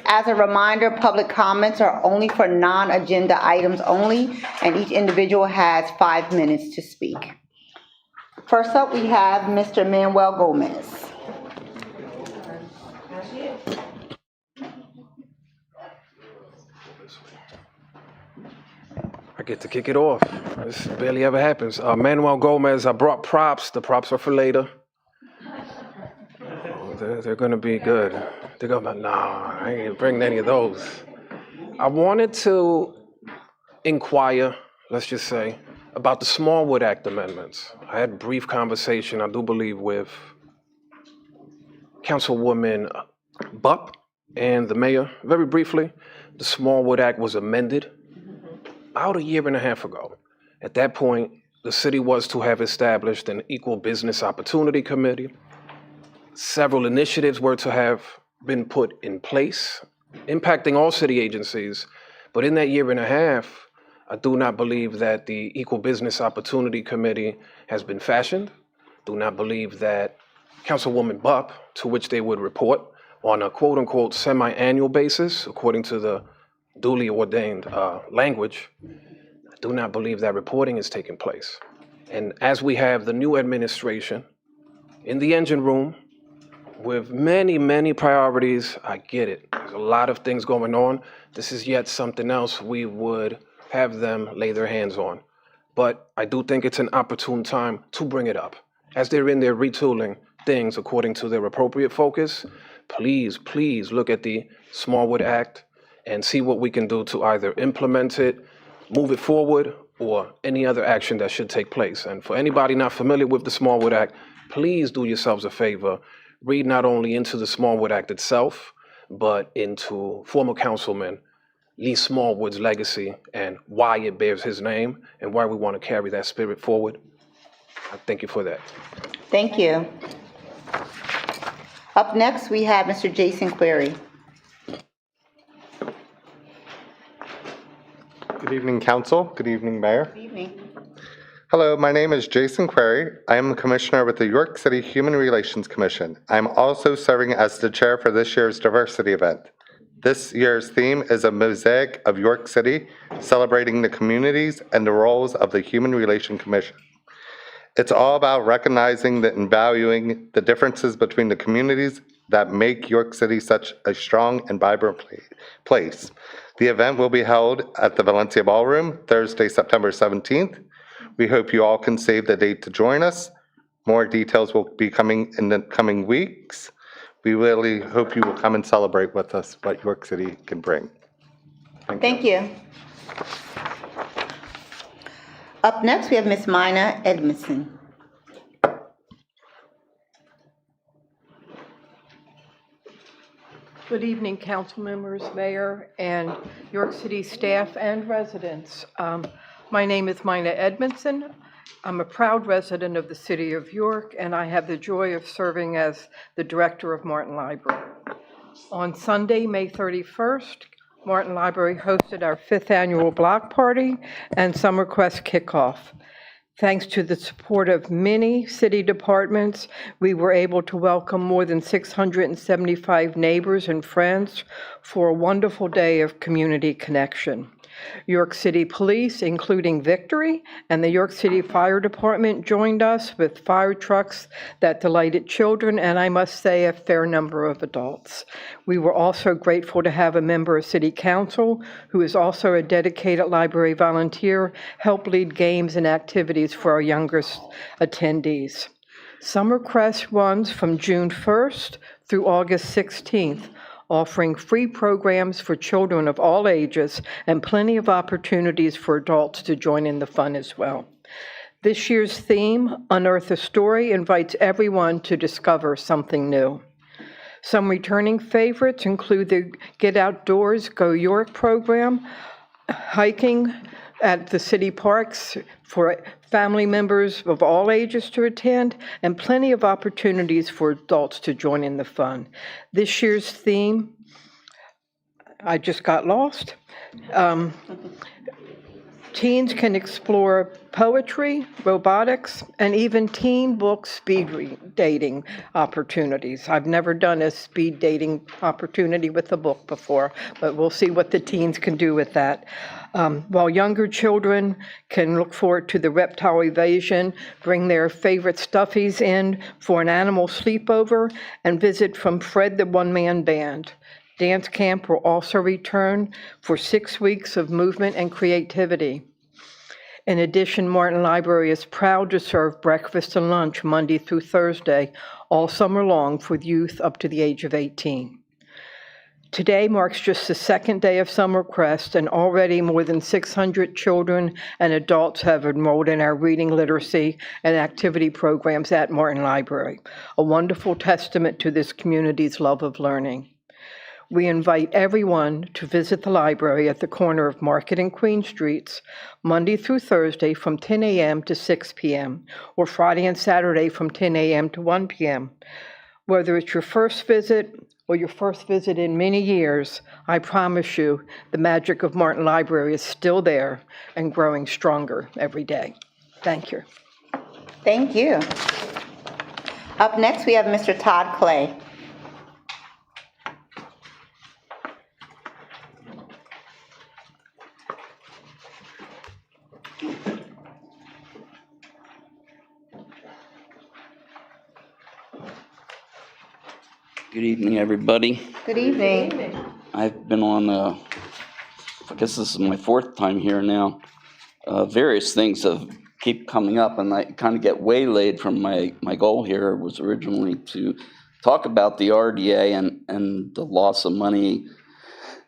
As a reminder, public comments are only for non-agenda items only, and each individual has 5 minutes to speak. First up, we have Mr. Manuel Gomez. I get to kick it off. This barely ever happens. Manuel Gomez, I brought props. The props are for later. They're going to be good. They're going to be, nah, I ain't bringing any of those. I wanted to inquire, let's just say, about the Smallwood Act amendments. I had a brief conversation, I do believe, with Councilwoman Bupp and the mayor. Very briefly, the Smallwood Act was amended about a year and a half ago. At that point, the city was to have established an Equal Business Opportunity Committee. Several initiatives were to have been put in place, impacting all city agencies. But in that year and a half, I do not believe that the Equal Business Opportunity Committee has been fashioned. Do not believe that Councilwoman Bupp, to which they would report on a quote-unquote semi-annual basis, according to the duly ordained language, I do not believe that reporting is taking place. And as we have the new administration in the engine room with many, many priorities, I get it. There's a lot of things going on. This is yet something else we would have them lay their hands on. But I do think it's an opportune time to bring it up. As they're in there retooling things according to their appropriate focus, please look at the Smallwood Act and see what we can do to either implement it, move it forward, or any other action that should take place. And for anybody not familiar with the Smallwood Act, please do yourselves a favor. Read not only into the Smallwood Act itself, but into former Councilman Lee Smallwood's legacy and why it bears his name and why we want to carry that spirit forward. I thank you for that. Thank you. Up next, we have Mr. Jason Query. Good evening, Council. Good evening, Mayor. Good evening. Hello, my name is Jason Query. I am the Commissioner with the York City Human Relations Commission. I am also serving as the chair for this year's diversity event. This year's theme is a mosaic of York City, celebrating the communities and the roles of the Human Relations Commission. It's all about recognizing and valuing the differences between the communities that make York City such a strong and vibrant place. The event will be held at the Valencia Ballroom, Thursday, September 17th. We hope you all can save the date to join us. More details will be coming in the coming weeks. We really hope you will come and celebrate with us what York City can bring. Thank you. Up next, we have Ms. Mina Edmondson. Good evening, council members, mayor, and York City staff and residents. My name is Mina Edmondson. I'm a proud resident of the city of York, and I have the joy of serving as the director of Martin Library. On Sunday, May 31st, Martin Library hosted our 5th annual block party and Summer Quest kickoff. Thanks to the support of many city departments, we were able to welcome more than 675 neighbors and friends for a wonderful day of community connection. York City Police, including Victory, and the York City Fire Department joined us with fire trucks that delighted children, and I must say a fair number of adults. We were also grateful to have a member of City Council, who is also a dedicated library volunteer, help lead games and activities for our youngest attendees. Summer Quest runs from June 1st through August 16th. Offering free programs for children of all ages and plenty of opportunities for adults to join in the fun as well. This year's theme, Unearth a Story, invites everyone to discover something new. Some returning favorites include the Get Outdoors, Go York program, hiking at the city parks for family members of all ages to attend, and plenty of opportunities for adults to join in the fun. This year's theme, I just got lost. Teens can explore poetry, robotics, and even teen book dating opportunities. I've never done a speed dating opportunity with a book before, but we'll see what the teens can do with that. While younger children can look forward to the reptile evasion, bring their favorite stuffies in for an animal sleepover, and visit from Fred the One-Man Band. Dance camp will also return for 6 weeks of movement and creativity. In addition, Martin Library is proud to serve breakfast and lunch Monday through Thursday all summer long for youth up to the age of 18. Today marks just the second day of Summercrest, and already more than 600 children and adults have enrolled in our reading, literacy, and activity programs at Martin Library, a wonderful testament to this community's love of learning. We invite everyone to visit the library at the corner of Market and Queen Streets, Monday through Thursday from 10 a.m. to 6 p.m., or Friday and Saturday from 10 a.m. to 1 p.m. Whether it's your first visit or your first visit in many years, I promise you the magic of Martin Library is still there and growing stronger every day. Thank you. Thank you. Up next, we have Mr. Todd Clay. Good evening, everybody. Good evening. I've been on, I guess this is my fourth time here now. Various things have keep coming up, and I kind of get waylaid from my goal here was originally to talk about the RDA and the loss of money,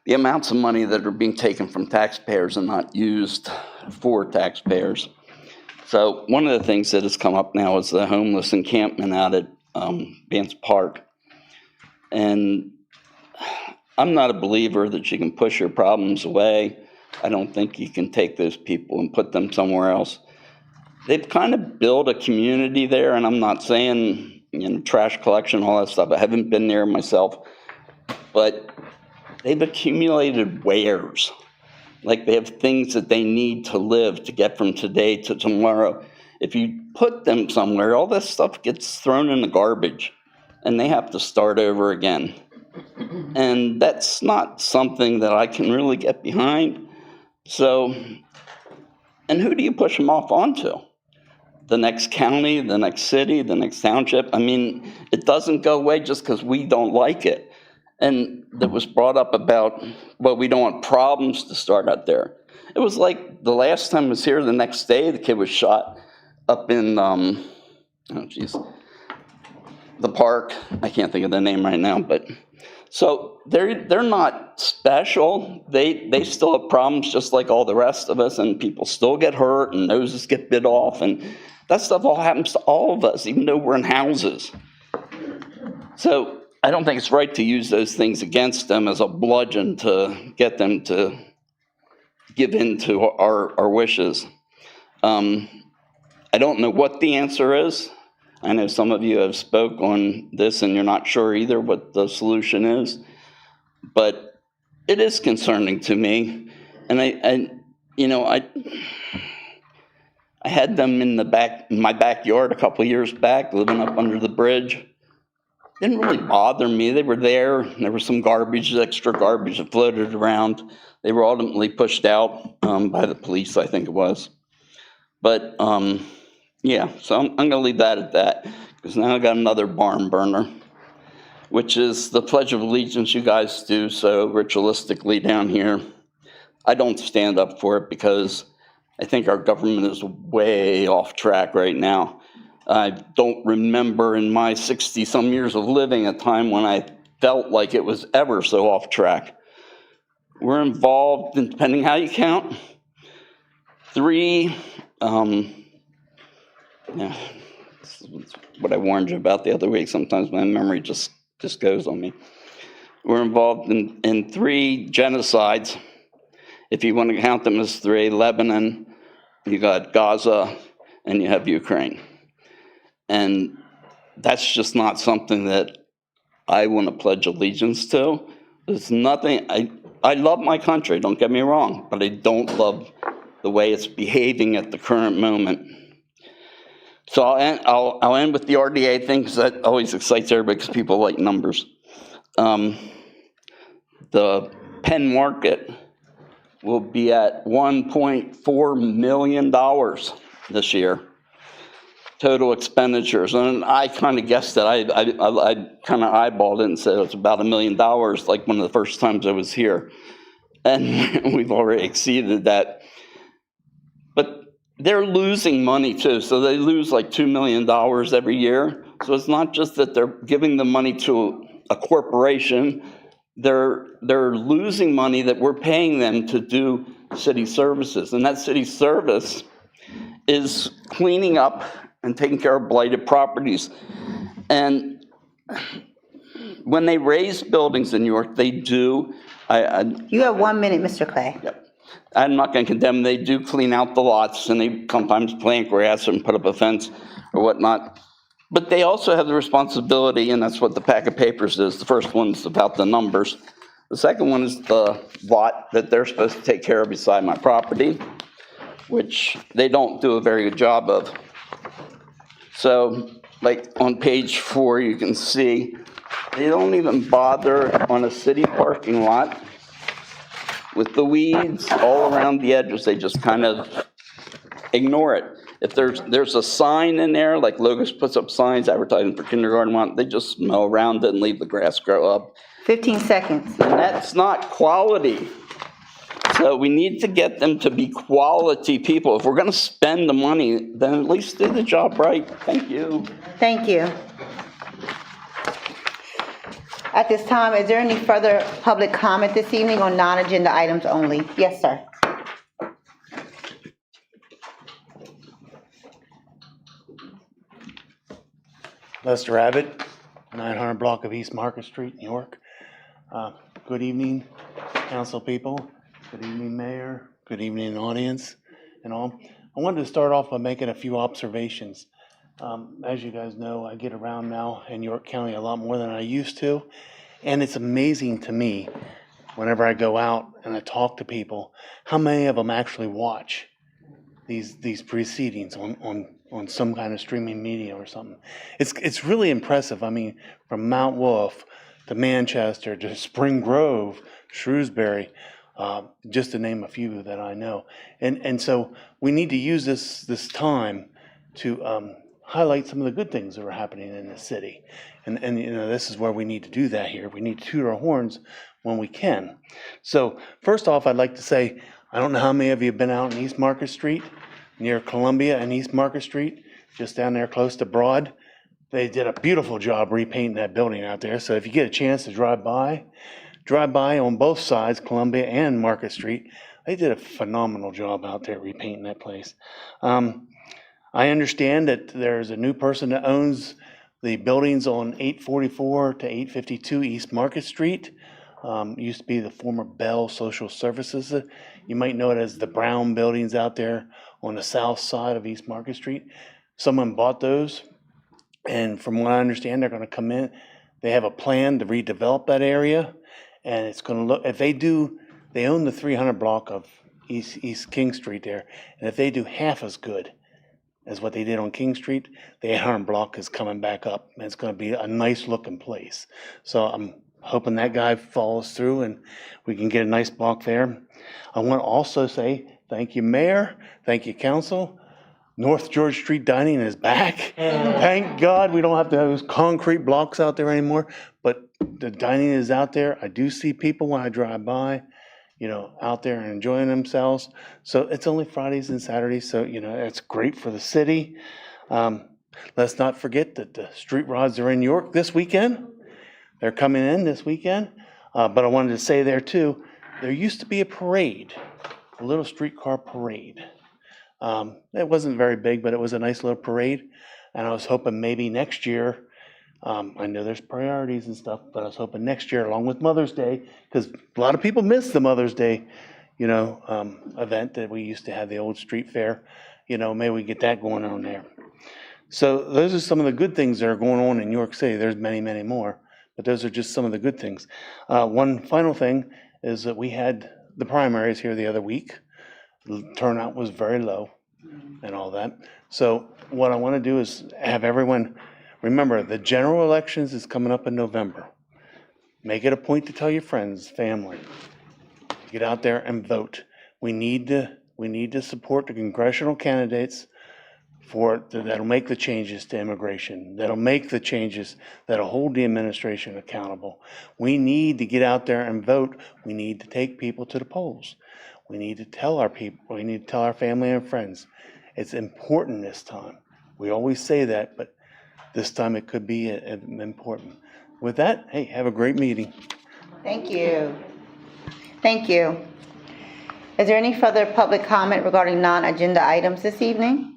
the amounts of money that are being taken from taxpayers and not used for taxpayers. So one of the things that has come up now is the homeless encampment out at Vance Park. And I'm not a believer that you can push your problems away. I don't think you can take those people and put them somewhere else. They've kind of built a community there, and I'm not saying, trash collection, all that stuff. I haven't been there myself, but they've accumulated wares. Like they have things that they need to live to get from today to tomorrow. If you put them somewhere, all this stuff gets thrown in the garbage, and they have to start over again. And that's not something that I can really get behind. So, and who do you push them off onto? The next county, the next city, the next township? I mean, it doesn't go away just because we don't like it. And it was brought up about, well, we don't want problems to start out there. It was like the last time I was here, the next day, the kid was shot up in, the park. I can't think of the name right now, but so they're not special. They still have problems just like all the rest of us, and people still get hurt and noses get bit off, and that stuff all happens to all of us, even though we're in houses. So I don't think it's right to use those things against them as a bludgeon to get them to give in to our wishes. I don't know what the answer is. I know some of you have spoke on this and you're not sure either what the solution is, but it is concerning to me. And I had them in my backyard a couple of years back, living up under the bridge. Didn't really bother me. They were there. There was some garbage, extra garbage that floated around. They were ultimately pushed out by the police, I think it was. But yeah, so I'm going to leave that at that, because now I got another barn burner, which is the Pledge of Allegiance you guys do so ritualistically down here. I don't stand up for it because I think our government is way off track right now. I don't remember in my 60-some years of living a time when I felt like it was ever so off track. We're involved, in, depending how you count, 3, yeah, this is what I warned you about the other week. Sometimes my memory just goes on me. We're involved in 3 genocides. If you want to count them as 3, Lebanon, you got Gaza, and you have Ukraine. And that's just not something that I want to pledge allegiance to. There's nothing, I love my country, don't get me wrong, but I don't love the way it's behaving at the current moment. So I'll end with the RDA thing, because that always excites everybody, because people like numbers. The Penn Market will be at $1.4 million this year, total expenditures. And I kind of guessed that. I kind of eyeballed it and said it was about $1 million, like one of the first times I was here. And we've already exceeded that. But they're losing money too. So they lose like $2 million every year. So it's not just that they're giving the money to a corporation. They're losing money that we're paying them to do city services. And that city service is cleaning up and taking care of blighted properties. And when they raise buildings in New York, they do. You have 1 minute, Mr. Clay. Yep. I'm not going to condemn. They do clean out the lots, and they sometimes plant grass and put up a fence or whatnot. But they also have the responsibility, and that's what the pack of papers is. The first one's about the numbers. The second one is the lot that they're supposed to take care of beside my property, which they don't do a very good job of. So, like on page 4, you can see they don't even bother on a city parking lot with the weeds all around the edges. They just kind of ignore it. If there's a sign in there, like Logos puts up signs advertising for kindergarten, they just mow around it and leave the grass grow up. 15 seconds. And that's not quality. So we need to get them to be quality people. If we're going to spend the money, then at least do the job right. Thank you. Thank you. At this time, is there any further public comment this evening on non-agenda items only? Yes, sir. Lester Abbott, 900 block of East Market Street, New York. Good evening, council people. Good evening, Mayor. Good evening, audience and all. I wanted to start off by making a few observations. As you guys know, I get around now in York County a lot more than I used to. And it's amazing to me, whenever I go out and I talk to people, how many of them actually watch these proceedings on some kind of streaming media or something. It's really impressive. I mean, from Mount Wolf to Manchester to Spring Grove, Shrewsbury, just to name a few that I know. And so we need to use this time to highlight some of the good things that are happening in the city. And you know, this is where we need to do that here. We need to toot our horns when we can. So first off, I'd like to say, I don't know how many of you have been out in East Market Street, near Columbia and East Market Street, just down there close to Broad. They did a beautiful job repainting that building out there. So if you get a chance to drive by on both sides, Columbia and Market Street. They did a phenomenal job out there repainting that place. I understand that there's a new person that owns the buildings on 844 to 852 East Market Street. Used to be the former Bell Social Services. You might know it as the brown buildings out there on the south side of East Market Street. Someone bought those, and from what I understand, they're going to come in. They have a plan to redevelop that area, and it's going to look, if they do, they own the 300 block of East King Street there, and if they do half as good as what they did on King Street, the 800 block is coming back up, and it's going to be a nice looking place. So I'm hoping that guy follows through and we can get a nice block there. I want to also say thank you, Mayor. Thank you, Council. North George Street dining is back. Thank God we don't have to have those concrete blocks out there anymore, but the dining is out there. I do see people when I drive by, you know, out there and enjoying themselves. So it's only Fridays and Saturdays, so, you know, it's great for the city. Let's not forget that the street rods are in York this weekend. They're coming in this weekend. But I wanted to say there too, there used to be a parade, a little streetcar parade. It wasn't very big, but it was a nice little parade. And I was hoping maybe next year, I know there's priorities and stuff, but I was hoping next year, along with Mother's Day, because a lot of people miss the Mother's Day, you know, event that we used to have, the old street fair. You know, maybe we get that going on there. So those are some of the good things that are going on in New York City. There's many, many more, but those are just some of the good things. One final thing is that we had the primaries here the other week. Turnout was very low and all that. So what I want to do is have everyone, remember, the general elections is coming up in November. Make it a point to tell your friends, family, get out there and vote. We need to support the congressional candidates that'll make the changes to immigration, that'll make the changes, that'll hold the administration accountable. We need to get out there and vote. We need to take people to the polls. We need to tell our people, we need to tell our family and friends. It's important this time. We always say that, but this time it could be important. With that, hey, have a great meeting. Thank you. Thank you. Is there any further public comment regarding non-agenda items this evening?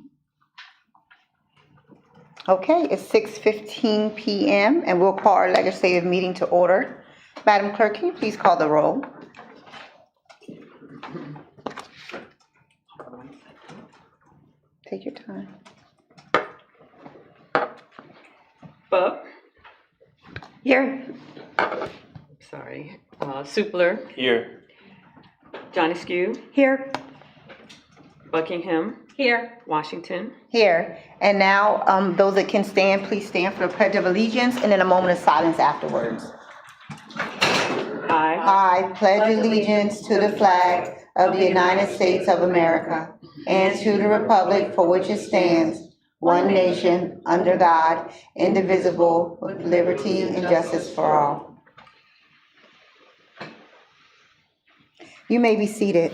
Okay, it's 6:15 p.m. and we'll call our legislative meeting to order. Madam Clerk, can you please call the roll? Take your time. Bub, Here. sorry, Supler, Here. Johnny Skew, Here. Buckingham. Here. Washington. Here. And now, those that can stand, please stand for the Pledge of Allegiance and then a moment of silence afterwards. I I pledge allegiance to the flag of the United States of America and to the republic for which it stands, one nation, under God, indivisible, with liberty and justice for all. You may be seated.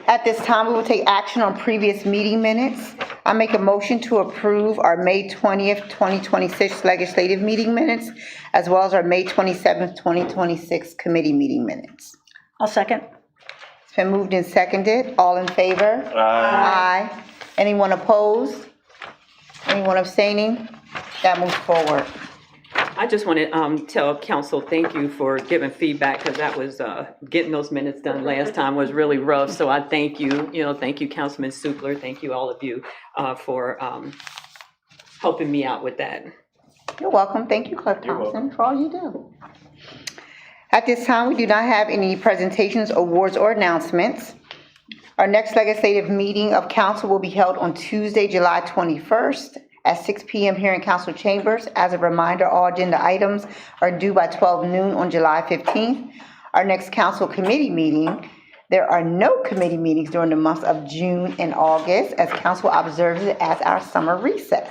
At this time, we will take action on previous meeting minutes. I make a motion to approve our May 20th, 2026 legislative meeting minutes, as well as our May 27th, 2026 committee meeting minutes. I'll second. It's been moved and seconded. All in favor? Aye. Anyone opposed? Anyone abstaining? That moves forward. I just want to tell council thank you for giving feedback, because that was getting those minutes done last time was really rough. So I thank you. Thank you, Councilman Supler. Thank you, all of you, for helping me out with that. You're welcome. Thank you, Clerk Thompson, for all you do. At this time, we do not have any presentations, awards, or announcements. Our next legislative meeting of council will be held on Tuesday, July 21st at 6 p.m. here in council chambers. As a reminder, all agenda items are due by 12 noon on July 15th. Our next council committee meeting, there are no committee meetings during the months of June and August, as council observes it as our summer recess.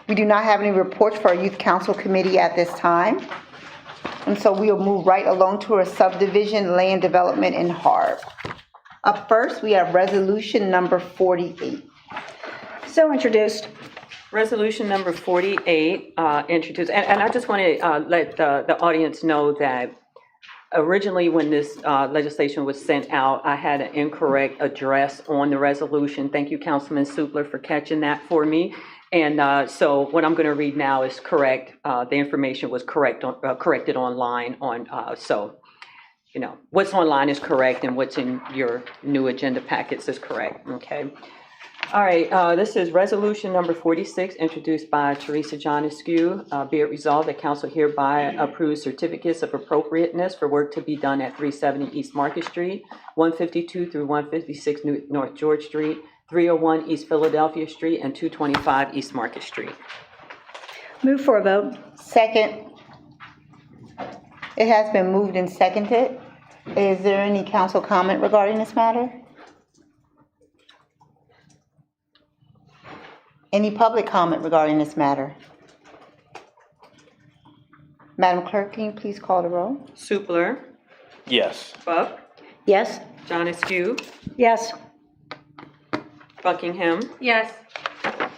We do not have any reports for our youth council committee at this time. And so we'll move right along to our subdivision land development in Harb. Up first, we have resolution number 48. So introduced. Resolution number 48, introduced, and I just want to let the audience know that originally when this legislation was sent out, I had an incorrect address on the resolution. Thank you, Councilman Supler, for catching that for me. And so what I'm going to read now is correct. The information was corrected online so what's online is correct and what's in your new agenda packets is correct. Okay. All right, this is resolution number 46, introduced by Teresa John Askew. Be it resolved that council hereby approves certificates of appropriateness for work to be done at 370 East Market Street, 152 through 156 North George Street, 301 East Philadelphia Street, and 225 East Market Street. Move for a vote. Second. It has been moved and seconded. Is there any council comment regarding this matter? Any public comment regarding this matter? Madam Clerk, can you please call the roll? Supler, Yes. Bub, Yes. John Askew, Yes. Buckingham. Yes.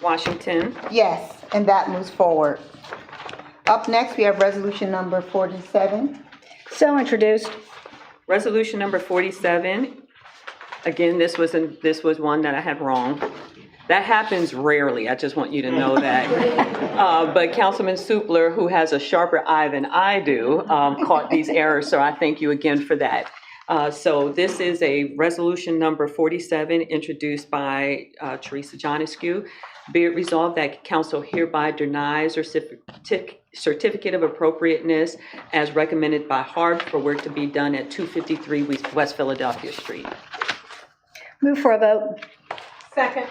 Washington. Yes, and that moves forward. Up next, we have resolution number 47. So introduced. Resolution number 47. Again, this was one that I had wrong. That happens rarely. I just want you to know that. But Councilman Supler, who has a sharper eye than I do, caught these errors. So I thank you again for that. So this is a resolution number 47 introduced by Teresa John Askew. Be it resolved that council hereby denies or certificate of appropriateness as recommended by HARB for work to be done at 253 West Philadelphia Street. Move for a vote. Second.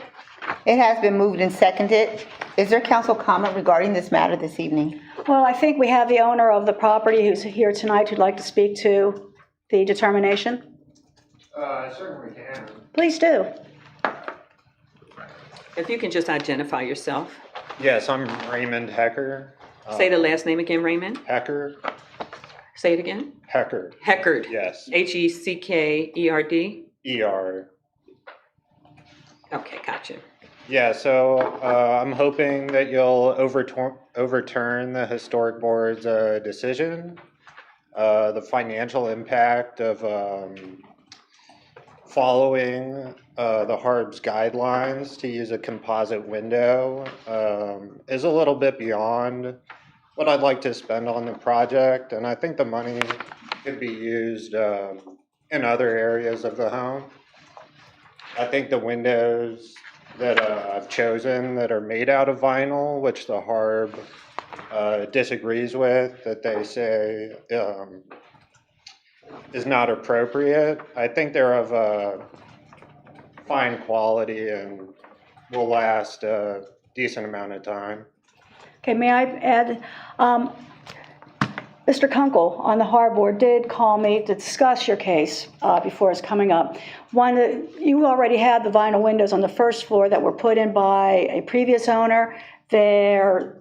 It has been moved and seconded. Is there council comment regarding this matter this evening? Well, I think we have the owner of the property who's here tonight who'd like to speak to the determination. Certainly can. Please do. If you can just identify yourself. Yes, I'm Raymond Hecker. Say the last name again, Raymond. Hecker, Say it again. Hecker, Heckard. yes, Heckerd. ER. Okay, gotcha. Yeah, so I'm hoping that you'll overturn the Historic Board's decision. The financial impact of following the HARB's guidelines to use a composite window is a little bit beyond what I'd like to spend on the project, and I think the money could be used in other areas of the home. I think the windows that I've chosen that are made out of vinyl, which the HARB disagrees with, that they say is not appropriate. I think they're of fine quality and will last a decent amount of time. Okay, may I add, Mr. Kunkel on the HARB board did call me to discuss your case before it's coming up. One, you already had the vinyl windows on the first floor that were put in by a previous owner. They're,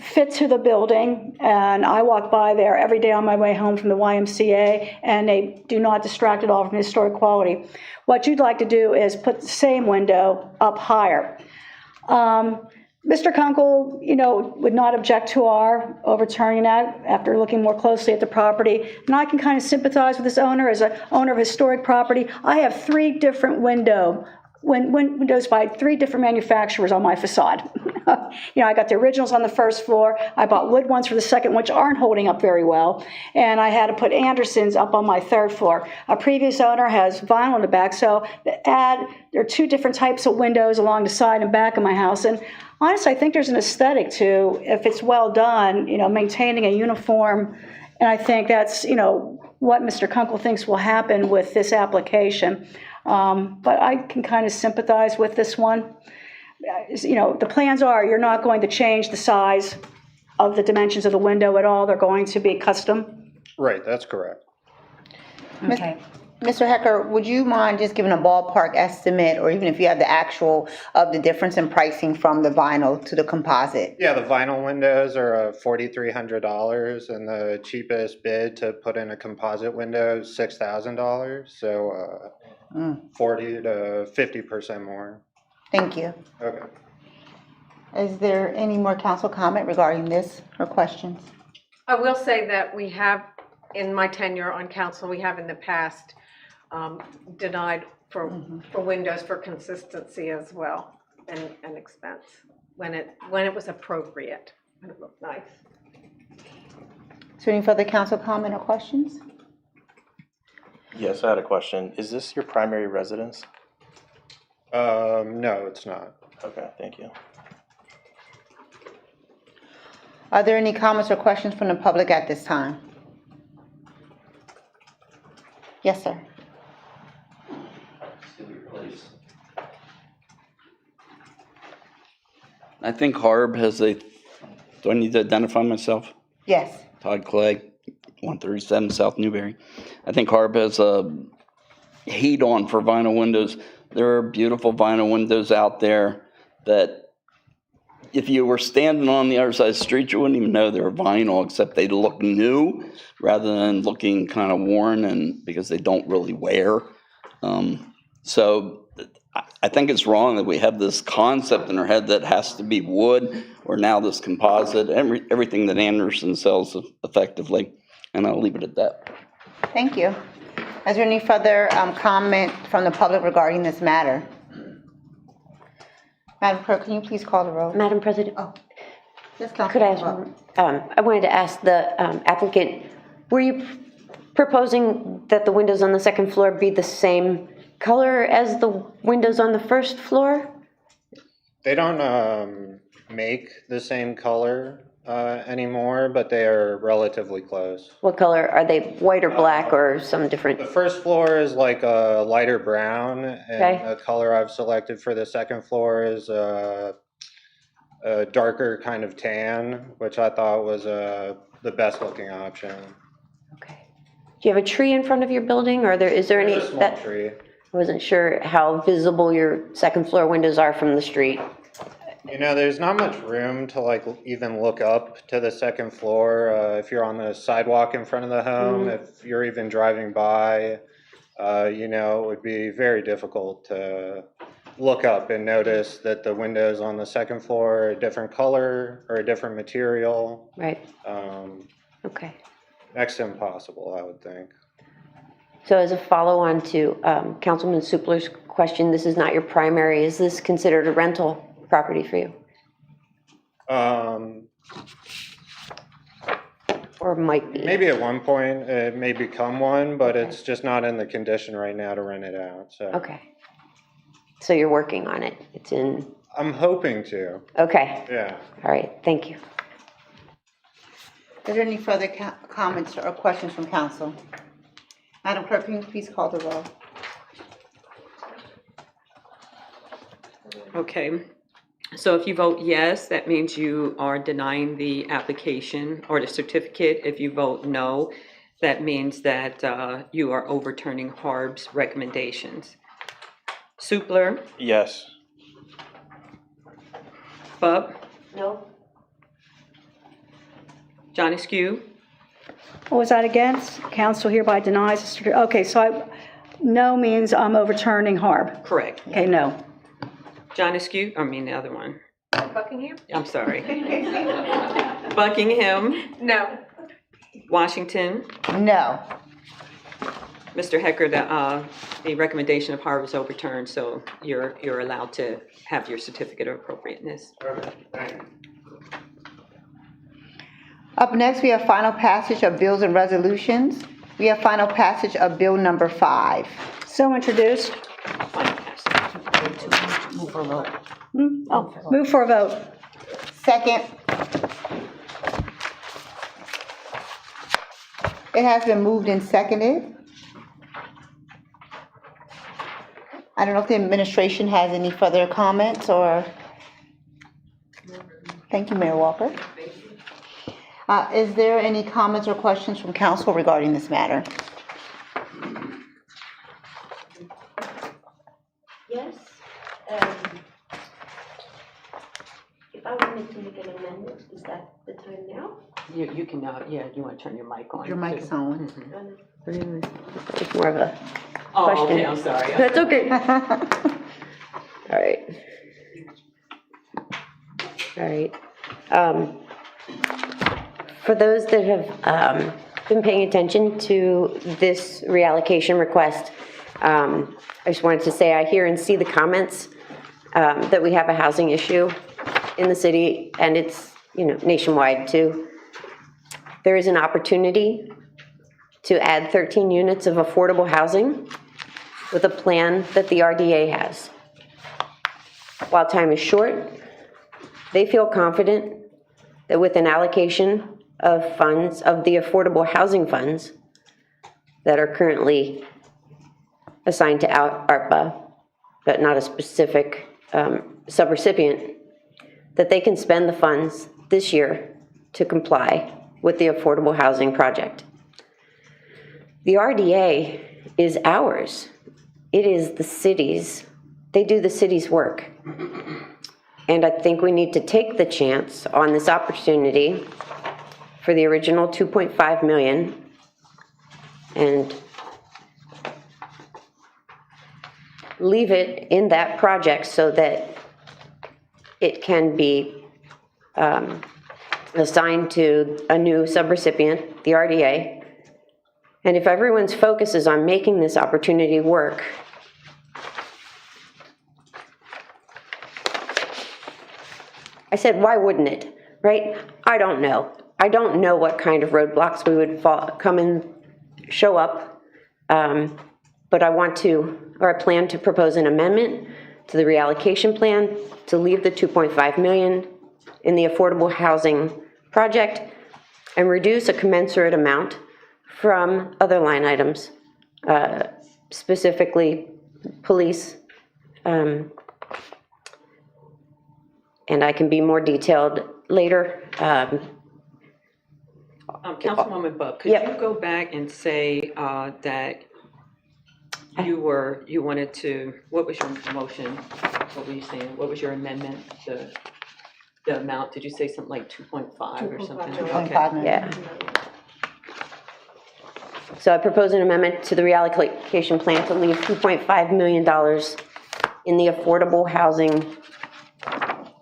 fit to the building, and I walk by there every day on my way home from the YMCA, and they do not distract at all from historic quality. What you'd like to do is put the same window up higher. Mr. Kunkel, would not object to our overturning that after looking more closely at the property. And I can kind of sympathize with this owner. As an owner of historic property, I have 3 different windows by 3 different manufacturers on my facade. I got the originals on the first floor. I bought wood ones for the second, which aren't holding up very well. And I had to put Andersons up on my 3rd floor. A previous owner has vinyl in the back, so there are 2 different types of windows along the side and back of my house. And honestly, I think there's an aesthetic to, if it's well done, maintaining a uniform. And I think that's, what Mr. Kunkel thinks will happen with this application. But I can kind of sympathize with this one. The plans are you're not going to change the size of the dimensions of the window at all. They're going to be custom. Right, that's correct. Okay. Mr. Hecker, would you mind just giving a ballpark estimate, or even if you have the actual, of the difference in pricing from the vinyl to the composite? Yeah, the vinyl windows are $4,300, and the cheapest bid to put in a composite window is $6,000. So 40 to 50% more. Thank you. Okay. Is there any more council comment regarding this or questions? I will say that we have, in my tenure on council, we have in the past denied for windows for consistency as well and expense when it was appropriate, when it looked nice. Is there any further council comment or questions? Yes, I had a question. Is this your primary residence? No, it's not. Okay, thank you. Are there any comments or questions from the public at this time? Yes, sir. I think HARB has do I need to identify myself? Yes. Todd Clay, 137 South Newberry. I think HARB has a heat on for vinyl windows. There are beautiful vinyl windows out there that if you were standing on the other side of the street, you wouldn't even know they were vinyl, except they look new rather than looking kind of worn, and because they don't really wear. So I think it's wrong that we have this concept in our head that has to be wood, or now this composite, everything that Anderson sells effectively. And I'll leave it at that. Thank you. Is there any further comment from the public regarding this matter? Madam Clerk, can you please call the roll? Madam President, Yes, could I ask, I wanted to ask the applicant, were you proposing that the windows on the second floor be the same color as the windows on the first floor? They don't make the same color anymore, but they are relatively close. What color? Are they white or black or some different? The first floor is like a lighter brown, Okay. and the color I've selected for the second floor is a darker kind of tan, which I thought was the best looking option. Okay. Do you have a tree in front of your building, or is there any? There's a small tree. I wasn't sure how visible your second floor windows are from the street. You know, there's not much room to like even look up to the second floor. If you're on the sidewalk in front of the home, if you're even driving by, you know, it would be very difficult to look up and notice that the windows on the second floor are a different color or a different material. Right. Okay. Next to impossible, I would think. So as a follow-on to Councilman Supler's question, this is not your primary. Is this considered a rental property for you? Or might be? Maybe at one point it may become one, but it's just not in the condition right now to rent it out. So. Okay. So you're working on it. It's in. I'm hoping to. Okay. Yeah. All right. Thank you. Are there any further comments or questions from council? Madam Clerk, can you please call the roll? Okay, so if you vote yes, that means you are denying the application or the certificate. If you vote no, that means that you are overturning Harb's recommendations. Supler, Yes. Bub, No. Johnny Skew, What was that against? Council hereby denies, okay, so no means I'm overturning Harb. correct. Okay, no. Johnny Skew, I mean the other one. Buckingham? I'm sorry. Buckingham, No. Washington, No. Mr. Hecker, the recommendation of Harb is overturned, so you're allowed to have your certificate of appropriateness. Up next, we have final passage of bills and resolutions. We have final passage of bill number 5. So introduced. Move for a vote. Oh, move for a vote. Second. It has been moved and seconded. I don't know if the administration has any further comments or. Thank you, Mayor Walker. Is there any comments or questions from council regarding this matter? Yes. If I wanted to make an amendment, is that the time now? You can, you want to turn your mic on. Your mic is on. It's more of a Oh, question. okay, I'm sorry. That's okay. All right. All right. For those that have been paying attention to this reallocation request, I just wanted to say I hear and see the comments that we have a housing issue in the city, and it's, you know, nationwide too. There is an opportunity to add 13 units of affordable housing with a plan that the RDA has. While time is short, they feel confident that with an allocation of funds, of the affordable housing funds that are currently assigned to ARPA, but not a specific subrecipient, that they can spend the funds this year to comply with the affordable housing project. The RDA is ours. It is the city's. They do the city's work. And I think we need to take the chance on this opportunity for the original 2.5 million and leave it in that project so that it can be assigned to a new subrecipient, the RDA. And if everyone's focus is on making this opportunity work, I said, why wouldn't it, right? I don't know. I don't know what kind of roadblocks we would come and show up. But I want to, or I plan to propose an amendment to the reallocation plan to leave the 2.5 million in the affordable housing project and reduce a commensurate amount from other line items, specifically police. And I can be more detailed later. Councilwoman Buck, could Yep. you go back and say that you wanted to, what was your motion? What were you saying? What was your amendment? The amount, did you say something like 2.5 or something? 2.5 million. Yeah. So I propose an amendment to the reallocation plan to leave $2.5 million in the affordable housing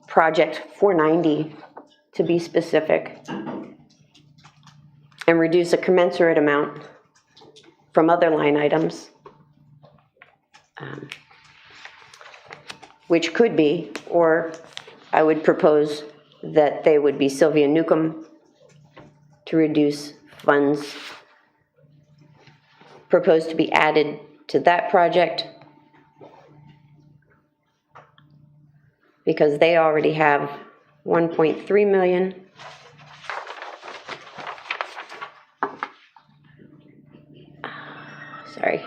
project 490, to be specific, and reduce a commensurate amount from other line items, which could be, or I would propose that they would be Sylvia Newcomb to reduce funds proposed to be added to that project, because they already have 1.3 million. Sorry.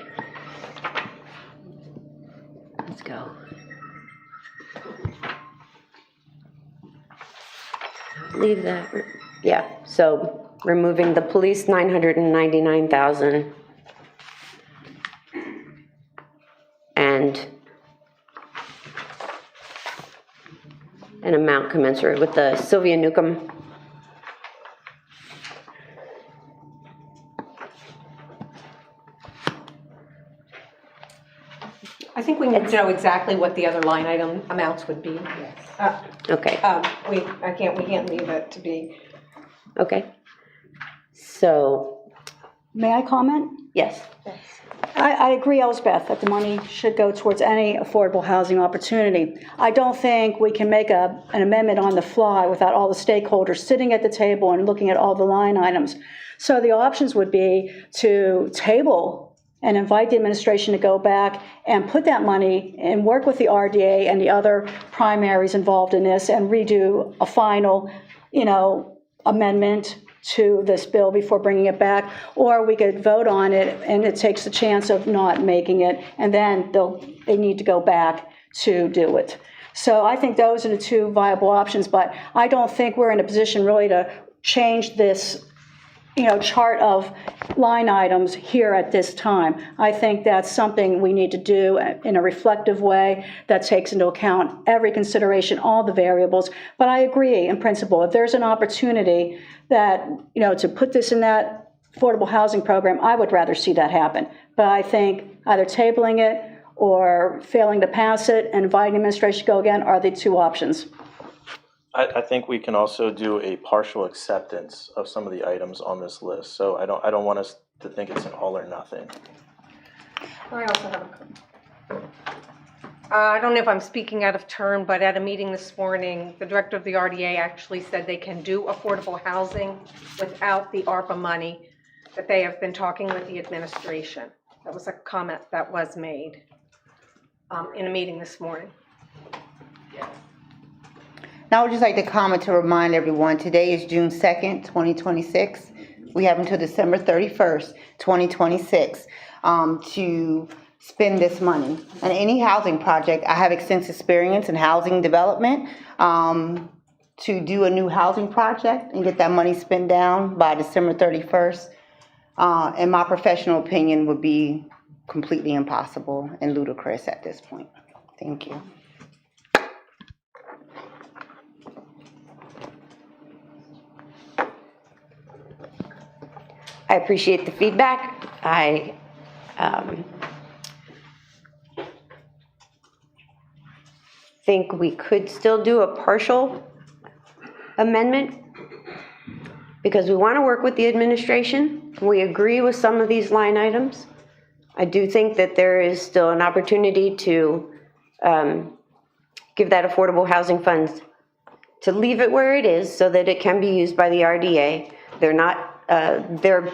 Let's go. Leave that, yeah, so removing the police 999,000 and an amount commensurate with the Sylvia Newcomb. I think we need to know exactly what the other line item amounts would be. Okay, We can't leave it to be. okay. So, May I comment? yes, I agree, Elsbeth, that the money should go towards any affordable housing opportunity. I don't think we can make an amendment on the fly without all the stakeholders sitting at the table and looking at all the line items. So the options would be to table and invite the administration to go back and put that money and work with the RDA and the other primaries involved in this and redo a final, amendment to this bill before bringing it back, or we could vote on it and it takes the chance of not making it, and then they need to go back to do it. So I think those are the two viable options, but I don't think we're in a position really to change this, chart of line items here at this time. I think that's something we need to do in a reflective way that takes into account every consideration, all the variables. But I agree in principle, if there's an opportunity that, to put this in that affordable housing program, I would rather see that happen. But I think either tabling it or failing to pass it and inviting the administration to go again are the two options. I think we can also do a partial acceptance of some of the items on this list. So I don't want us to think it's an all or nothing. I also have I don't know if I'm speaking out of turn, but at a meeting this morning, the director of the RDA actually said they can do affordable housing without the ARPA money, that they have been talking with the administration. That was a comment that was made in a meeting this morning. Now, I would just like to comment to remind everyone, today is June 2nd, 2026. We have until December 31st, 2026 to spend this money. And any housing project, I have extensive experience in housing development. To do a new housing project and get that money spent down by December 31st, in my professional opinion, would be completely impossible and ludicrous at this point. Thank you. I appreciate the feedback. I think we could still do a partial amendment because we want to work with the administration. We agree with some of these line items. I do think that there is still an opportunity to give that affordable housing fund, to leave it where it is so that it can be used by the RDA. They're not, their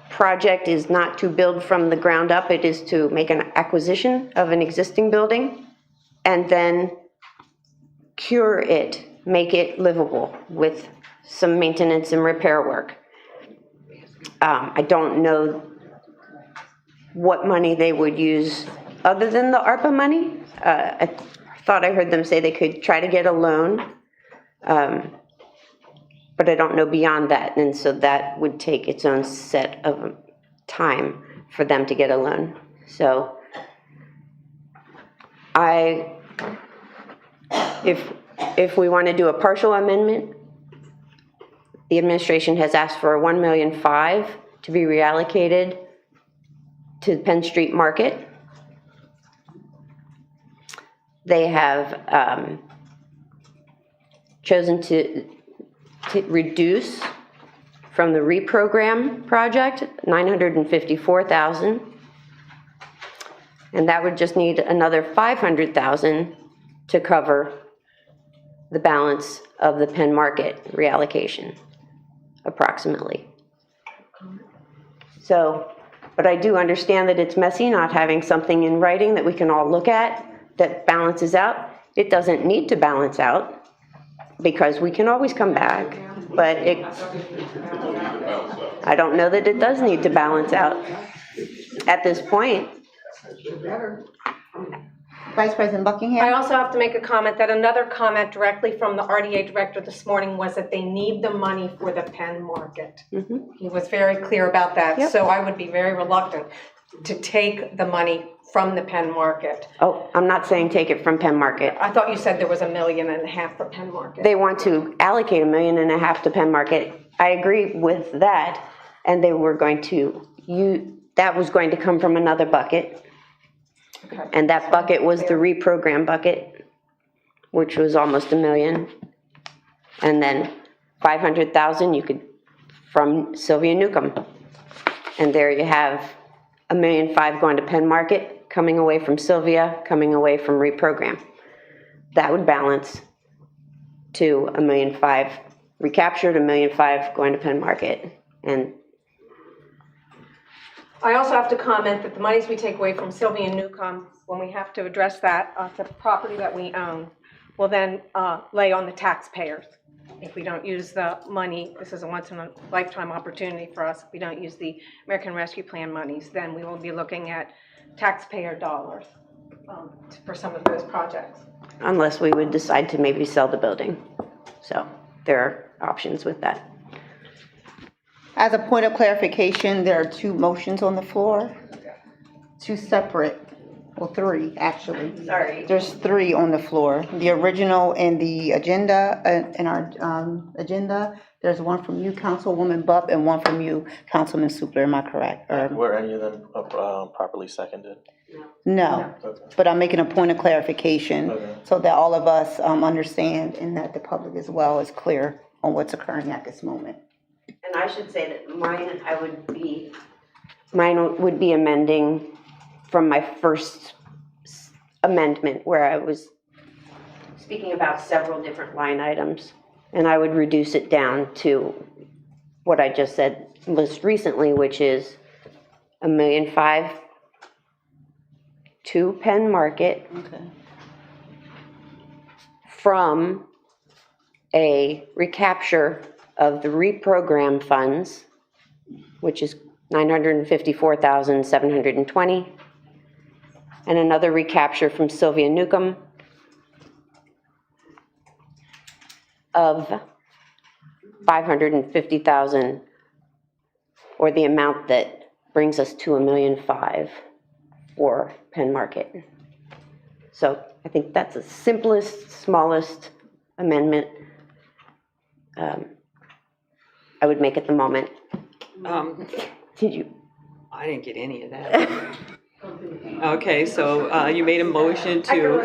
project is not to build from the ground up. It is to make an acquisition of an existing building and then cure it, make it livable with some maintenance and repair work. I don't know what money they would use other than the ARPA money. I thought I heard them say they could try to get a loan, but I don't know beyond that, and so that would take its own set of time for them to get a loan. So if we want to do a partial amendment, the administration has asked for $1.5 million to be reallocated to the Penn Street Market. They have chosen to reduce from the reprogram project, $954,000. And that would just need another $500,000 to cover the balance of the Penn Market reallocation, approximately. So, but I do understand that it's messy not having something in writing that we can all look at that balances out. It doesn't need to balance out because we can always come back, but I don't know that it does need to balance out at this point. Vice President Buckingham? I also have to make a comment that another comment directly from the RDA director this morning was that they need the money for the Penn Market. He was very clear about that. Yep. So I would be very reluctant to take the money from the Penn Market. Oh, I'm not saying take it from Penn Market. I thought you said there was $1.5 million for Penn Market. They want to allocate $1.5 million to Penn Market. I agree with that. And they were going to that was going to come from another bucket. Okay. And that bucket was the reprogram bucket, which was almost $1 million. And then 500,000 you could, from Sylvia Newcomb. And there you have $1.5 million going to Penn Market, coming away from Sylvia, coming away from reprogram. That would balance to $1.5 million recaptured, $1.5 million going to Penn Market. And I also have to comment that the monies we take away from Sylvia and Newcomb, when we have to address that, the property that we own, will then lay on the taxpayers. If we don't use the money, this is a once-in-a-lifetime opportunity for us. If we don't use the American Rescue Plan monies, then we will be looking at taxpayer dollars for some of those projects. unless we would decide to maybe sell the building. So there are options with that. As a point of clarification, there are two motions on the floor, two separate, well, three, actually. Sorry. There's three on the floor. The original in the agenda, in our agenda, there's one from you, Councilwoman Bupp, and one from you, Councilman Supler, am I correct? Were any of them properly seconded? No, Okay. but I'm making a point of clarification Okay. so that all of us understand and that the public as well is clear on what's occurring at this moment. And I should say that mine would be amending from my first amendment where I was speaking about several different line items. And I would reduce it down to what I just said most recently, which is $1.5 million to Penn Market. Okay. From a recapture of the reprogram funds, which is $954,720, and another recapture from Sylvia Newcomb of $550,000, or the amount that brings us to $1.5 million for Penn Market. So I think that's the simplest, smallest amendment I would make at the moment. Did you? I didn't get any of that. Okay, so you made a motion to,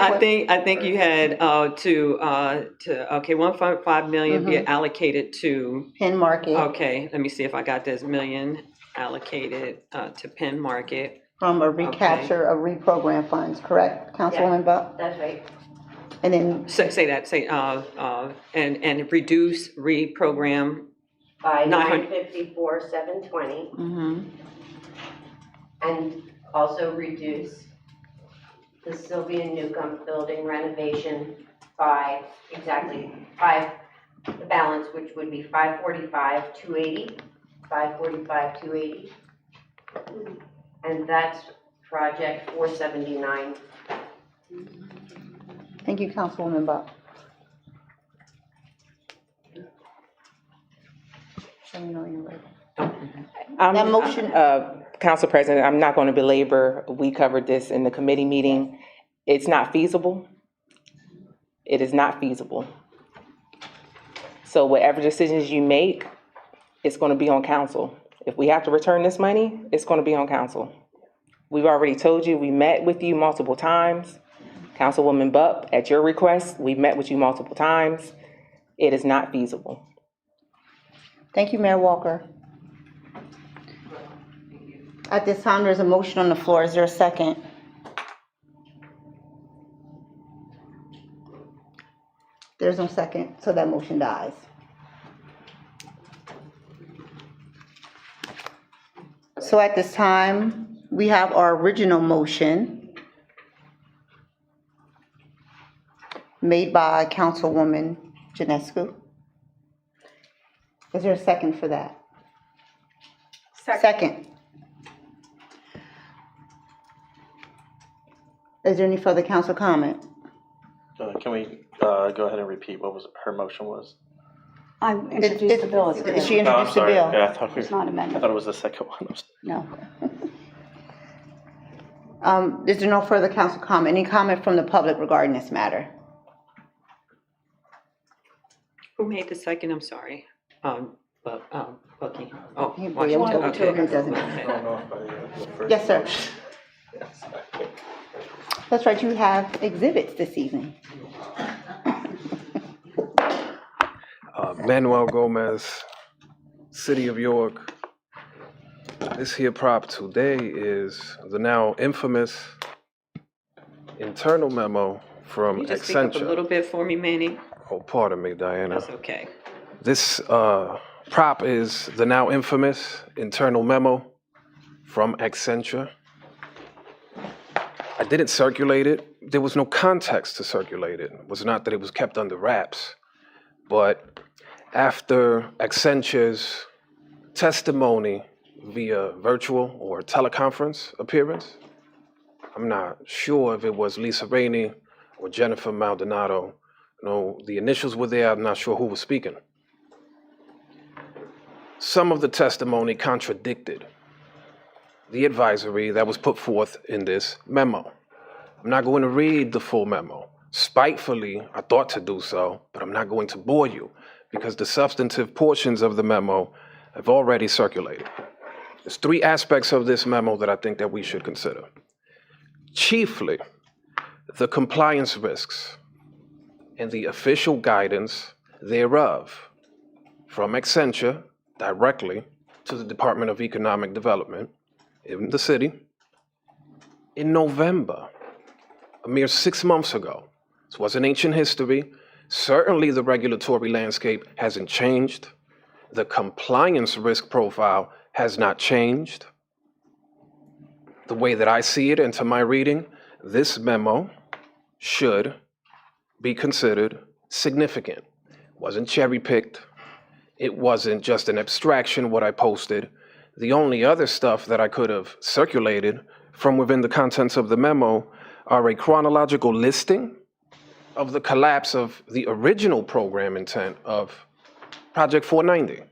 I think you had okay, 1.5 million be allocated to, Penn Market okay, let me see if I got this million allocated to Penn Market. from a recapture of reprogram funds, correct, Councilwoman Bupp? That's right. And then Say that, and reduce reprogram By 900. $954,720, and also reduce the Sylvia Newcomb building renovation by exactly the balance, which would be 545,280, 545,280. And that's project 479. Thank you, Councilwoman Buck. Let me know when you're ready. That motion- Council President, I'm not going to belabor, we covered this in the committee meeting. It's not feasible. It is not feasible. So whatever decisions you make, it's going to be on council. If we have to return this money, it's going to be on council. We've already told you, we met with you multiple times. Councilwoman Buck, at your request, we met with you multiple times. It is not feasible. Thank you, Mayor Walker. At this time, there's a motion on the floor. Is there a second? There's no second, so that motion dies. So at this time, we have our original motion made by Councilwoman Janescu. Is there a second for that? Second. Is there any further council comment? Can we go ahead and repeat what was her motion was? I introduced the bill as a She bill. introduced the bill. Yeah, I thought It's not amended. I thought it was the second one. No. Is there no further council comment? Any comment from the public regarding this matter? Who made the second? I'm sorry. Bucky. Oh, He Washington. doesn't. Okay. Yes, sir. That's right, you have exhibits this evening. Manuel Gomez, City of York. This here prop today is the now infamous internal memo from Can you just speak up a Accenture. little bit for me, Manny? Oh, pardon me, Diana. That's okay. This prop is the now infamous internal memo from Accenture. I didn't circulate it. There was no context to circulate it. It was not that it was kept under wraps. But after Accenture's testimony via virtual or teleconference appearance, I'm not sure if it was Lisa Rainey or Jennifer Maldonado. No, the initials were there. I'm not sure who was speaking. Some of the testimony contradicted the advisory that was put forth in this memo. I'm not going to read the full memo. Spitefully, I thought to do so, but I'm not going to bore you because the substantive portions of the memo have already circulated. There's three aspects of this memo that I think that we should consider. Chiefly, the compliance risks and the official guidance thereof from Accenture directly to the Department of Economic Development in the city in November, a mere 6 months ago. This wasn't ancient history. Certainly the regulatory landscape hasn't changed. The compliance risk profile has not changed. The way that I see it, and to my reading, this memo should be considered significant. It wasn't cherry-picked. It wasn't just an abstraction, what I posted. The only other stuff that I could have circulated from within the contents of the memo are a chronological listing of the collapse of the original program intent of Project 490.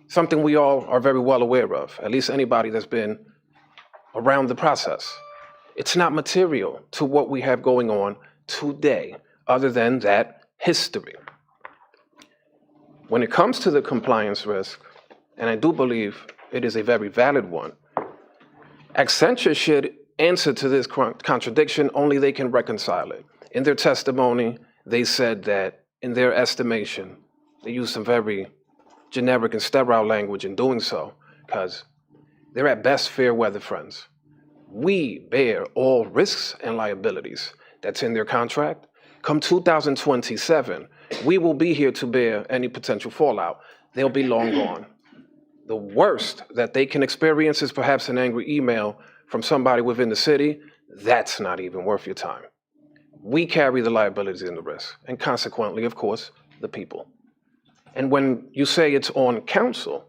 Something we all are very well aware of, at least anybody that's been around the process. It's not material to what we have going on today, other than that history. When it comes to the compliance risk, and I do believe it is a very valid one, Accenture should answer to this contradiction, only they can reconcile it. In their testimony, they said that in their estimation, they used some very generic and sterile language in doing so, because they're at best fair weather friends. We bear all risks and liabilities that's in their contract. Come 2027, we will be here to bear any potential fallout. They'll be long gone. The worst that they can experience is perhaps an angry email from somebody within the city that's not even worth your time. We carry the liabilities and the risk, and consequently, of course, the people. And when you say it's on council,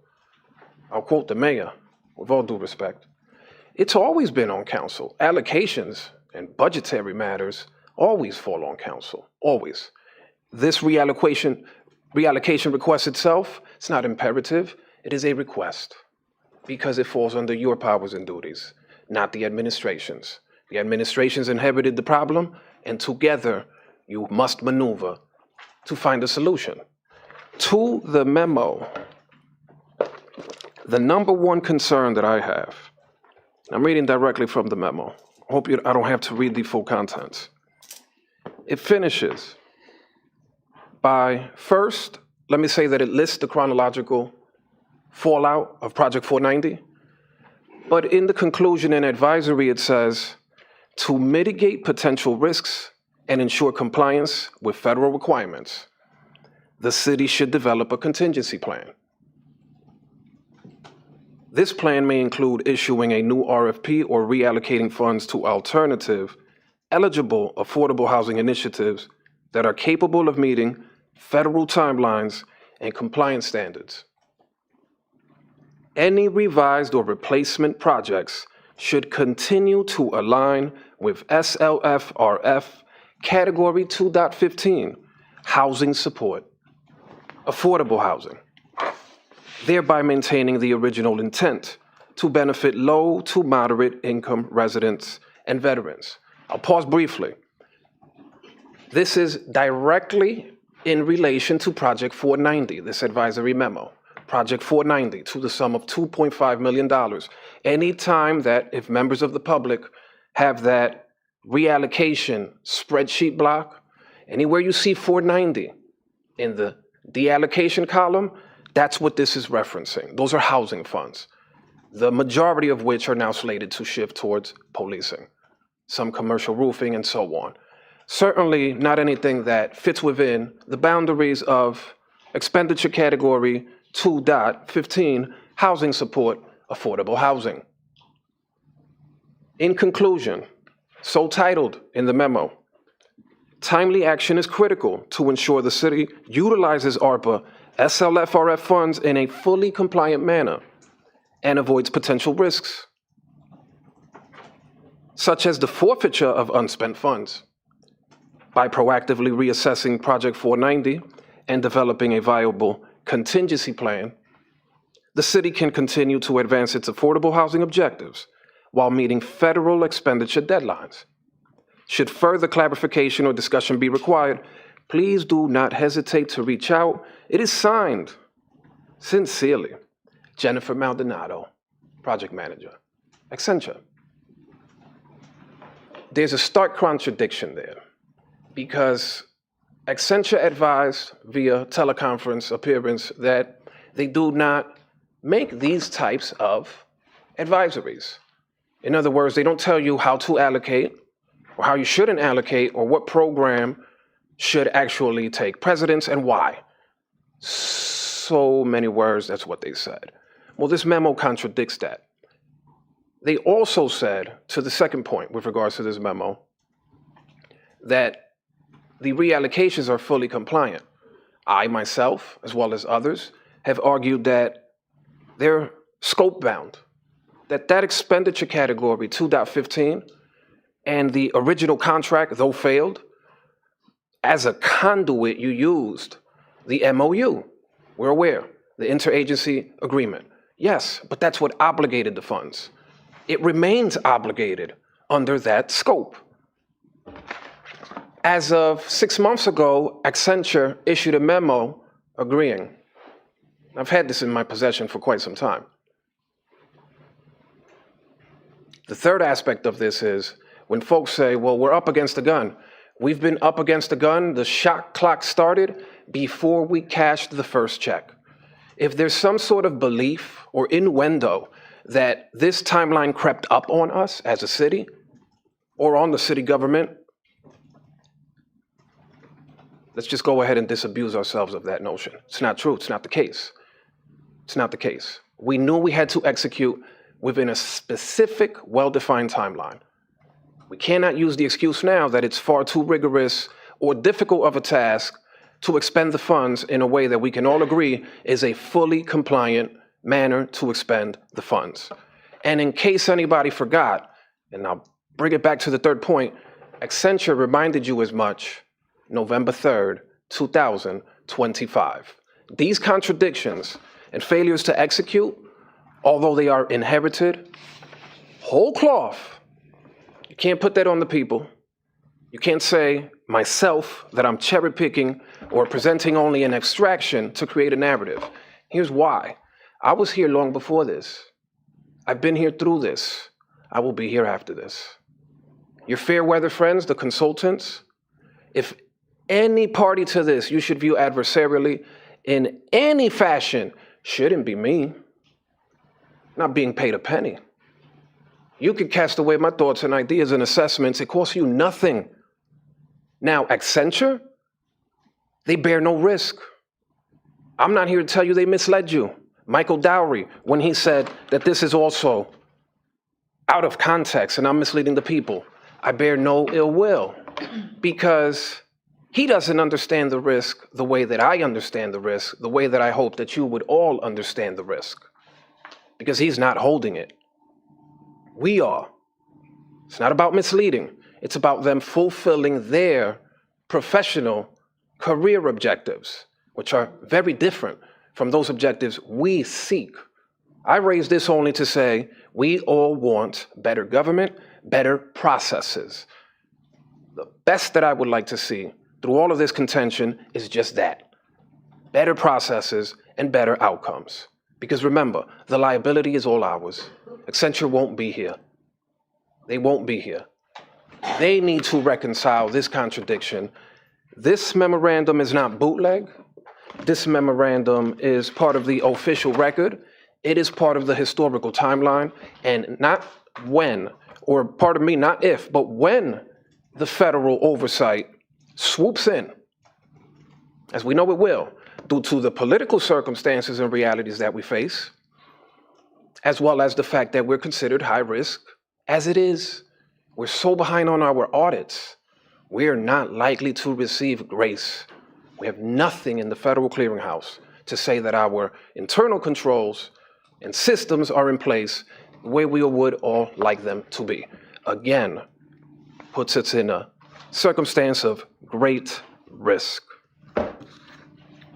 I'll quote the mayor, with all due respect, it's always been on council. Allocations and budgetary matters always fall on council, always. This reallocation request itself, it's not imperative, it is a request because it falls under your powers and duties, not the administration's. The administration's inherited the problem, and together you must maneuver to find a solution. To the memo, the number one concern that I have, I'm reading directly from the memo. I don't have to read the full contents. It finishes by first, let me say that it lists the chronological fallout of Project 490, but in the conclusion and advisory it says, to mitigate potential risks and ensure compliance with federal requirements, the city should develop a contingency plan. This plan may include issuing a new RFP or reallocating funds to alternative, eligible, affordable housing initiatives that are capable of meeting federal timelines and compliance standards. Any revised or replacement projects should continue to align with SLFRF Category 2.15, housing support, affordable housing, thereby maintaining the original intent to benefit low to moderate income residents and veterans. I'll pause briefly. This is directly in relation to Project 490, this advisory memo. Project 490 to the sum of $2.5 million. Anytime that, if members of the public have that reallocation spreadsheet block, anywhere you see 490 in the deallocation column, that's what this is referencing. Those are housing funds, the majority of which are now slated to shift towards policing, some commercial roofing and so on. Certainly not anything that fits within the boundaries of expenditure category 2.15, housing support, affordable housing. In conclusion, so titled in the memo, timely action is critical to ensure the city utilizes ARPA SLFRF funds in a fully compliant manner and avoids potential risks, such as the forfeiture of unspent funds. By proactively reassessing Project 490 and developing a viable contingency plan, the city can continue to advance its affordable housing objectives while meeting federal expenditure deadlines. Should further clarification or discussion be required, please do not hesitate to reach out. It is signed, sincerely, Jennifer Maldonado, Project Manager, Accenture. There's a stark contradiction there because Accenture advised via teleconference appearance that they do not make these types of advisories. In other words, they don't tell you how to allocate or how you shouldn't allocate or what program should actually take precedence and why. So many words, that's what they said. Well, this memo contradicts that. They also said, to the second point with regards to this memo, that the reallocations are fully compliant. I myself, as well as others, have argued that they're scope bound, that expenditure category 2.15 and the original contract, though failed, as a conduit you used the MOU. We're aware, the interagency agreement. Yes, but that's what obligated the funds. It remains obligated under that scope. As of 6 months ago, Accenture issued a memo agreeing. I've had this in my possession for quite some time. The third aspect of this is when folks say, well, we're up against the gun. We've been up against the gun. The shot clock started before we cashed the first check. If there's some sort of belief or innuendo that this timeline crept up on us as a city or on the city government, let's just go ahead and disabuse ourselves of that notion. It's not true. It's not the case. It's not the case. We knew we had to execute within a specific, well-defined timeline. We cannot use the excuse now that it's far too rigorous or difficult of a task to expend the funds in a way that we can all agree is a fully compliant manner to expend the funds. And in case anybody forgot, and I'll bring it back to the third point, Accenture reminded you as much November 3rd, 2025. These contradictions and failures to execute, although they are inherited, whole cloth, you can't put that on the people. You can't say myself that I'm cherry picking or presenting only an extraction to create a narrative. Here's why. I was here long before this. I've been here through this. I will be here after this. Your fair weather friends, the consultants, if any party to this you should view adversarially in any fashion, shouldn't be me. Not being paid a penny. You could cast away my thoughts and ideas and assessments. It costs you nothing. Now, Accenture, they bear no risk. I'm not here to tell you they misled you. Michael Dowry, when he said that this is also out of context and I'm misleading the people, I bear no ill will because he doesn't understand the risk the way that I understand the risk, the way that I hope that you would all understand the risk, because he's not holding it. We are. It's not about misleading. It's about them fulfilling their professional career objectives, which are very different from those objectives we seek. I raise this only to say we all want better government, better processes. The best that I would like to see through all of this contention is just that. Better processes and better outcomes. Because remember, the liability is all ours. Accenture won't be here. They won't be here. They need to reconcile this contradiction. This memorandum is not bootleg. This memorandum is part of the official record. It is part of the historical timeline. And not when, or pardon me, not if, but when the federal oversight swoops in, as we know it will, due to the political circumstances and realities that we face, as well as the fact that we're considered high risk, as it is. We're so behind on our audits. We are not likely to receive grace. We have nothing in the Federal Clearinghouse to say that our internal controls and systems are in place the way we would all like them to be. Again, puts us in a circumstance of great risk.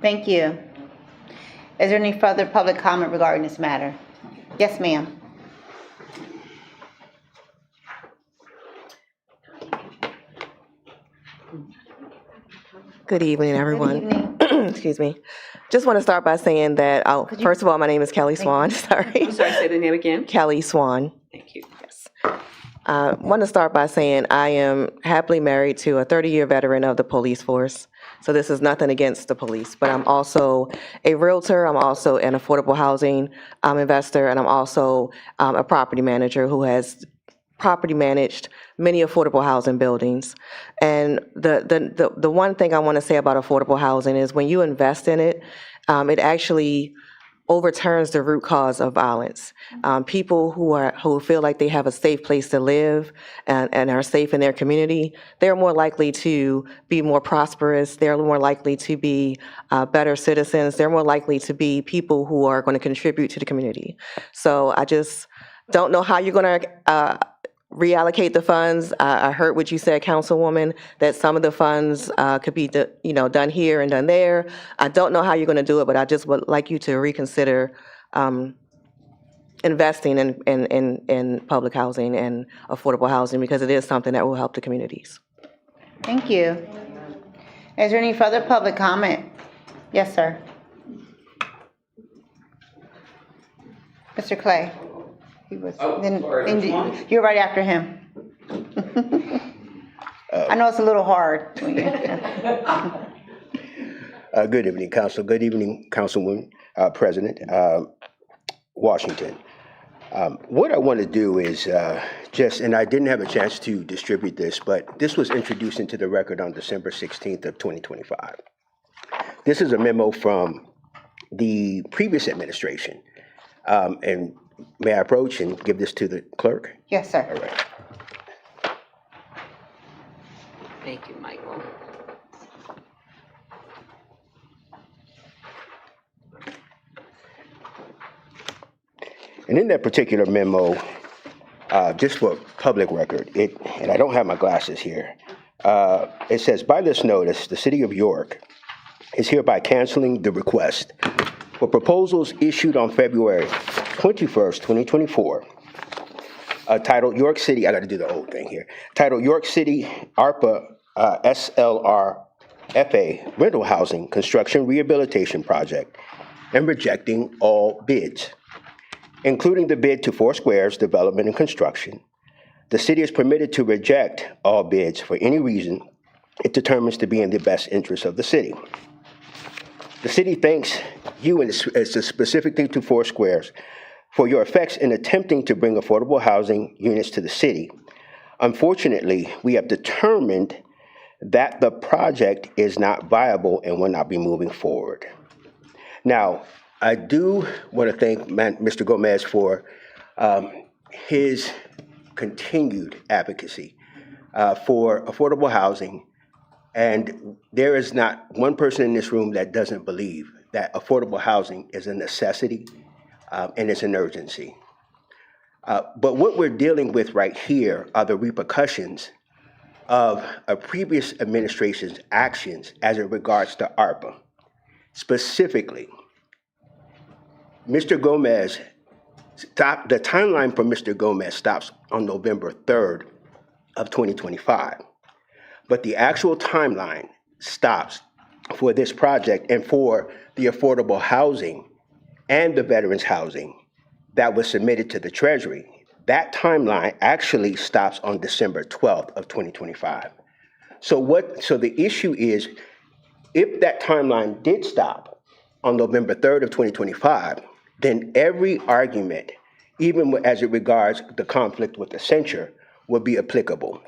Thank you. Is there any further public comment regarding this matter? Yes, ma'am. Good evening, everyone. Good evening. Excuse me. Just want to start by saying that, first of all, my name is Kelly Swan. Sorry. I'm sorry, say the name again. Kelly Swan. Thank you. Yes. I want to start by saying I am happily married to a 30-year veteran of the police force. So this is nothing against the police, but I'm also a realtor. I'm also an affordable housing investor, and I'm also a property manager who has property managed many affordable housing buildings. And the one thing I want to say about affordable housing is when you invest in it, it actually overturns the root cause of violence. People who feel like they have a safe place to live and are safe in their community, they're more likely to be more prosperous. They're more likely to be better citizens. They're more likely to be people who are going to contribute to the community. So I just don't know how you're going to reallocate the funds. I heard what you said, Councilwoman, that some of the funds could be done here and done there. I don't know how you're going to do it, but I just would like you to reconsider investing in public housing and affordable housing, because it is something that will help the communities. Thank you. Is there any further public comment? Yes, sir. Mr. Clay. He was, you're right after him. I know it's a little hard. Good evening, Council. Good evening, Councilwoman, President Washington. What I want to do is and I didn't have a chance to distribute this, but this was introduced into the record on December 16th of 2025. This is a memo from the previous administration. And may I approach and give this to the clerk? Yes, sir. All right. Thank you, Michael. And in that particular memo, just for public record, and I don't have my glasses here, it says, by this notice, the city of York is hereby canceling the request for proposals issued on February 21st, 2024, titled York City, I got to do the whole thing here, titled York City ARPA SLRFA Rental Housing Construction Rehabilitation Project, and rejecting all bids, including the bid to Four Squares Development and Construction. The city is permitted to reject all bids for any reason it determines to be in the best interest of the city. The city thanks you, and it's specifically to Four Squares, for your efforts in attempting to bring affordable housing units to the city. Unfortunately, we have determined that the project is not viable and will not be moving forward. Now, I do want to thank Mr. Gomez for his continued advocacy for affordable housing. And there is not one person in this room that doesn't believe that affordable housing is a necessity and it's an urgency. But what we're dealing with right here are the repercussions of a previous administration's actions as it regards to ARPA. Specifically, Mr. Gomez, the timeline for Mr. Gomez stops on November 3rd of 2025. But the actual timeline stops for this project and for the affordable housing and the veterans housing that was submitted to the Treasury. That timeline actually stops on December 12th of 2025. So the issue is, if that timeline did stop on November 3rd of 2025, then every argument, even as it regards the conflict with the censure, would be applicable.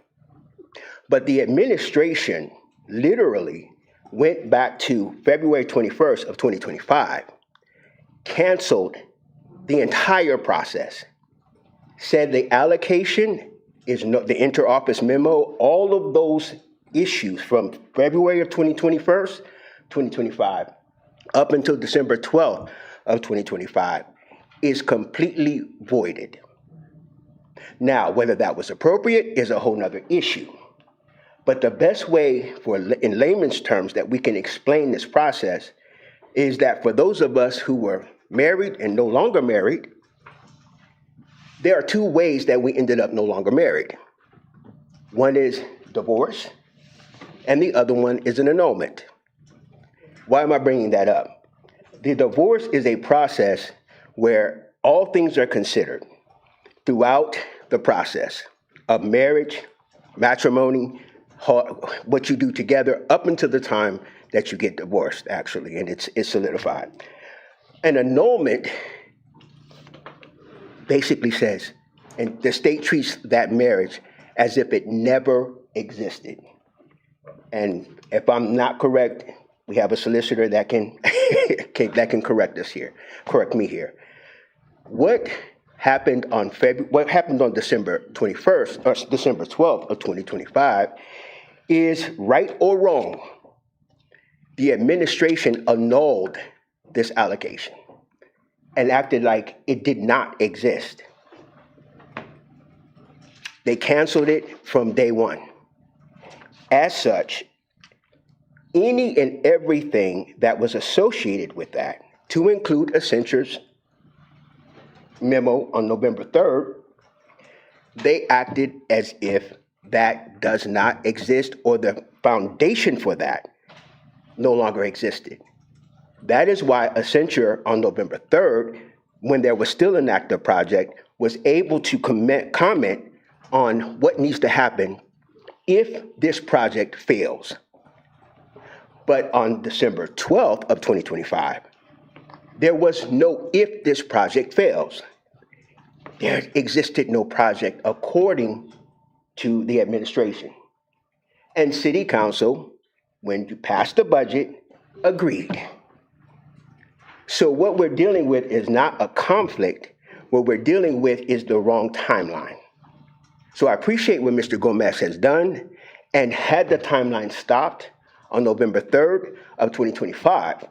But the administration literally went back to February 21st of 2025, canceled the entire process, said the allocation is the interoffice memo, all of those issues from February of 2025 up until December 12th of 2025 is completely voided. Now, whether that was appropriate is a whole nother issue. But the best way, in layman's terms, that we can explain this process is that for those of us who were married and no longer married, there are two ways that we ended up no longer married. One is divorce, and the other one is an annulment. Why am I bringing that up? The divorce is a process where all things are considered throughout the process of marriage, matrimony, what you do together up until the time that you get divorced, actually, and it's solidified. An annulment basically says, and the state treats that marriage as if it never existed. And if I'm not correct, we have a solicitor that can correct me here. What happened on December 21st or December 12th of 2025 is, right or wrong, the administration annulled this allocation and acted like it did not exist. They canceled it from day one. As such, any and everything that was associated with that, to include a censor's memo on November 3rd, they acted as if that does not exist, or the foundation for that no longer existed. That is why a censure on November 3rd, when there was still an active project, was able to comment on what needs to happen if this project fails. But on December 12th of 2025, there was no if this project fails. There existed no project according to the administration. And City Council, when you passed the budget, agreed. So what we're dealing with is not a conflict. What we're dealing with is the wrong timeline. So I appreciate what Mr. Gomez has done, And had the timeline stopped on November 3rd of 2025,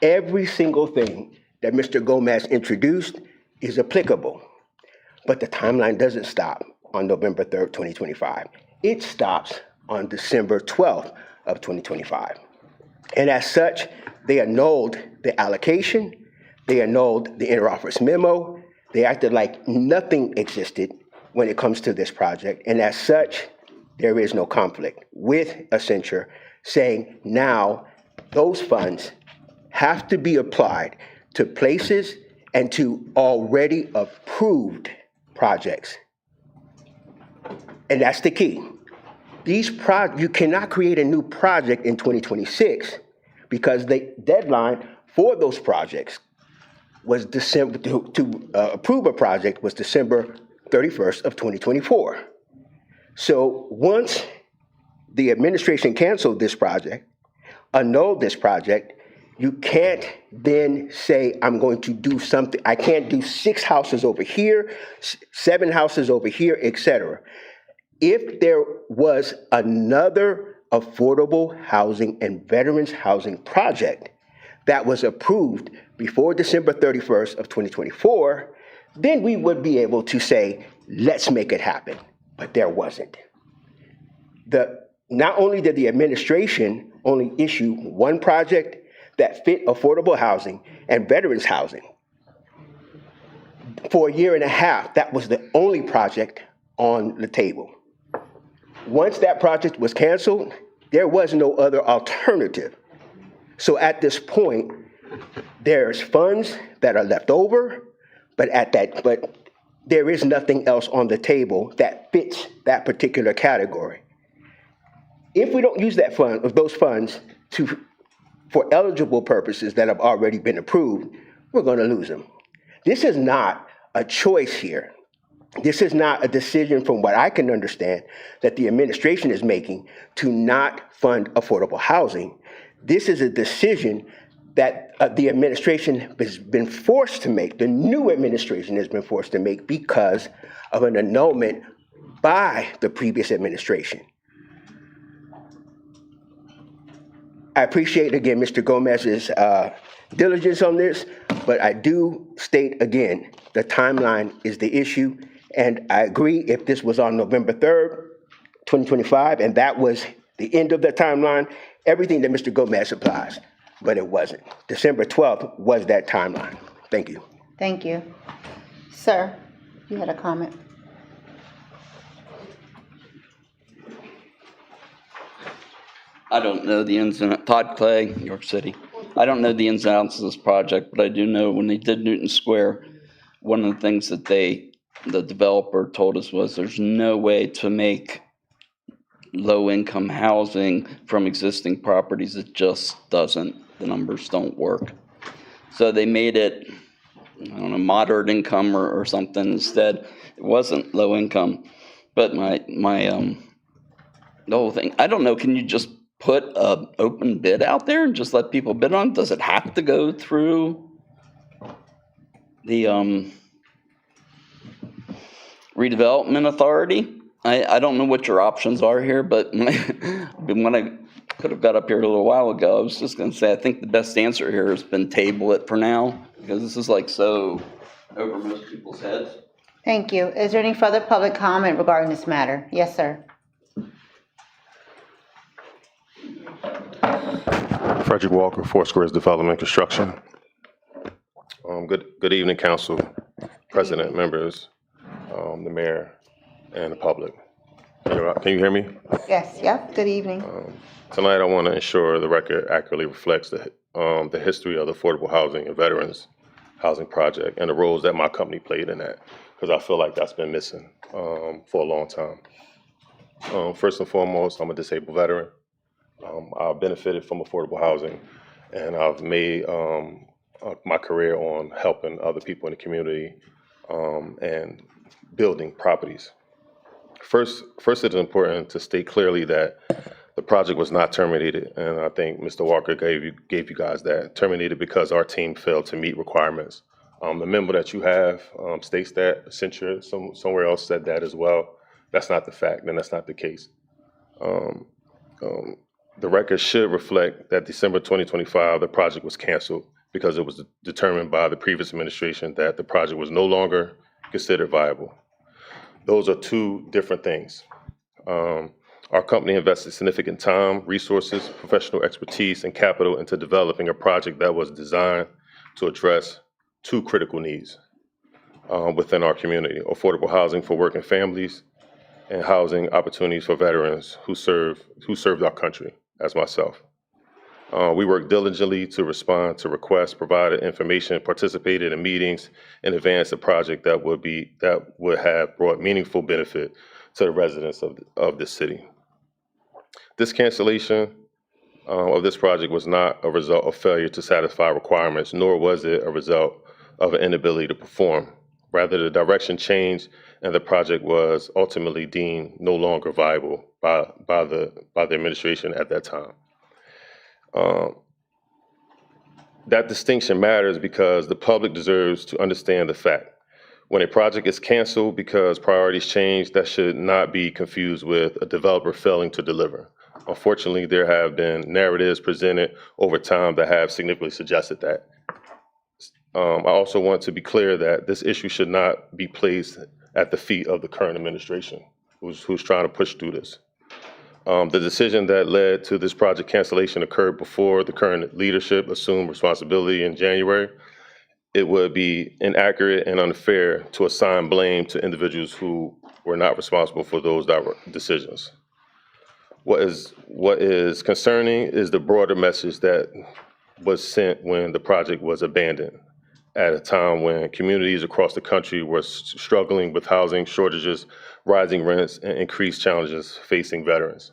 every single thing that Mr. Gomez introduced is applicable. But the timeline doesn't stop on November 3rd, 2025. It stops on December 12th of 2025. And as such, they annulled the allocation, they annulled the interoffice memo, they acted like nothing existed when it comes to this project. And as such, there is no conflict with Accenture saying now those funds have to be applied to places and to already approved projects. And that's the key. You cannot create a new project in 2026 because the deadline for those projects was December, to approve a project was December 31st of 2024. So once the administration canceled this project, annulled this project, you can't then say, I'm going to do something. I can't do 6 houses over here, 7 houses over here, etc. If there was another affordable housing and veterans housing project that was approved before December 31st of 2024, then we would be able to say, let's make it happen. But there wasn't. Not only did the administration only issue one project that fit affordable housing and veterans housing, for a year and a half, that was the only project on the table. Once that project was canceled, there was no other alternative. So at this point, there's funds that are left over, but there is nothing else on the table that fits that particular category. If we don't use those funds for eligible purposes that have already been approved, we're going to lose them. This is not a choice here. This is not a decision, from what I can understand, that the administration is making to not fund affordable housing. This is a decision that the administration has been forced to make, the new administration has been forced to make because of an annulment by the previous administration. I appreciate, again, Mr. Gomez's diligence on this, but I do state again, the timeline is the issue. And I agree, if this was on November 3rd, 2025, and that was the end of the timeline, everything that Mr. Gomez applies, but it wasn't. December 12th was that timeline. Thank you. Thank you. Sir, you had a comment? I don't know the ins and outs. Todd Clay, New York City. I don't know the ins and outs of this project, but I do know when they did Newton Square, one of the things that the developer told us was there's no way to make low-income housing from existing properties. It just doesn't. The numbers don't work. So they made it, I don't know, moderate income or something instead. It wasn't low income. But the whole thing, I don't know, can you just put an open bid out there and just let people bid on it? Does it have to go through the redevelopment authority? I don't know what your options are here, but when I could have got up here a little while ago, I was just going to say I think the best answer here has been table it for now, because this is like so over most people's heads. Thank you. Is there any further public comment regarding this matter? Yes, sir. Frederick Walker, Four Squares Development Construction. Good evening, Council, President, members, the mayor, and the public. Can you hear me? Yes, yep, good evening. Tonight, I want to ensure the record accurately reflects the history of the affordable housing and veterans housing project and the roles that my company played in that, because I feel like that's been missing for a long time. First and foremost, I'm a disabled veteran. I've benefited from affordable housing, and I've made my career on helping other people in the community and building properties. First, it is important to state clearly that the project was not terminated, and I think Mr. Walker gave you guys that. Terminated because our team failed to meet requirements. The memo that you have states that. Accenture somewhere else said that as well. That's not the fact, and that's not the case. Um, the record should reflect that December 2025, the project was canceled because it was determined by the previous administration that the project was no longer considered viable. Those are two different things. Our company invested significant time, resources, professional expertise, and capital into developing a project that was designed to address two critical needs within our community: affordable housing for working families and housing opportunities for veterans who served our country, as myself. We worked diligently to respond to requests, provided information, participated in meetings, and advanced a project that would have brought meaningful benefit to the residents of this city. This cancellation of this project was not a result of failure to satisfy requirements, nor was it a result of an inability to perform. Rather, the direction changed, and the project was ultimately deemed no longer viable by the administration at that time. That distinction matters because the public deserves to understand the fact. When a project is canceled because priorities change, that should not be confused with a developer failing to deliver. Unfortunately, there have been narratives presented over time that have significantly suggested that. I also want to be clear that this issue should not be placed at the feet of the current administration who's trying to push through this. The decision that led to this project cancellation occurred before the current leadership assumed responsibility in January. It would be inaccurate and unfair to assign blame to individuals who were not responsible for those decisions. What is concerning is the broader message that was sent when the project was abandoned at a time when communities across the country were struggling with housing shortages, rising rents, and increased challenges facing veterans.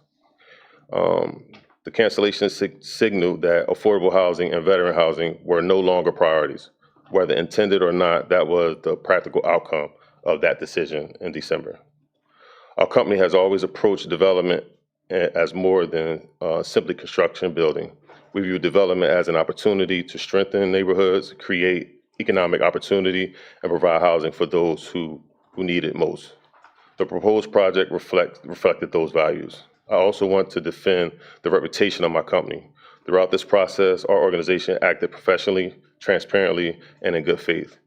The cancellation signaled that affordable housing and veteran housing were no longer priorities. Whether intended or not, that was the practical outcome of that decision in December. Our company has always approached development as more than simply construction and building. We view development as an opportunity to strengthen neighborhoods, create economic opportunity, and provide housing for those who need it most. The proposed project reflected those values. I also want to defend the reputation of my company. Throughout this process, our organization acted professionally, transparently, and in good faith.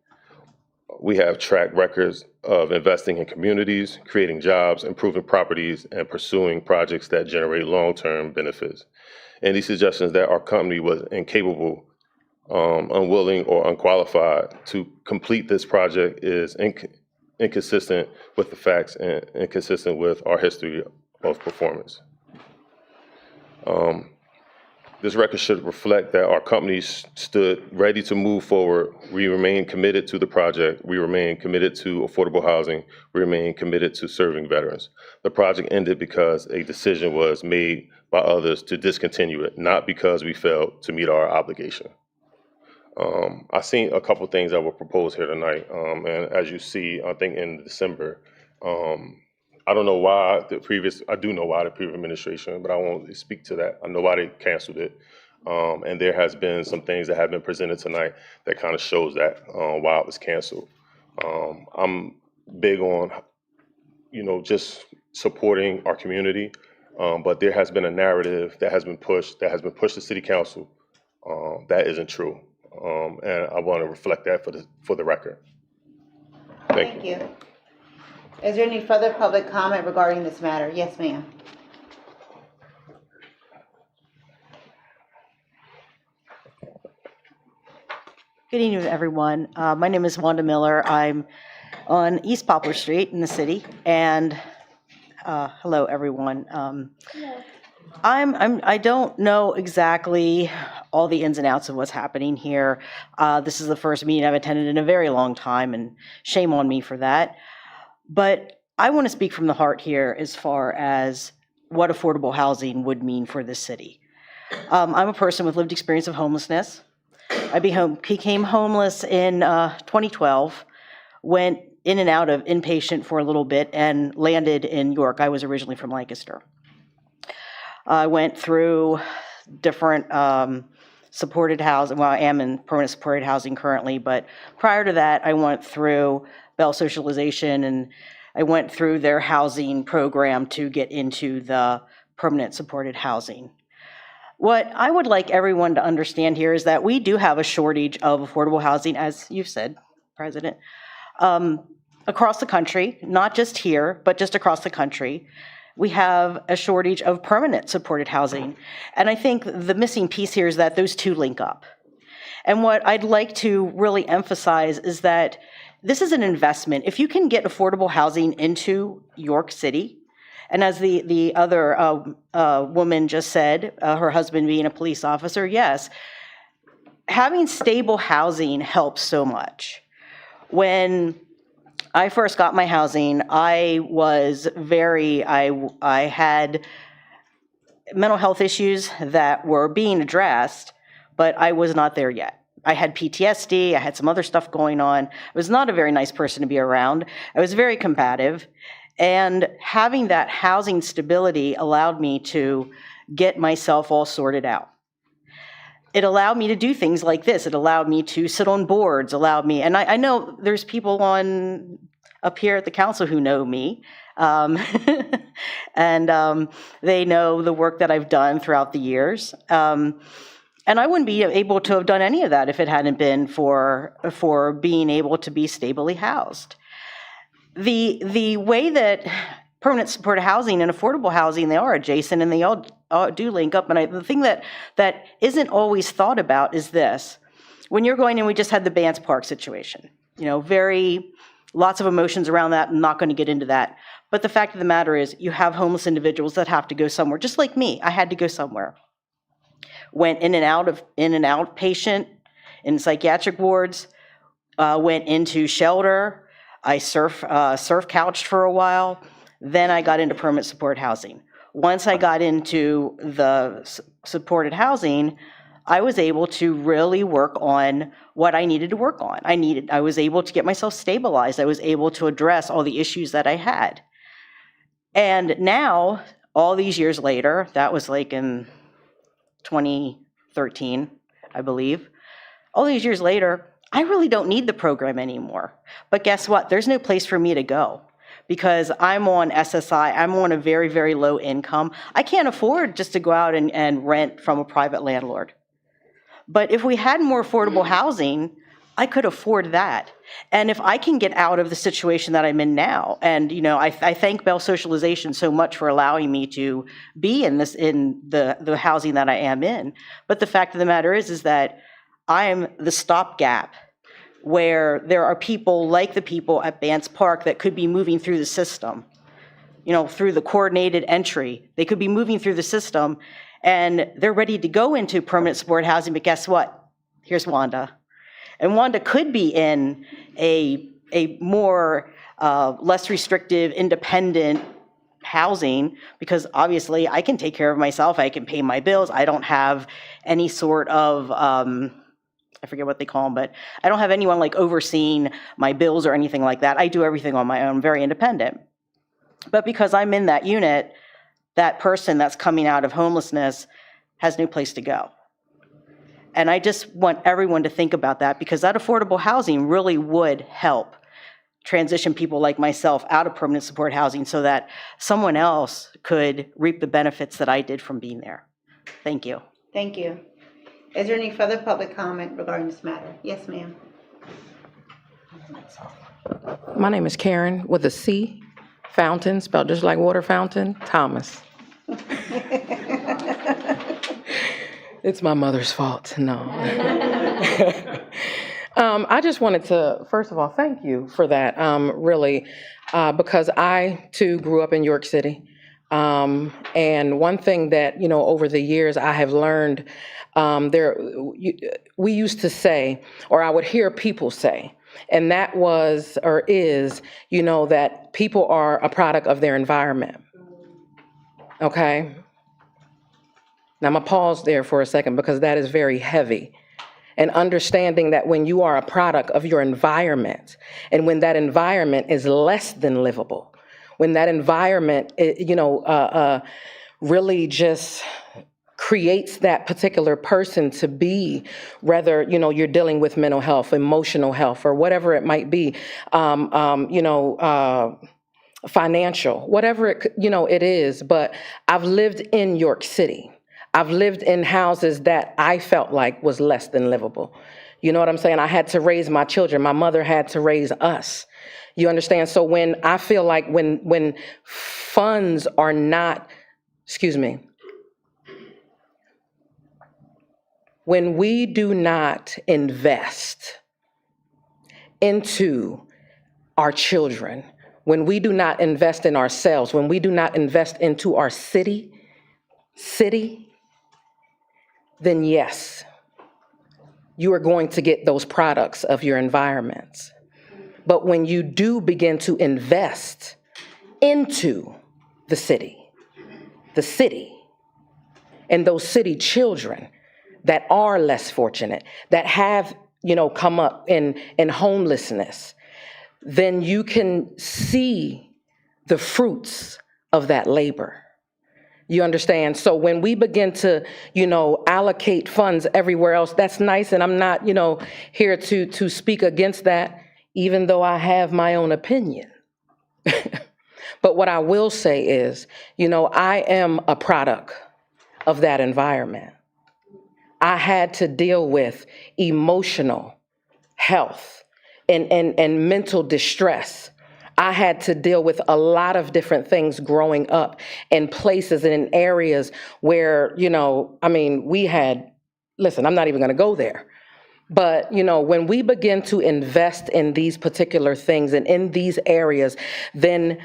We have track records of investing in communities, creating jobs, improving properties, and pursuing projects that generate long-term benefits. Any suggestions that our company was incapable, unwilling, or unqualified to complete this project is inconsistent with the facts and inconsistent with our history of performance. This record should reflect that our company stood ready to move forward. We remain committed to the project. We remain committed to affordable housing. We remain committed to serving veterans. The project ended because a decision was made by others to discontinue it, not because we failed to meet our obligation. I've seen a couple things that were proposed here tonight, and as you see, I think in December, I don't know why I do know why the previous administration, but I won't speak to that. I know why they canceled it. And there has been some things that have been presented tonight that kind of shows that, why it was canceled. I'm big on, just supporting our community, but there has been a narrative that has been pushed to City Council, that isn't true. And I want to reflect that for the record. Thank you. Is there any further public comment regarding this matter? Yes, ma'am. Good evening, everyone. My name is Wanda Miller. I'm on East Poplar Street in the city, and hello, everyone. I don't know exactly all the ins and outs of what's happening here. This is the first meeting I've attended in a very long time, and shame on me for that. But I want to speak from the heart here as far as what affordable housing would mean for this city. I'm a person with lived experience of homelessness. I became homeless in 2012, went in and out of inpatient for a little bit, and landed in York. I was originally from Lancaster. I went through different supported housing. Well, I am in permanent supported housing currently, but prior to that, I went through Bell Socialization, and I went through their housing program to get into the permanent supported housing. What I would like everyone to understand here is that we do have a shortage of affordable housing, as you've said, President, across the country, not just here, but just across the country. We have a shortage of permanent supported housing. And I think the missing piece here is that those two link up. And what I'd like to really emphasize is that this is an investment. If you can get affordable housing into York City, and as the other woman just said, her husband being a police officer, yes, having stable housing helps so much. When I first got my housing, I had mental health issues that were being addressed, but I was not there yet. I had PTSD, I had some other stuff going on. I was not a very nice person to be around. I was very combative. And having that housing stability allowed me to get myself all sorted out. It allowed me to do things like this. It allowed me to sit on boards, and I know there's people up here at the council who know me, and they know the work that I've done throughout the years. And I wouldn't be able to have done any of that if it hadn't been for being able to be stably housed. The way that permanent supported housing and affordable housing, they are adjacent and they all do link up. And the thing that isn't always thought about is this. When you're going in, we just had the Bance Park situation. Lots of emotions around that. I'm not going to get into that. But the fact of the matter is you have homeless individuals that have to go somewhere. Just like me, I had to go somewhere. Went in and outpatient, in psychiatric wards, went into shelter. I surf couched for a while. Then I got into permanent support housing. Once I got into the supported housing, I was able to really work on what I needed to work on. I was able to get myself stabilized. I was able to address all the issues that I had. And now, all these years later, that was like in 2013, I believe. All these years later, I really don't need the program anymore. But guess what? There's no place for me to go because I'm on SSI. I'm on a very, very low income. I can't afford just to go out and rent from a private landlord. But if we had more affordable housing, I could afford that. And if I can get out of the situation that I'm in now, and I thank Bell Socialization so much for allowing me to be in the housing that I am in. But the fact of the matter is that I'm the stopgap where there are people like the people at Bance Park that could be moving through the system, through the coordinated entry. They could be moving through the system and they're ready to go into permanent support housing, but guess what? Here's Wanda. And Wanda could be in a more less restrictive, independent housing because obviously I can take care of myself. I can pay my bills. I don't have any sort of, I forget what they call them, but I don't have anyone like overseeing my bills or anything like that. I do everything on my own. I'm very independent. But because I'm in that unit, that person that's coming out of homelessness has no place to go. And I just want everyone to think about that because that affordable housing really would help transition people like myself out of permanent support housing so that someone else could reap the benefits that I did from being there. Thank you. Thank you. Is there any further public comment regarding this matter? Yes, ma'am. My name is Karen with a C, Fountain, spelled just like water fountain, Thomas. It's my mother's fault, no. I just wanted to, first of all, thank you for that, really, because I, too, grew up in York City. And one thing that, over the years I have learned, we used to say, or I would hear people say, and that was, or is, that people are a product of their environment. Okay? Now I'm gonna pause there for a second because that is very heavy. And understanding that when you are a product of your environment, and when that environment is less than livable, when that environment, really just creates that particular person to be, whether, you're dealing with mental health, emotional health, or whatever it might be, financial, whatever it is, but I've lived in York City. I've lived in houses that I felt like was less than livable. You know what I'm saying? I had to raise my children. My mother had to raise us. You understand? So when I feel like when funds are not, when we do not invest into our children, when we do not invest in ourselves, when we do not invest into our city, then yes, you are going to get those products of your environments. But when you do begin to invest into the city, and those city children that are less fortunate, that have, come up in homelessness, then you can see the fruits of that labor. You understand? So when we begin to, allocate funds everywhere else, that's nice. And I'm not, here to speak against that, even though I have my own opinion. But what I will say is, I am a product of that environment. I had to deal with emotional health and mental distress. I had to deal with a lot of different things growing up in places and in areas where, we had, listen, I'm not even gonna go there. But, when we begin to invest in these particular things and in these areas, then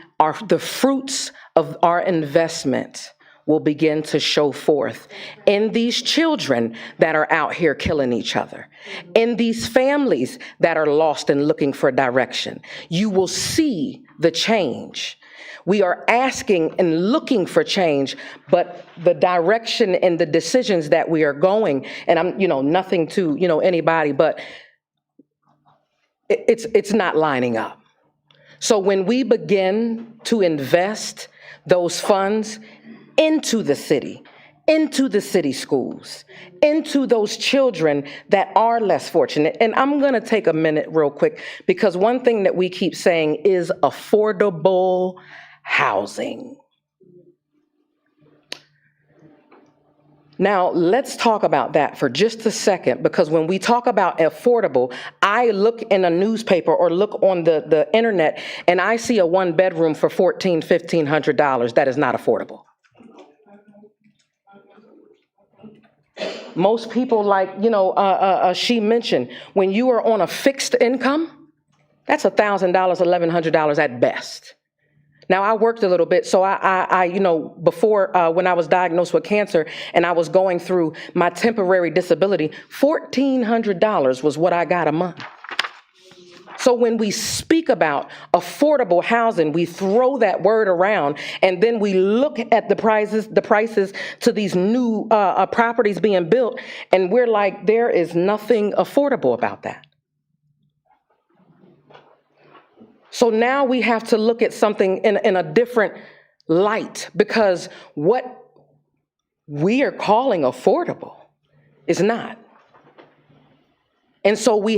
the fruits of our investment will begin to show forth in these children that are out here killing each other, in these families that are lost and looking for direction. You will see the change. We are asking and looking for change, but the direction and the decisions that we are going, and I'm, nothing to, anybody, but it's not lining up. So when we begin to invest those funds into the city schools, into those children that are less fortunate. And I'm gonna take a minute real quick, because one thing that we keep saying is affordable housing. Now, let's talk about that for just a second, because when we talk about affordable, I look in a newspaper or look on the internet and I see a 1-bedroom for $1,400, $1,500. That is not affordable. Most people, like, she mentioned, when you are on a fixed income, that's $1,000, $1,100 at best. Now, I worked a little bit, so I before, when I was diagnosed with cancer and I was going through my temporary disability, $1,400 was what I got a month. So when we speak about affordable housing, we throw that word around, and then we look at the prices to these new properties being built, and we're like, there is nothing affordable about that. So now we have to look at something in a different light, because what we are calling affordable is not. And so we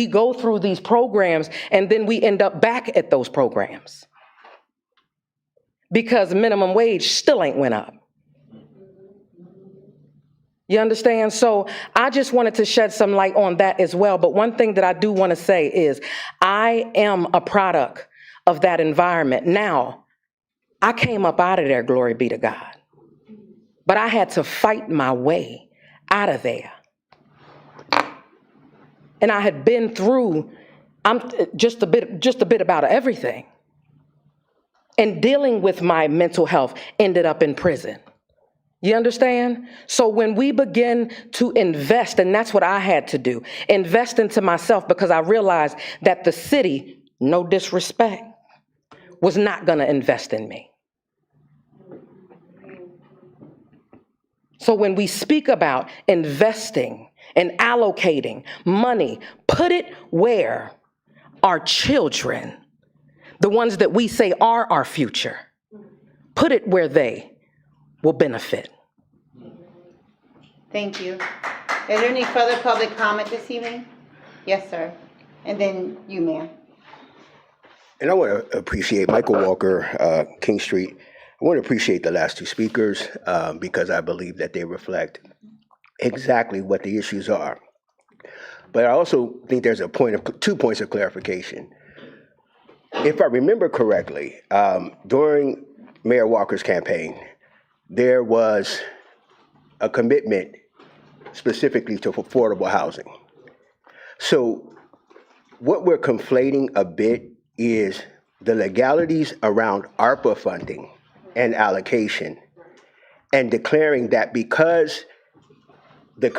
go through these programs, and then we end up back at those programs because minimum wage still ain't went up. You understand? So I just wanted to shed some light on that as well. But one thing that I do want to say is I am a product of that environment. Now, I came up out of there, glory be to God. But I had to fight my way out of there. And I had been through just a bit about everything. And dealing with my mental health, ended up in prison. You understand? So when we begin to invest, and that's what I had to do, invest into myself, because I realized that the city, no disrespect, was not going to invest in me. So when we speak about investing and allocating money, put it where our children, the ones that we say are our future, put it where they will benefit. Thank you. Is there any further public comment this evening? Yes, sir. And then you, ma'am. And I want to appreciate Michael Walker, King Street. I want to appreciate the last two speakers because I believe that they reflect exactly what the issues are. But I also think there's 2 points of clarification. If I remember correctly, during Mayor Walker's campaign, there was a commitment specifically to affordable housing. So what we're conflating a bit is the legalities around ARPA funding and allocation, and declaring that because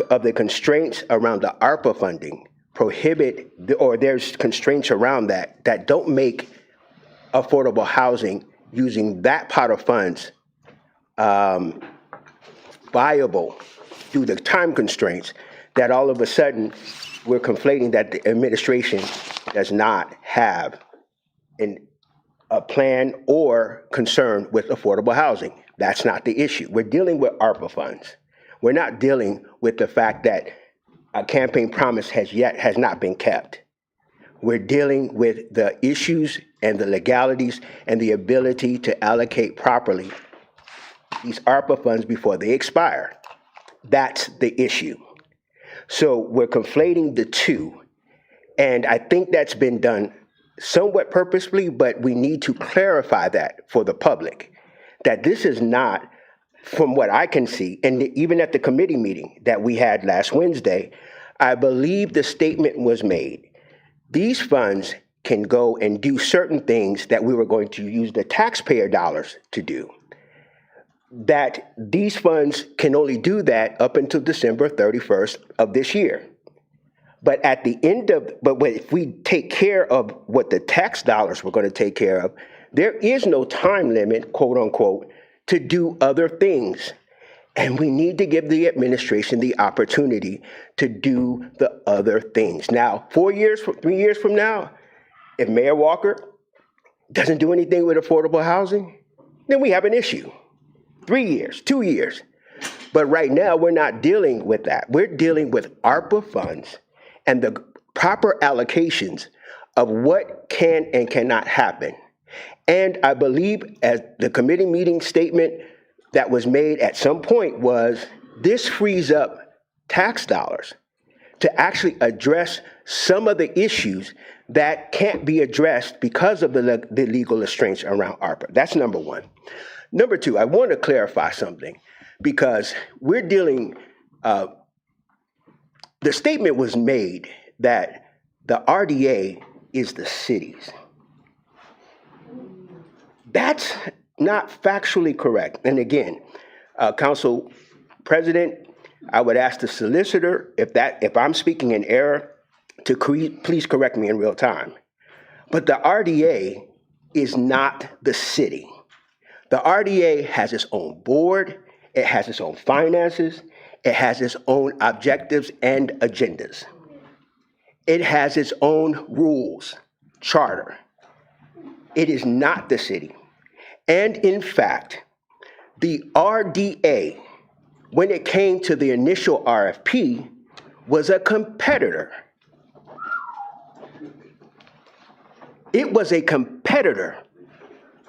of the constraints around the ARPA funding prohibit, or there's constraints around that don't make affordable housing using that pot of funds viable due to time constraints, that all of a sudden we're conflating that the administration does not have a plan or concern with affordable housing. That's not the issue. We're dealing with ARPA funds. We're not dealing with the fact that a campaign promise has not been kept. We're dealing with the issues and the legalities and the ability to allocate properly these ARPA funds before they expire. That's the issue. So we're conflating the two. And I think that's been done somewhat purposefully, but we need to clarify that for the public, that this is not, from what I can see, and even at the committee meeting that we had last Wednesday, I believe the statement was made. These funds can go and do certain things that we were going to use the taxpayer dollars to do. That these funds can only do that up until December 31st of this year. But at the end of, if we take care of what the tax dollars we're going to take care of, there is no time limit, quote unquote, to do other things. And we need to give the administration the opportunity to do the other things. Now, 3 years from now, if Mayor Walker doesn't do anything with affordable housing, then we have an issue. 3 years, 2 years. But right now, we're not dealing with that. We're dealing with ARPA funds and the proper allocations of what can and cannot happen. And I believe, as the committee meeting statement that was made at some point was, this frees up tax dollars to actually address some of the issues that can't be addressed because of the legal restraints around ARPA. That's number one. Number two, I want to clarify something, because we're dealing, the statement was made that the RDA is the cities. That's not factually correct. And again, Council President, I would ask the solicitor, if I'm speaking in error, to please correct me in real time. But the RDA is not the city. The RDA has its own board, it has its own finances, it has its own objectives and agendas. It has its own rules, charter. It is not the city. And in fact, the RDA, when it came to the initial RFP, was a competitor. It was a competitor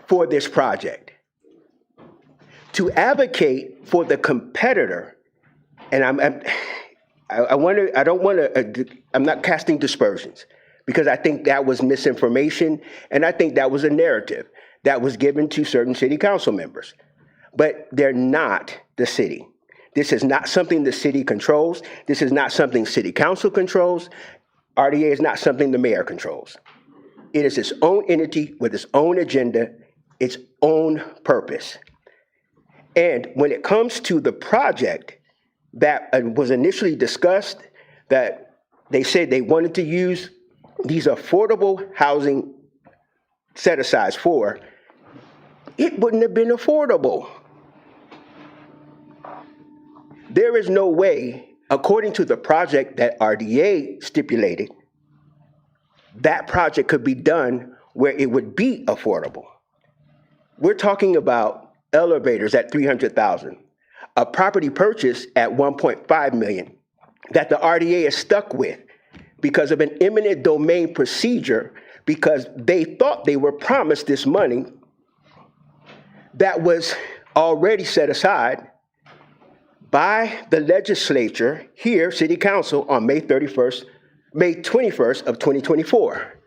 for this project. To advocate for the competitor, and I'm not casting dispersions, because I think that was misinformation, and I think that was a narrative that was given to certain city council members. But they're not the city. This is not something the city controls. This is not something city council controls. RDA is not something the mayor controls. It is its own entity with its own agenda, its own purpose. And when it comes to the project that was initially discussed, that they said they wanted to use these affordable housing set-asides for, it wouldn't have been affordable. There is no way, according to the project that RDA stipulated, that project could be done where it would be affordable. We're talking about elevators at $300,000, a property purchase at $1.5 million that the RDA is stuck with because of an eminent domain procedure because they thought they were promised this money that was already set aside by the legislature here, City Council, on May 21st of 2024.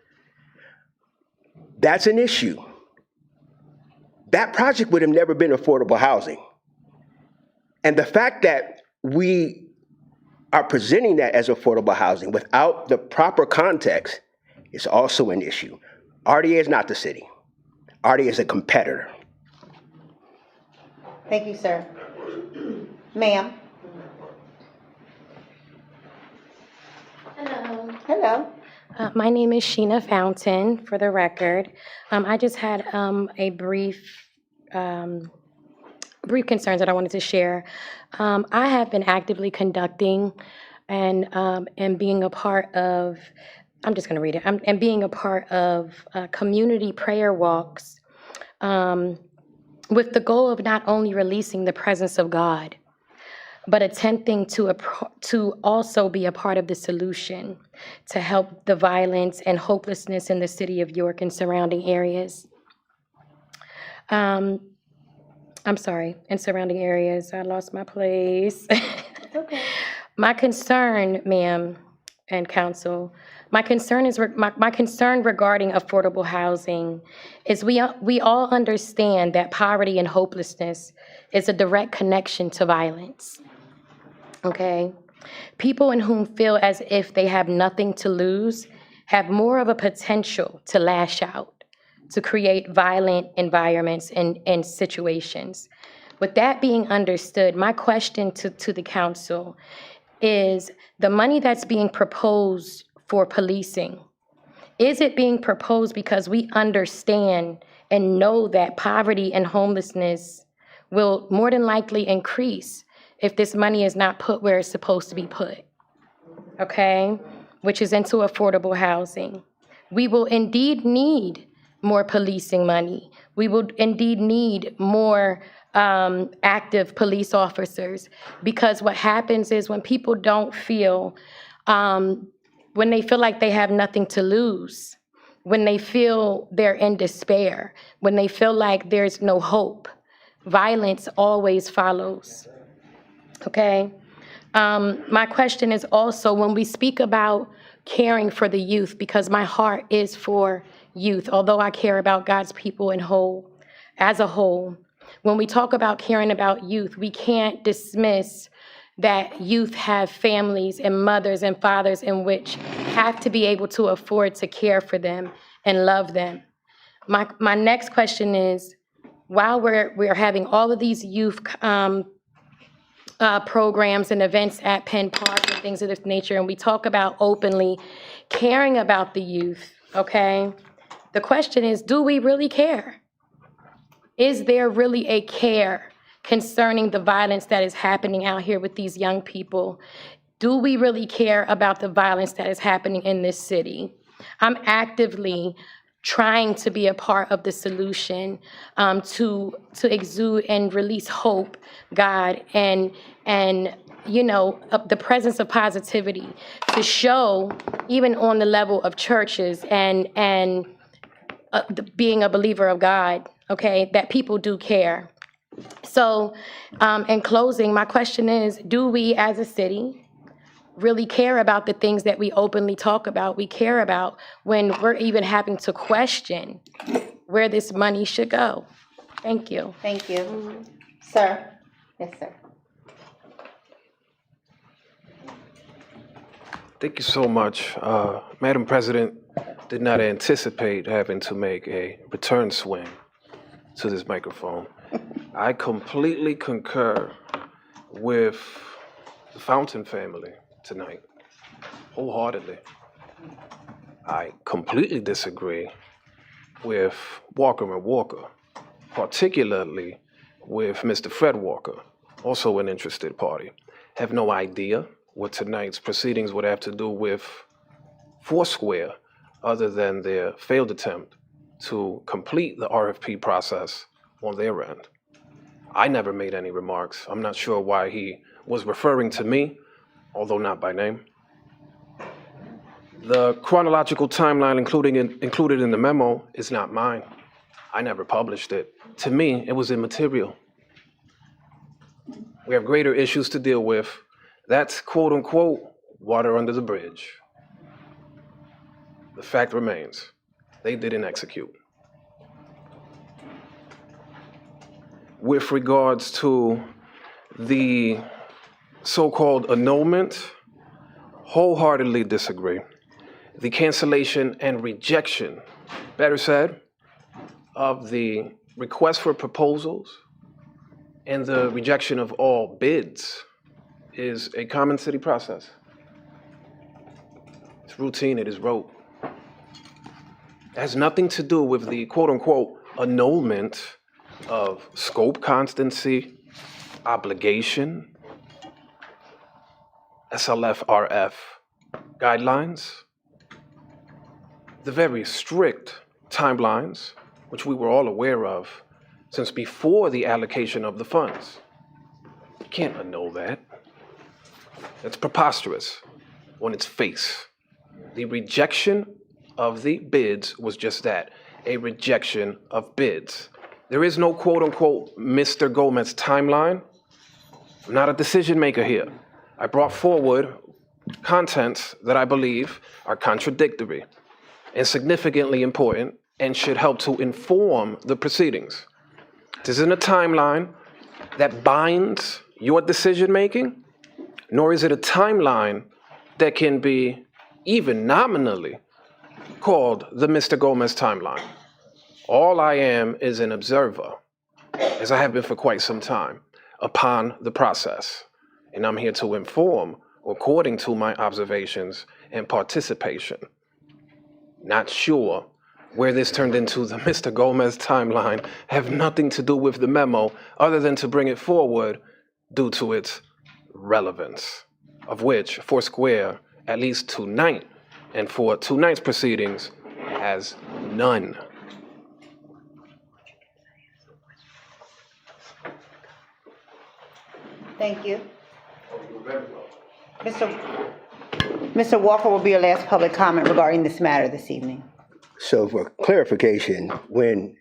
That's an issue. That project would have never been affordable housing. And the fact that we are presenting that as affordable housing without the proper context is also an issue. RDA is not the city. RDA is a competitor. Thank you, sir. Ma'am? Hello. Hello. My name is Sheena Fountain, for the record. I just had a brief concerns that I wanted to share. I have been actively conducting and being a part of, I'm just going to read it, and being a part of community prayer walks with the goal of not only releasing the presence of God, but attempting to also be a part of the solution to help the violence and hopelessness in the city of York and surrounding areas. I'm sorry, in surrounding areas. I lost my place. Okay. My concern, ma'am and council, my concern regarding affordable housing is we all understand that poverty and hopelessness is a direct connection to violence. Okay? People in whom feel as if they have nothing to lose have more of a potential to lash out, to create violent environments and situations. With that being understood, my question to the council is the money that's being proposed for policing, is it being proposed because we understand and know that poverty and homelessness will more than likely increase if this money is not put where it's supposed to be put, okay? Which is into affordable housing. We will indeed need more policing money. We will indeed need more active police officers, because what happens is when people don't feel, when they feel like they have nothing to lose, when they feel they're in despair, when they feel like there's no hope, violence always follows, okay? My question is also, when we speak about caring for the youth, because my heart is for youth, although I care about God's people as a whole, when we talk about caring about youth, we can't dismiss that youth have families and mothers and fathers in which have to be able to afford to care for them and love them. My next question is, while we're having all of these youth programs and events at Penn Park and things of this nature, and we talk about openly caring about the youth, okay? The question is, do we really care? Is there really a care concerning the violence that is happening out here with these young people? Do we really care about the violence that is happening in this city? I'm actively trying to be a part of the solution, to exude and release hope, God, and you know, the presence of positivity, to show even on the level of churches and being a believer of God, okay, that people do care. So in closing, my question is, do we as a city really care about the things that we openly talk about? We care about when we're even having to question where this money should go. Thank you. Thank you. Sir? Yes, sir. Thank you so much. Madam President, did not anticipate having to make a return swing to this microphone. I completely concur with the Fountain family tonight, wholeheartedly. I completely disagree with Walker and Walker, particularly with Mr. Fred Walker, also an interested party. Have no idea what tonight's proceedings would have to do with Foursquare, other than their failed attempt to complete the RFP process on their end. I never made any remarks. I'm not sure why he was referring to me, although not by name. The chronological timeline included in the memo is not mine. I never published it. To me, it was immaterial. We have greater issues to deal with. That's quote unquote water under the bridge. The fact remains, they didn't execute. With regards to the so-called annulment, wholeheartedly disagree. The cancellation and rejection, better said, of the request for proposals and the rejection of all bids is a common city process. It's routine, it is rote. It has nothing to do with the quote-unquote annulment of scope constancy, obligation, SLF-RF guidelines, the very strict timelines, which we were all aware of since before the allocation of the funds. You can't annul that. That's preposterous on its face. The rejection of the bids was just that, a rejection of bids. There is no quote-unquote Mr. Gomez timeline. I'm not a decision maker here. I brought forward contents that I believe are contradictory and significantly important and should help to inform the proceedings. This isn't a timeline that binds your decision making, nor is it a timeline that can be even nominally called the Mr. Gomez timeline. All I am is an observer, as I have been for quite some time, upon the process. And I'm here to inform according to my observations and participation. Not sure where this turned into the Mr. Gomez timeline, have nothing to do with the memo other than to bring it forward due to its relevance, of which Foursquare, at least tonight, and for tonight's proceedings, has none. Thank you. Mr. Walker will be your last public comment regarding this matter this evening. So for clarification, when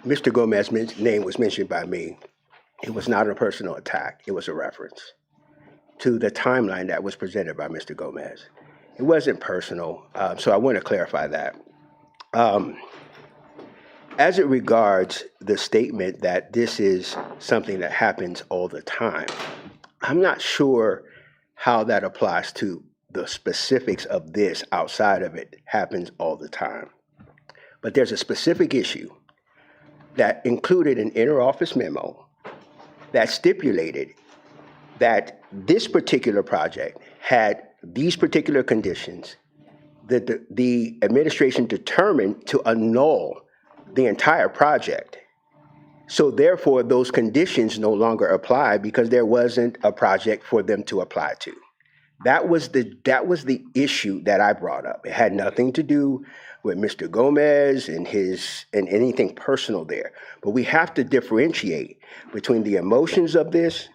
Mr. Gomez's name was mentioned by me, it was not a personal attack. It was a reference to the timeline that was presented by Mr. Gomez. It wasn't personal, so I want to clarify that. As it regards the statement that this is something that happens all the time, I'm not sure how that applies to the specifics of this outside of it happens all the time. But there's a specific issue that included an interoffice memo that stipulated that this particular project had these particular conditions that the administration determined to annul the entire project. So therefore, those conditions no longer apply because there wasn't a project for them to apply to. That was the issue that I brought up. It had nothing to do with Mr. Gomez and anything personal there. But we have to differentiate between the emotions of this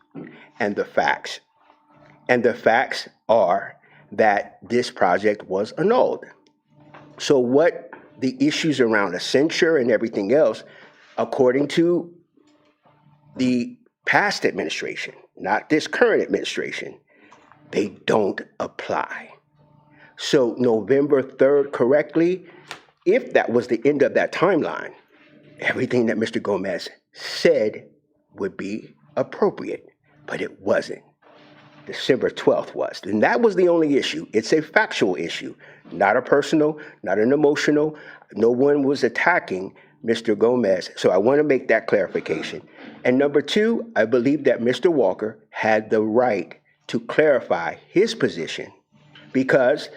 and the facts. And the facts are that this project was annulled. So what the issues around a censure and everything else, according to the past administration, not this current administration, they don't apply. So November 3rd correctly, if that was the end of that timeline, everything that Mr. Gomez said would be appropriate, but it wasn't. December 12th was. And that was the only issue. It's a factual issue, not a personal, not an emotional. No one was attacking Mr. Gomez. So I want to make that clarification. And number two, I believe that Mr. Walker had the right to clarify his position because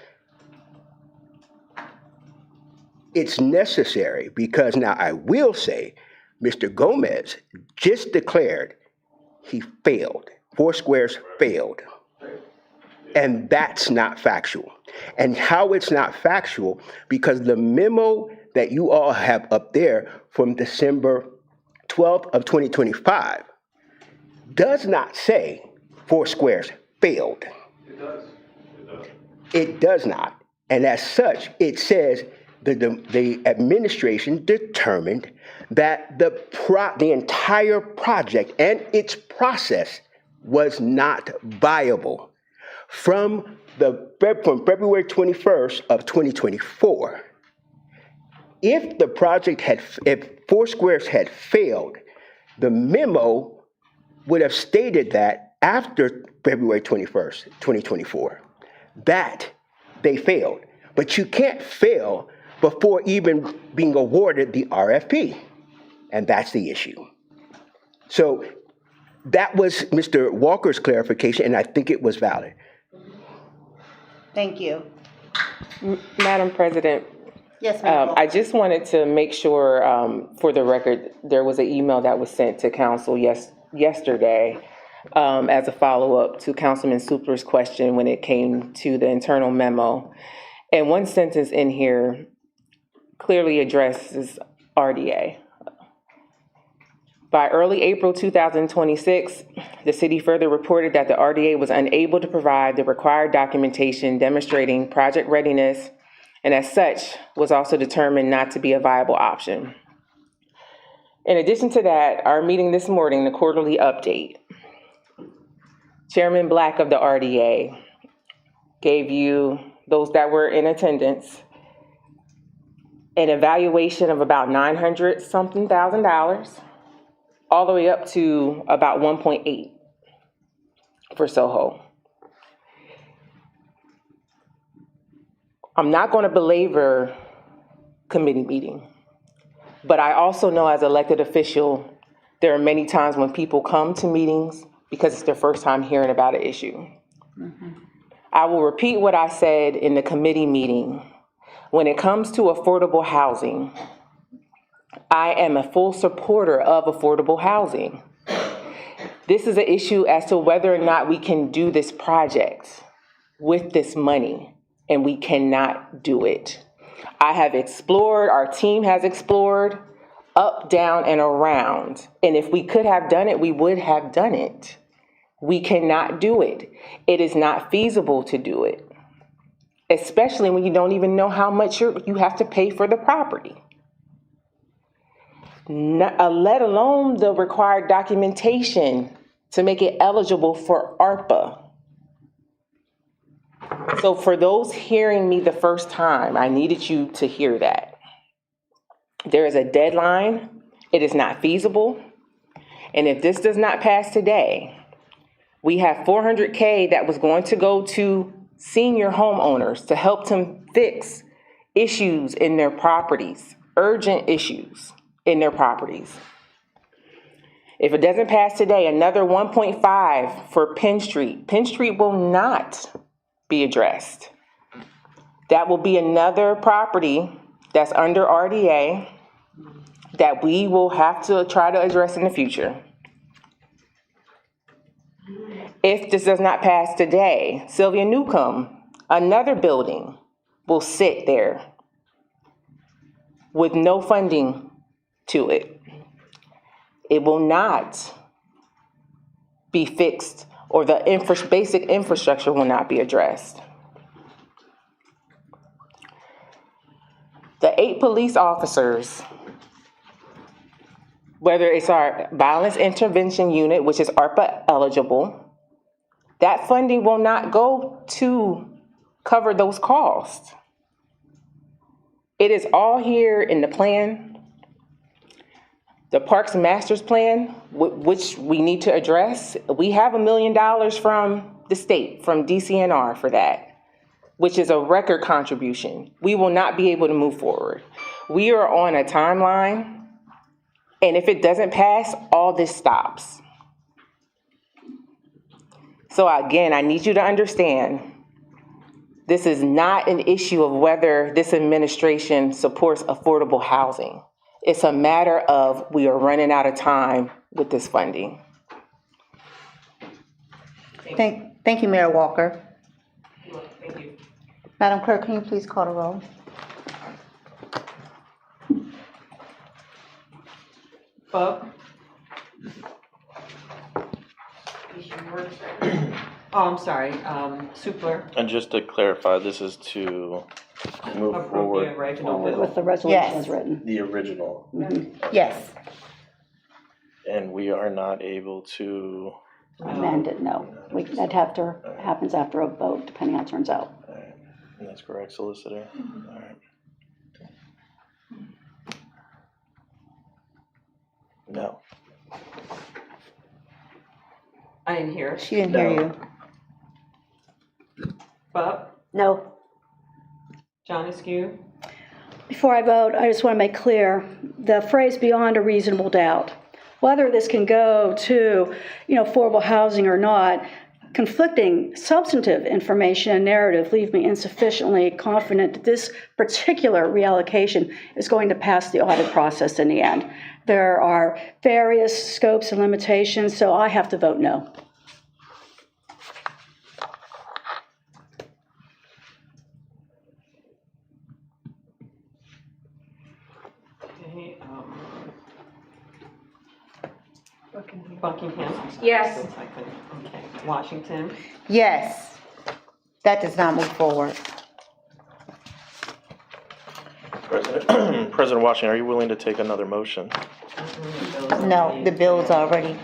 it's necessary. Because now I will say, Mr. Gomez just declared he failed. Foursquare's failed. And that's not factual. And how it's not factual, because the memo that you all have up there from December 12th of 2025 does not say Foursquare's failed. It does. It does not. And as such, it says that the administration determined that the entire project and its process was not viable from February 21st of 2024. If the project if Four Squares had failed, the memo would have stated that after February 21st, 2024, that they failed. But you can't fail before even being awarded the RFP. And that's the issue. So that was Mr. Walker's clarification, and I think it was valid. Thank you. Madam President, Yes, ma'am. I just wanted to make sure, for the record, there was an email that was sent to council yesterday as a follow-up to Councilman Supler's question when it came to the internal memo. And one sentence in here clearly addresses RDA. By early April 2026, the city further reported that the RDA was unable to provide the required documentation demonstrating project readiness, and as such, was also determined not to be a viable option. In addition to that, our meeting this morning, the quarterly update, Chairman Black of the RDA gave you, those that were in attendance, an evaluation of about $900-something thousand, all the way up to about 1.8 for Soho. I'm not going to belabor committee meeting, but I also know as elected official, there are many times when people come to meetings because it's their first time hearing about an issue. I will repeat what I said in the committee meeting. When it comes to affordable housing, I am a full supporter of affordable housing. This is an issue as to whether or not we can do this project with this money, and we cannot do it. I have explored, our team has explored, up, down, and around. And if we could have done it, we would have done it. We cannot do it. It is not feasible to do it, especially when you don't even know how much you have to pay for the property. Let alone the required documentation to make it eligible for ARPA. So for those hearing me the first time, I needed you to hear that. There is a deadline. It is not feasible. And if this does not pass today, we have $400K that was going to go to senior homeowners to help them fix issues in their properties, urgent issues in their properties. If it doesn't pass today, another 1.5 for Penn Street. Penn Street will not be addressed. That will be another property that's under RDA that we will have to try to address in the future. If this does not pass today, Sylvia Newcomb, another building, will sit there with no funding to it. It will not be fixed, or the basic infrastructure will not be addressed. The 8 police officers, whether it's our violence intervention unit, which is ARPA eligible, that funding will not go to cover those costs. It is all here in the plan. The Parks and Masters Plan, which we need to address, we have $1 million from the state, from DCNR for that, which is a record contribution. We will not be able to move forward. We are on a timeline, and if it doesn't pass, all this stops. So again, I need you to understand, this is not an issue of whether this administration supports affordable housing. It's a matter of we are running out of time with this funding. Thank you, Mayor Walker. Thank you. Madam Clerk, can you please call the roll? Bub? Oh, I'm sorry, Super. And just to clarify, this is to move Approve the forward original bill. With the resolution Yes. as written. the original, Yes. and we are not able to. Amend it, no. That happens after a vote, depending how it turns out. All right. And that's correct, solicitor. All right. No. I didn't hear. She didn't hear you. Bob? No. John Askew? Before I vote, I just want to make clear, the phrase beyond a reasonable doubt, whether this can go to, affordable housing or not, conflicting substantive information and narrative leave me insufficiently confident that this particular reallocation is going to pass the audit process in the end. There are various scopes and limitations, so I have to vote no. Okay, Buckingham? Yes. Okay, Washington? Yes. That does not move forward. President Washington, are you willing to take another motion? No, the bill is already,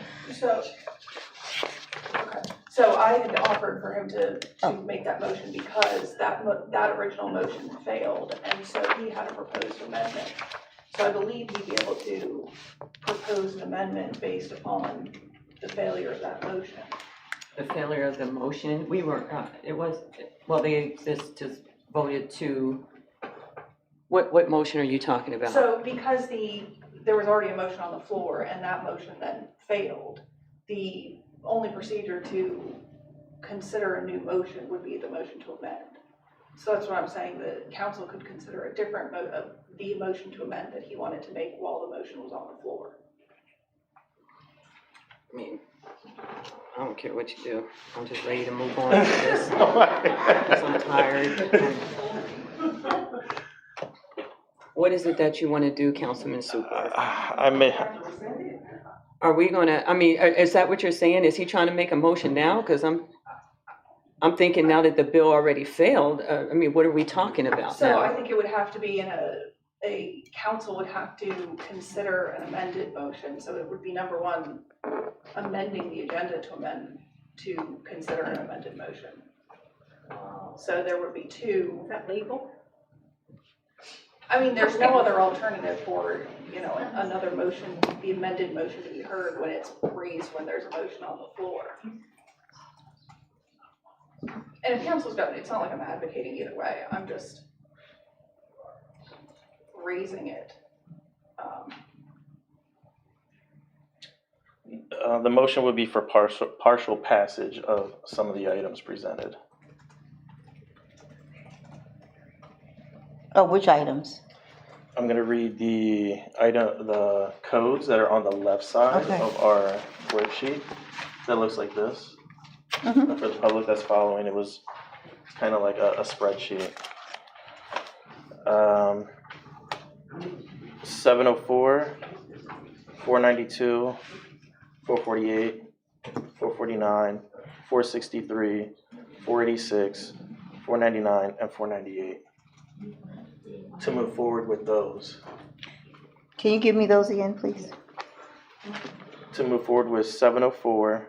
So I had offered for him to make that motion because that original motion failed, and so he had a proposed amendment. So I believe he'd be able to propose an amendment based upon the failure of that motion. The failure of the motion, we were, they just voted to, what motion are you talking about? So because there was already a motion on the floor and that motion then failed, the only procedure to consider a new motion would be the motion to amend. So that's what I'm saying, the council could consider a different the motion to amend that he wanted to make while the motion was on the floor. I mean, I don't care what you do. I'm just ready to move on to this. Because I'm tired. What is it that you want to do, Councilman Super? Are we gonna, is that what you're saying? Is he trying to make a motion now? Because I'm thinking now that the bill already failed, what are we talking about So now? I think it would have to be in a council would have to consider an amended motion. So it would be number one, amending the agenda to consider an amended motion. So there would be two. Is that legal? There's no other alternative for, another motion, the amended motion to be heard when it's raised when there's a motion on the floor. And if council's got it, it's not like I'm advocating either way. I'm just raising it. The motion would be for partial passage of some of the items presented. oh, which items? I'm going to read the codes that are on the left side Okay. of our worksheet. That looks like this. Mhm. For the public that's following, it was kind of like a spreadsheet. 704, 492, 448, 449, 463, 486, 499, and 498. To move forward with those. Can you give me those again, please? To move forward with 704,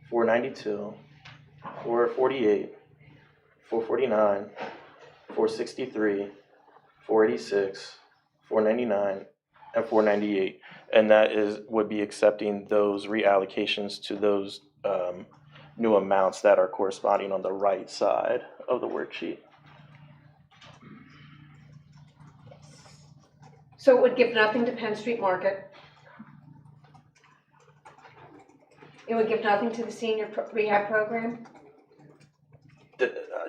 492, 448, 449, 463, 486, 499, and 498. And that would be accepting those reallocations to those new amounts that are corresponding on the right side of the worksheet. So it would give nothing to Penn Street Market. It would give nothing to the senior rehab program.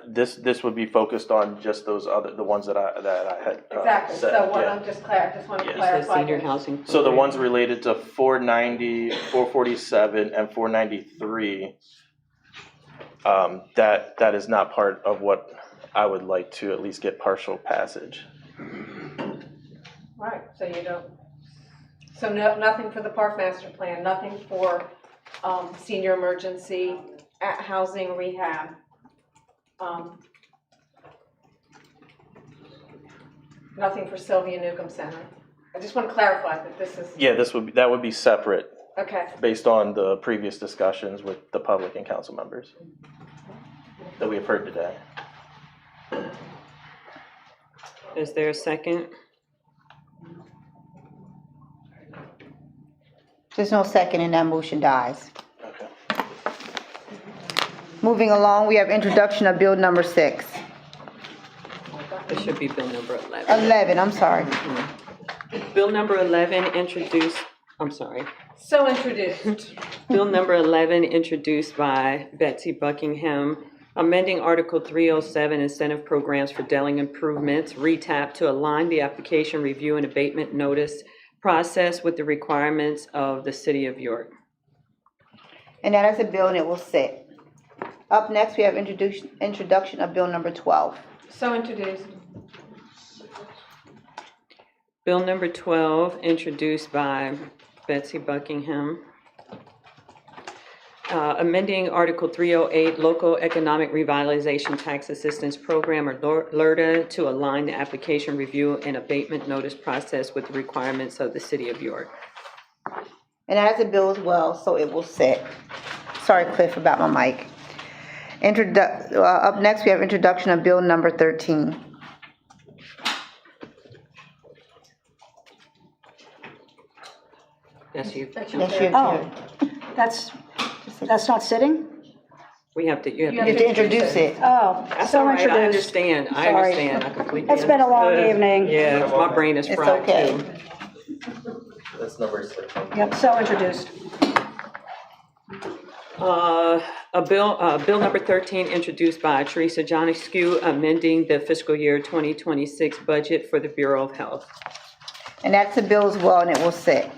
This would be focused on just the ones that I had Exactly. said. So what Yeah. I just want to Yes. clarify. Senior housing. So the ones related to 490, 447, and 493, that is not part of what I would like to at least get partial passage. Right, so you don't, so nothing for the park master plan, nothing for senior emergency, housing rehab. Nothing for Sylvia Newcomb Center. I just want to clarify that this is, Yeah, that would be separate okay. based on the previous discussions with the public and council members that we have heard today. Is there a second? There's no second and that motion dies. Okay. Moving along, we have introduction of bill number 6. It should be bill number 11. 11, I'm sorry. Bill number 11 introduced, I'm sorry. So introduced. Bill number 11 introduced by Betsy Buckingham, amending Article 307 incentive programs for dwelling improvements, RETAP, to align the application review and abatement notice process with the requirements of the City of York. And that is a bill and it will sit. Up next, we have introduction of bill number 12. So introduced. Bill number 12, introduced by Betsy Buckingham. Amending Article 308, Local Economic Revitalization Tax Assistance Program, or LRTA, to align the application review and abatement notice process with the requirements of the City of York. And that is a bill as well, so it will sit. Sorry, Cliff, about my mic. Up next, we have introduction of bill number 13. That's you. That's you. Oh, that's not sitting? We have to, you You have to introduce it. Oh, That's so all right, I introduced. understand, I Sorry. understand, I completely It's been a long understood. evening. Yeah, my brain is It's fried okay. too. That's number 6. Yep, so introduced. Bill number 13, introduced by Teresa John-Eskew, amending the fiscal year 2026 budget for the Bureau of Health. And that's a bill as well, and it will sit.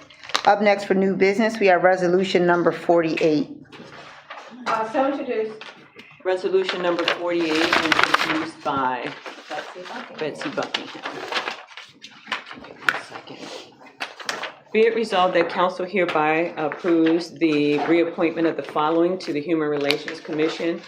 Up next for new business, we have resolution number 48. So introduced. Resolution number 48, introduced by Betsy Buckingham. Give me a second. Be it resolved that council hereby approves the reappointment of the following to the Human Relations Commission: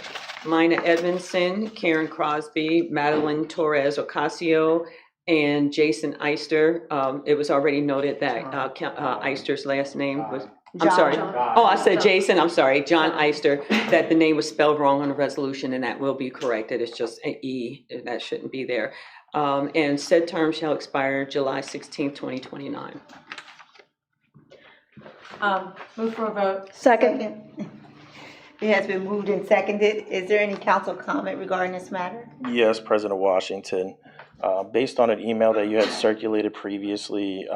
Mina Edmondson, Karen Crosby, Madeline Torres Ocasio, and Jason Eister. It was already noted that Eister's last name was, I'm sorry. Oh, I said Jason, I'm sorry, John Eister, that the name was spelled wrong on the resolution, and that will be corrected. It's just an E, that shouldn't be there. And said term shall expire July 16th, 2029. Move for a vote. Second. It has been moved and seconded. Is there any council comment regarding this matter? Yes, President Washington. Based on an email that you had circulated previously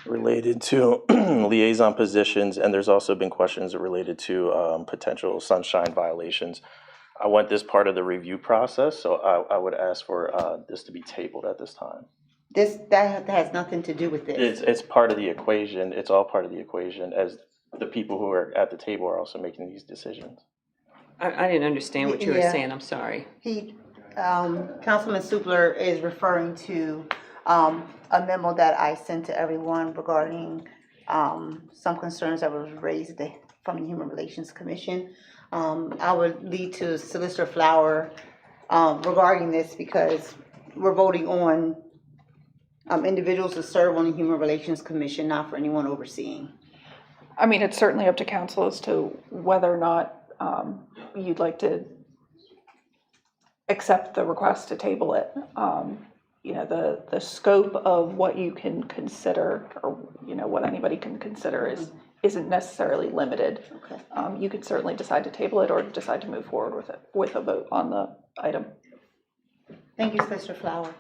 related to liaison positions, and there's also been questions related to potential sunshine violations. I want this part of the review process, so I would ask for this to be tabled at this time. That has nothing to do with this. It's part of the equation. It's all part of the equation, as the people who are at the table are also making these decisions. I didn't understand what you were Yeah. saying, I'm sorry. Councilman Supler is referring to a memo that I sent to everyone regarding some concerns that were raised from the Human Relations Commission. I would lead to Solicitor Flower regarding this because we're voting on individuals to serve on the Human Relations Commission, not for anyone overseeing. I mean, it's certainly up to council as to whether or not you'd like to accept the request to table it. You know, the scope of what you can consider, or, you know, what anybody can consider isn't necessarily limited. Okay. You could certainly decide to table it or decide to move forward with it, with a vote on the item. Thank you, Solicitor Flower.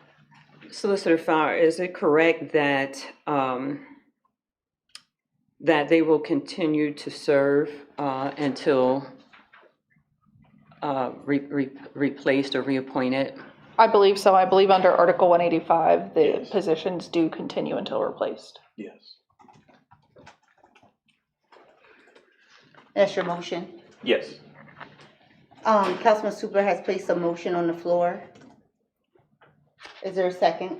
Solicitor Flower, is it correct that that they will continue to serve until replaced or reappointed? I believe so. I believe under Article 185, the positions do continue until replaced. Yes. That's your motion. Yes. Councilman Supler has placed a motion on the floor. Is there a second?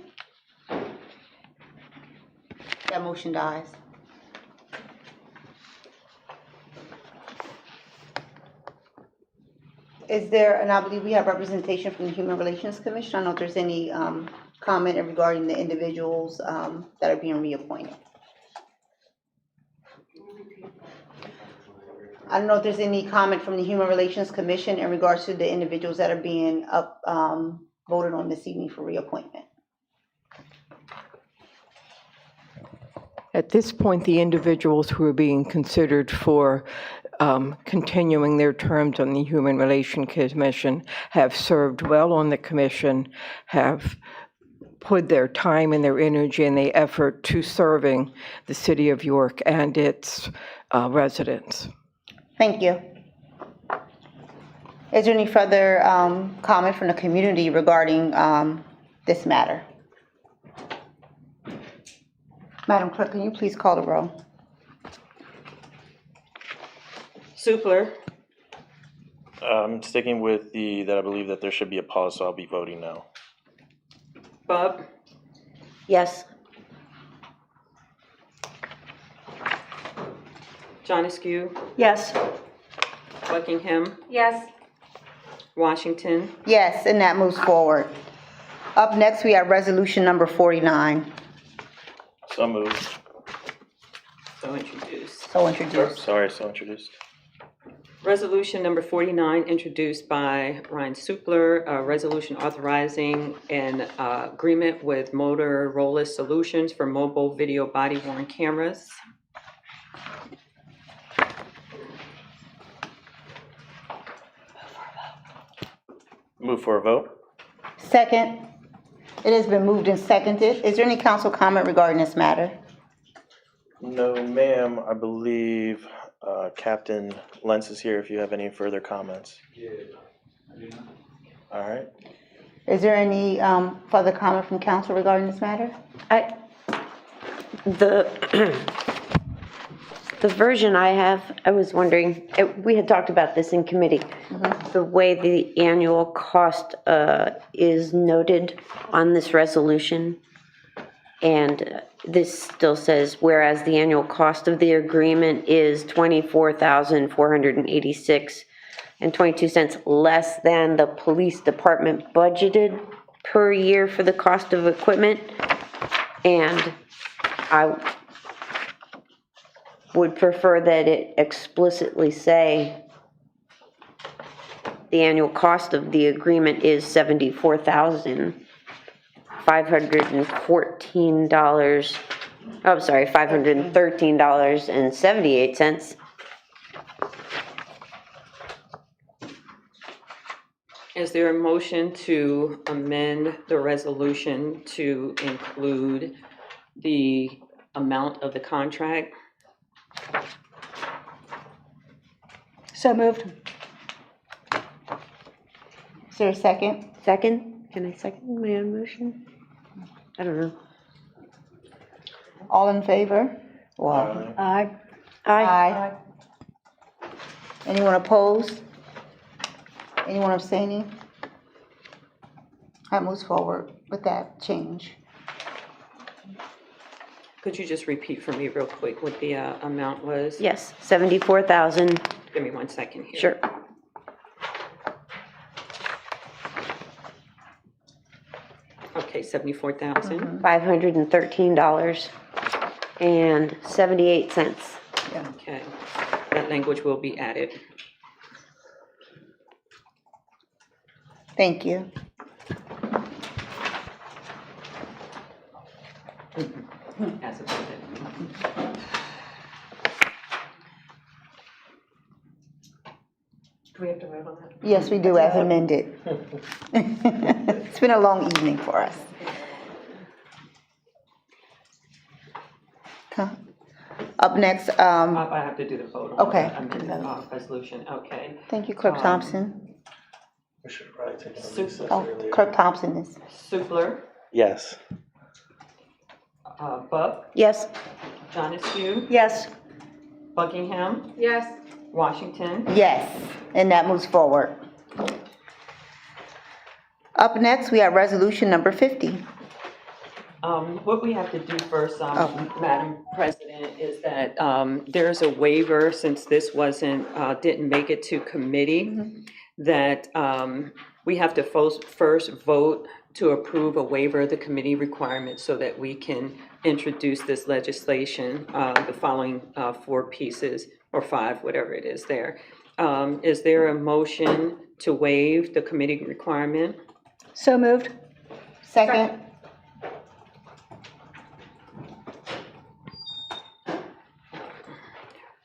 That motion dies. Is there, and I believe we have representation from the Human Relations Commission. I don't know if there's any comment regarding the individuals that are being reappointed. I don't know if there's any comment from the Human Relations Commission in regards to the individuals that are being voted on this evening for reappointment. At this point, the individuals who are being considered for continuing their terms on the Human Relations Commission have served well on the commission, have put their time and their energy and their effort to serving the city of York and its residents. Thank you. Is there any further comment from the community regarding this matter? Madam Clerk, can you please call the roll? Supler. Sticking with that I believe that there should be a pause, so I'll be voting no. Bub, Yes. John Askew, Yes. Buckingham, Yes. Washington, Yes, and that moves forward. Up next, we have resolution number 49. So moved. so introduced. So introduced. Sorry, so introduced. Resolution number 49, introduced by Ryan Supler, a resolution authorizing an agreement with Motorola Solutions for mobile video body-worn cameras. Move for a vote. Second. It has been moved and seconded. Is there any council comment regarding this matter? No, ma'am. I believe Captain Lentz is here if you have any further comments. All right. Is there any further comment from council regarding this matter? The version I have, I was wondering, we had talked about this in committee, the way the annual cost is noted on this resolution. And this still says, whereas the annual cost of the agreement is $24,486.22 less than the police department budgeted per year for the cost of equipment. And I would prefer that it explicitly say the annual cost of the agreement is $74,514. Oh, sorry, $513.78. Is there a motion to amend the resolution to include the amount of the contract? So moved. Is there a second? Second? Can I second my own motion? I don't know. All in favor? Well, Aye. aye. Anyone opposed? Anyone abstaining? That moves forward with that change. Could you just repeat for me real quick what the amount was? Yes, 74,000. Give me 1 second here. Sure. Okay, 74,000. $513.78. Okay, that language will be added. Thank you. As amended. Do we have to vote on that? Yes, we do, as amended. It's been a long evening for us. Huh. Up next, I have to do the vote on Okay. the amended resolution, okay. thank you, Clerk Thompson. We should have probably taken a recess Oh, earlier. Clerk Thompson is. Supler, Yes. Buck, Yes. John Askew, Yes. Buckingham, Yes. Washington, Yes, and that moves forward. Up next, we have resolution number 50. What we have to do first, Madam President, is that there's a waiver, since this didn't make it to committee, that we have to first vote to approve a waiver of the committee requirements so that we can introduce this legislation, the following 4 pieces, or 5, whatever it is there. Is there a motion to waive the committee requirement? So moved. Second?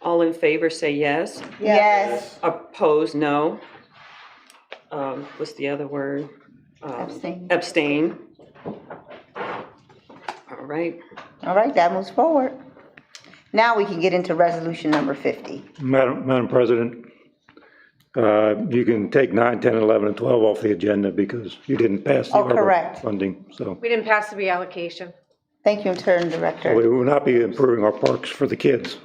All in favor, say yes. Yes. Opposed, no. What's the other word? Abstain. Abstain. All right. All right, that moves forward. Now we can get into resolution number 50. Madam President, you can take 9, 10, 11, and 12 off the agenda because you didn't pass the Oh, correct. ARPA funding. So We didn't pass the reallocation. Thank you, Intern Director. we will not be improving our parks for the kids.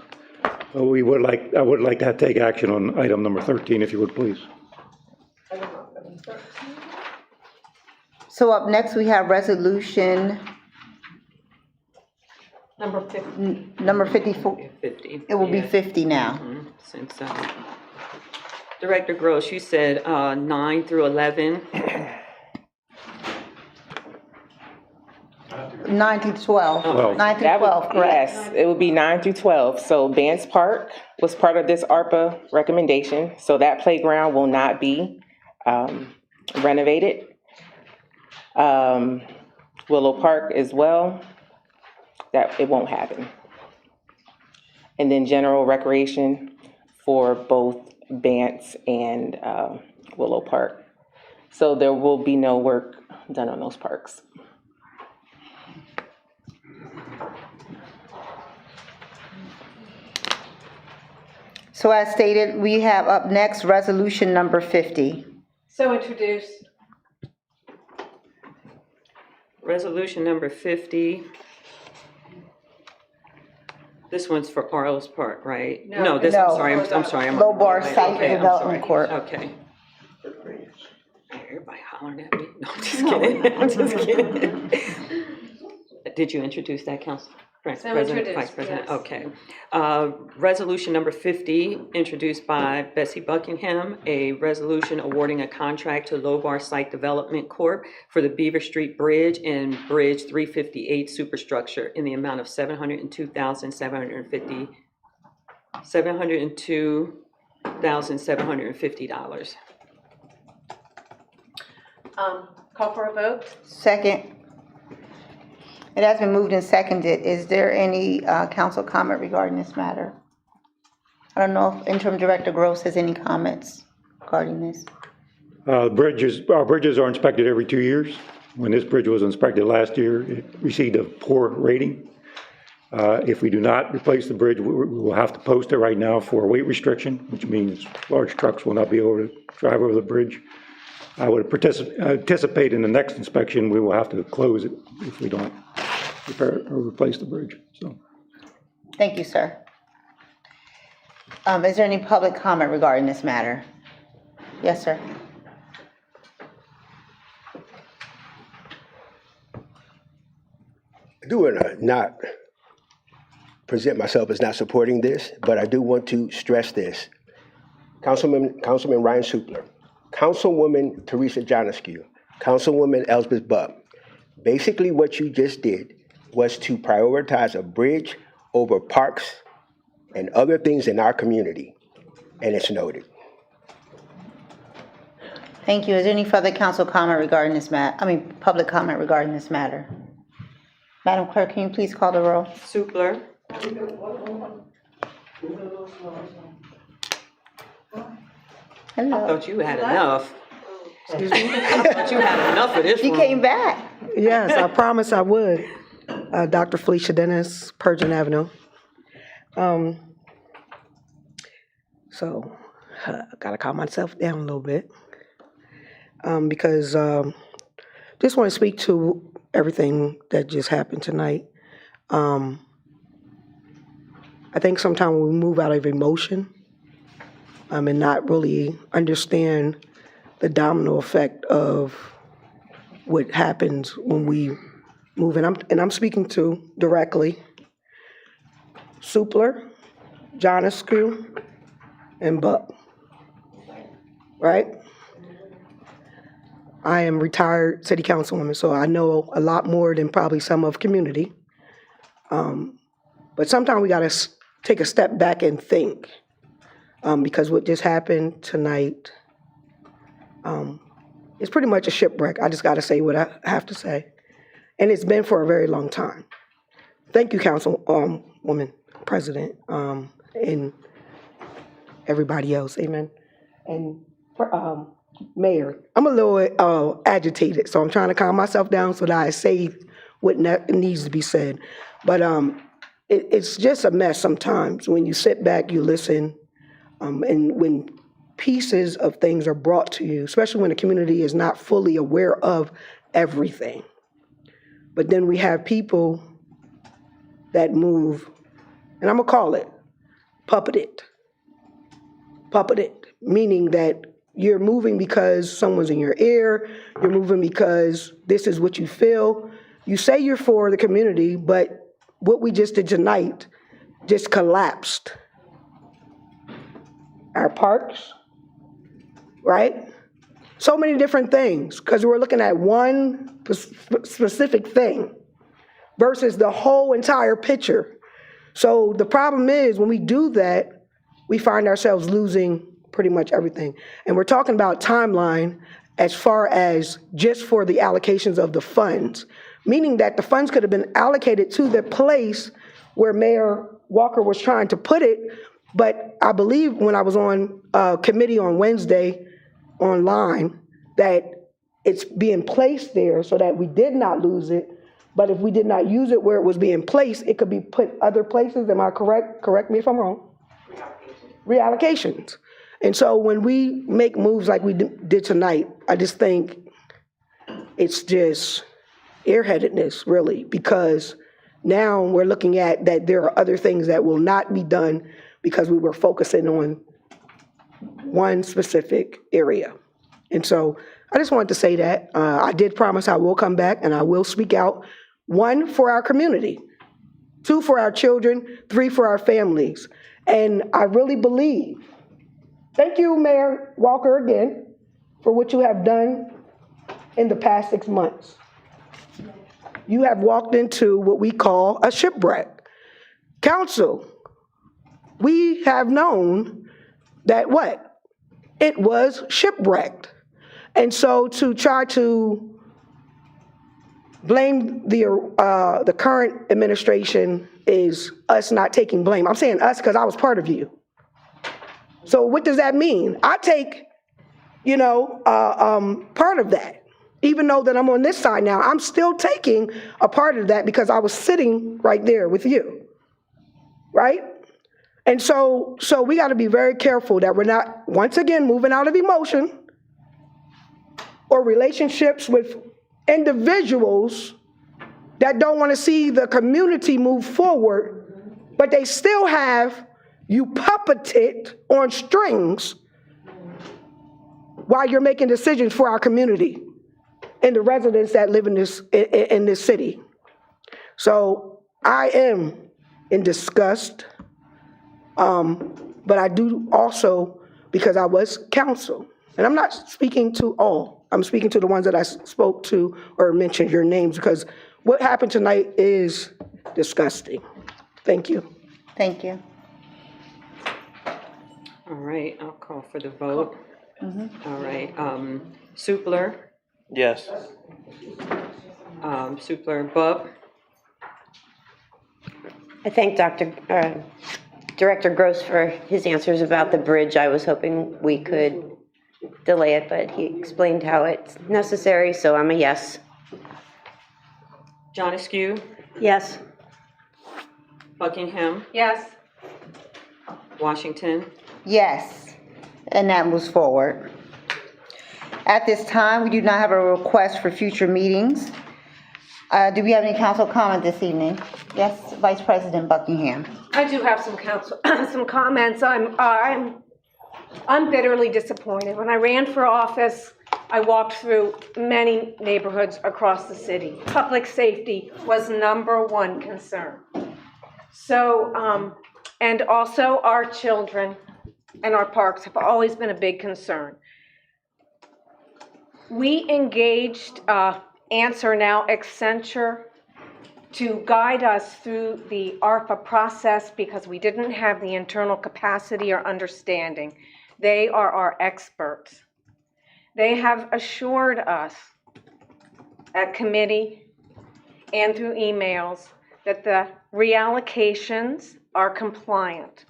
But I would like to take action on item number 13, if you would, please. So up next, we have resolution Number 50. number 54. 50. It will be yeah. 50 now. Since Director Gross, you said 9 through 11. 9 through 12. Well, 9 through That would- 12, correct? Yes, it would be 9 through 12. So Vance Park was part of this ARPA recommendation, so that playground will not be renovated. Willow Park as well, that it won't happen. And then general recreation for both Vance and Willow Park. So there will be no work done on those parks. So as stated, we have up next resolution number 50. So introduced. Resolution number 50. This one's for Arles Park, right? No. This, No. I'm sorry, I'm sorry. I'm Low Bar right. Site Okay, I'm Development sorry. Court. Okay. Everybody hollering at me? No, I'm just kidding. I'm just kidding. Did you introduce that, Council? So President, introduced, Vice President? yes. Okay. Resolution number 50, introduced by Bessie Buckingham, a resolution awarding a contract to Low Bar Site Development Corp. for the Beaver Street Bridge and Bridge 358 superstructure in the amount of $702,750. Call for a vote? Second. It has been moved and seconded. Is there any council comment regarding this matter? I don't know if Interim Director Gross has any comments regarding this. Our bridges are inspected every 2 years. When this bridge was inspected last year, it received a poor rating. If we do not replace the bridge, we will have to post it right now for a weight restriction, which means large trucks will not be able to drive over the bridge. I would anticipate in the next inspection, we will have to close it if we don't repair or replace the bridge, so. Thank you, sir. Is there any public comment regarding this matter? Yes, sir. I do want to not present myself as not supporting this, but I do want to stress this. Councilman Ryan Supler, Councilwoman Teresa Jonescu, Councilwoman Elspeth Buck. Basically what you just did was to prioritize a bridge over parks and other things in our community, and it's noted. Thank you. Is there any further council comment regarding this public comment regarding this matter? Madam Clerk, can you please call the roll? Supler. Hello. I thought you had enough. Excuse me? I thought you had enough of this He room. came back. Yes, I promised I would. Dr. Felicia Dennis, Persian Avenue. So, gotta calm myself down a little bit. Because just want to speak to everything that just happened tonight. I think sometimes we move out of emotion and not really understand the domino effect of what happens when we move. And I'm speaking to directly Supler, Jonescu, and Buck, right? I am retired city councilwoman, so I know a lot more than probably some of community. But sometimes we gotta take a step back and think, because what just happened tonight is pretty much a shipwreck. I just gotta say what I have to say. And it's been for a very long time. Thank you, Councilwoman President, and everybody else, amen. And Mayor, I'm a little agitated, so I'm trying to calm myself down so that I say what needs to be said. But it's just a mess sometimes when you sit back, you listen, and when pieces of things are brought to you, especially when the community is not fully aware of everything. But then we have people that move, and I'm gonna call it puppeted, meaning that you're moving because someone's in your ear, you're moving because this is what you feel. You say you're for the community, but what we just did tonight just collapsed our parks, right? So many different things, because we're looking at one specific thing versus the whole entire picture. So the problem is when we do that, we find ourselves losing pretty much everything. And we're talking about timeline as far as just for the allocations of the funds, meaning that the funds could have been allocated to the place where Mayor Walker was trying to put it. But I believe when I was on a committee on Wednesday online, that it's being placed there so that we did not lose it. But if we did not use it where it was being placed, it could be put other places. Am I correct? Correct me if I'm wrong. Reallocations. And so when we make moves like we did tonight, I just think it's just airheadedness, really, because now we're looking at that there are other things that will not be done because we were focusing on one specific area. And so I just wanted to say that. I did promise I will come back and I will speak out. 1, for our community, 2, for our children, 3, for our families. And I really believe, thank you, Mayor Walker, again, for what you have done in the past 6 months. You have walked into what we call a shipwreck. Council, we have known that what? It was shipwrecked. And so to try to blame the current administration is us not taking blame. I'm saying us because I was part of you. So what does that mean? I take, part of that. Even though that I'm on this side now, I'm still taking a part of that because I was sitting right there with you, right? And so we got to be very careful that we're not, once again, moving out of emotion or relationships with individuals that don't want to see the community move forward, but they still have you puppeted on strings while you're making decisions for our community and the residents that live in this city. So I am in disgust, but I do also, because I was counsel, and I'm not speaking to all, I'm speaking to the ones that I spoke to or mentioned your names, because what happened tonight is disgusting. Thank you. Thank you. All right, I'll call for the vote. All right, Supler, Yes. Supler, Bub, I thank Director Gross for his answers about the bridge. I was hoping we could delay it, but he explained how it's necessary, so I'm a yes. John Askew, Yes. Buckingham, Yes. Washington, Yes, and that moves forward. At this time, we do not have a request for future meetings. Do we have any council comment this evening? Yes, Vice President Buckingham. I do have some some comments. I'm bitterly disappointed. When I ran for office, I walked through many neighborhoods across the city. Public safety was #1 concern. So, and also our children and our parks have always been a big concern. We engaged Answer Now Accenture to guide us through the ARPA process because we didn't have the internal capacity or understanding. They are our experts. They have assured us at committee and through emails that the reallocations are compliant.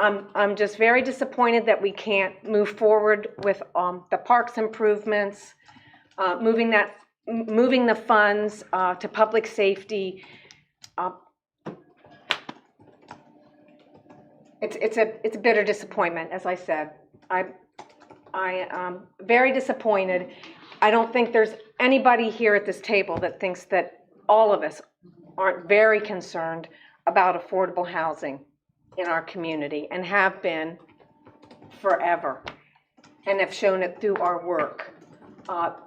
I'm just very disappointed that we can't move forward with the parks improvements, moving the funds to public safety. It's a bitter disappointment, as I said. I am very disappointed. I don't think there's anybody here at this table that thinks that all of us aren't very concerned about affordable housing in our community and have been forever and have shown it through our work.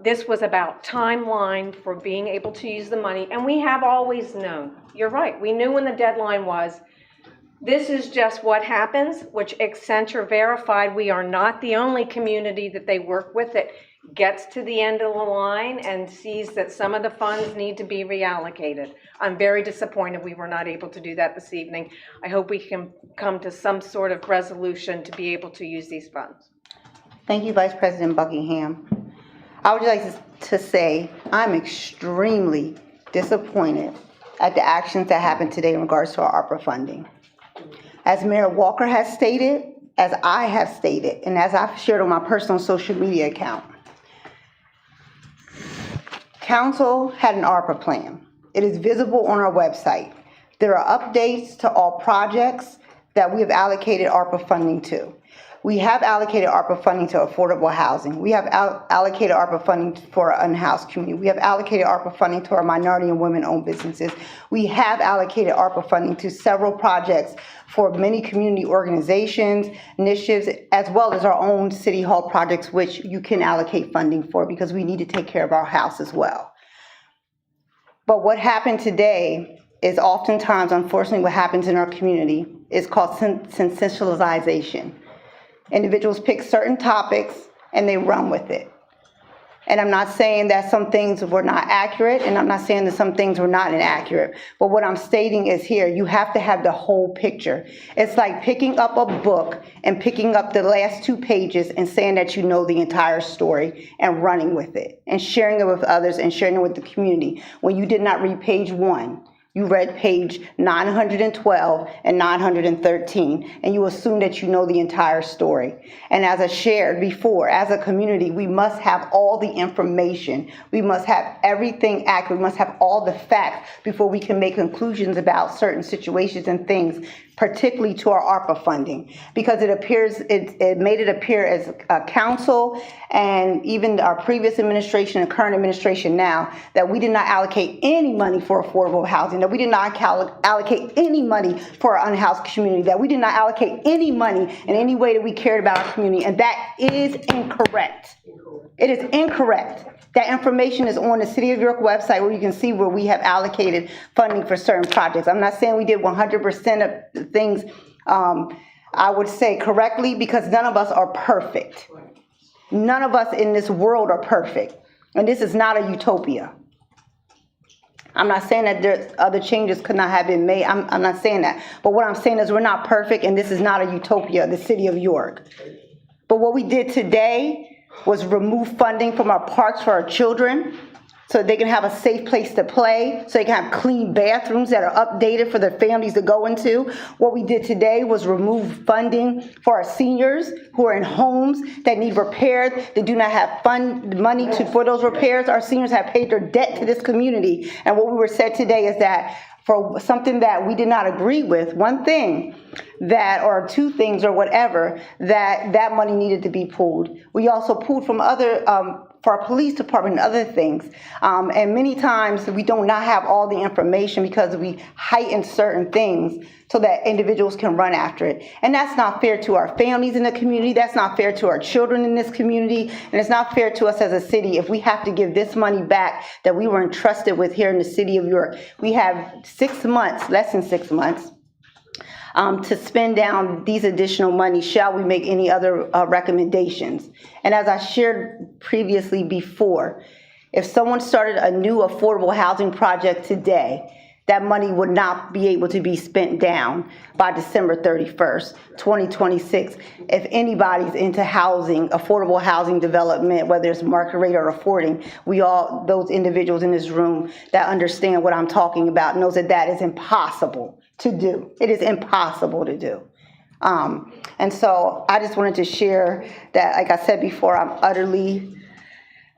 This was about timeline for being able to use the money, and we have always known. You're right, we knew when the deadline was. This is just what happens, which Accenture verified. We are not the only community that they work with that gets to the end of the line and sees that some of the funds need to be reallocated. I'm very disappointed we were not able to do that this evening. I hope we can come to some sort of resolution to be able to use these funds. Thank you, Vice President Buckingham. I would like to say I'm extremely disappointed at the actions that happened today in regards to our ARPA funding. As Mayor Walker has stated, as I have stated, and as I've shared on my personal social media account, Council had an ARPA plan. It is visible on our website. There are updates to all projects that we have allocated ARPA funding to. We have allocated ARPA funding to affordable housing. We have allocated ARPA funding for our unhoused community. We have allocated ARPA funding to our minority and women-owned businesses. We have allocated ARPA funding to several projects for many community organizations, initiatives, as well as our own City Hall projects, which you can allocate funding for because we need to take care of our house as well. But what happened today is oftentimes, unfortunately, what happens in our community is called sensationalization. Individuals pick certain topics and they run with it. And I'm not saying that some things were not accurate, and I'm not saying that some things were not inaccurate, but what I'm stating is here, you have to have the whole picture. It's like picking up a book and picking up the last 2 pages and saying that you know the entire story and running with it and sharing it with others and sharing it with the community. When you did not read page 1, you read page 912 and 913, and you assume that you know the entire story. And as I shared before, as a community, we must have all the information. We must have everything accurate. We must have all the facts before we can make conclusions about certain situations and things, particularly to our ARPA funding, because it made it appear as a council and even our previous administration and current administration now that we did not allocate any money for affordable housing, that we did not allocate any money for our unhoused community, that we did not allocate any money in any way that we cared about our community, and that is incorrect. It is incorrect. That information is on the City of York website where you can see where we have allocated funding for certain projects. I'm not saying we did 100% of the things, I would say correctly, because none of us are perfect. None of us in this world are perfect. And this is not a utopia. I'm not saying that there's other changes could not have been made. I'm not saying that. But what I'm saying is we're not perfect, and this is not a utopia, the City of York. But what we did today was remove funding from our parks for our children so they can have a safe place to play, so they can have clean bathrooms that are updated for their families to go into. What we did today was remove funding for our seniors who are in homes that need repaired. They do not have money for those repairs. Our seniors have paid their debt to this community. And what we were said today is that for something that we did not agree with, one thing that, or 2 things or whatever, that money needed to be pulled. We also pulled from other, for our police department and other things. And many times we do not have all the information because we heighten certain things so that individuals can run after it. And that's not fair to our families in the community. That's not fair to our children in this community. And it's not fair to us as a city if we have to give this money back that we were entrusted with here in the City of York. We have 6 months, less than 6 months, to spend down these additional money, shall we make any other recommendations? And as I shared previously before, if someone started a new affordable housing project today, that money would not be able to be spent down by December 31st, 2026. If anybody's into housing, affordable housing development, whether it's market rate or affording, those individuals in this room that understand what I'm talking about knows that that is impossible to do. It is impossible to do. And so I just wanted to share that, like I said before,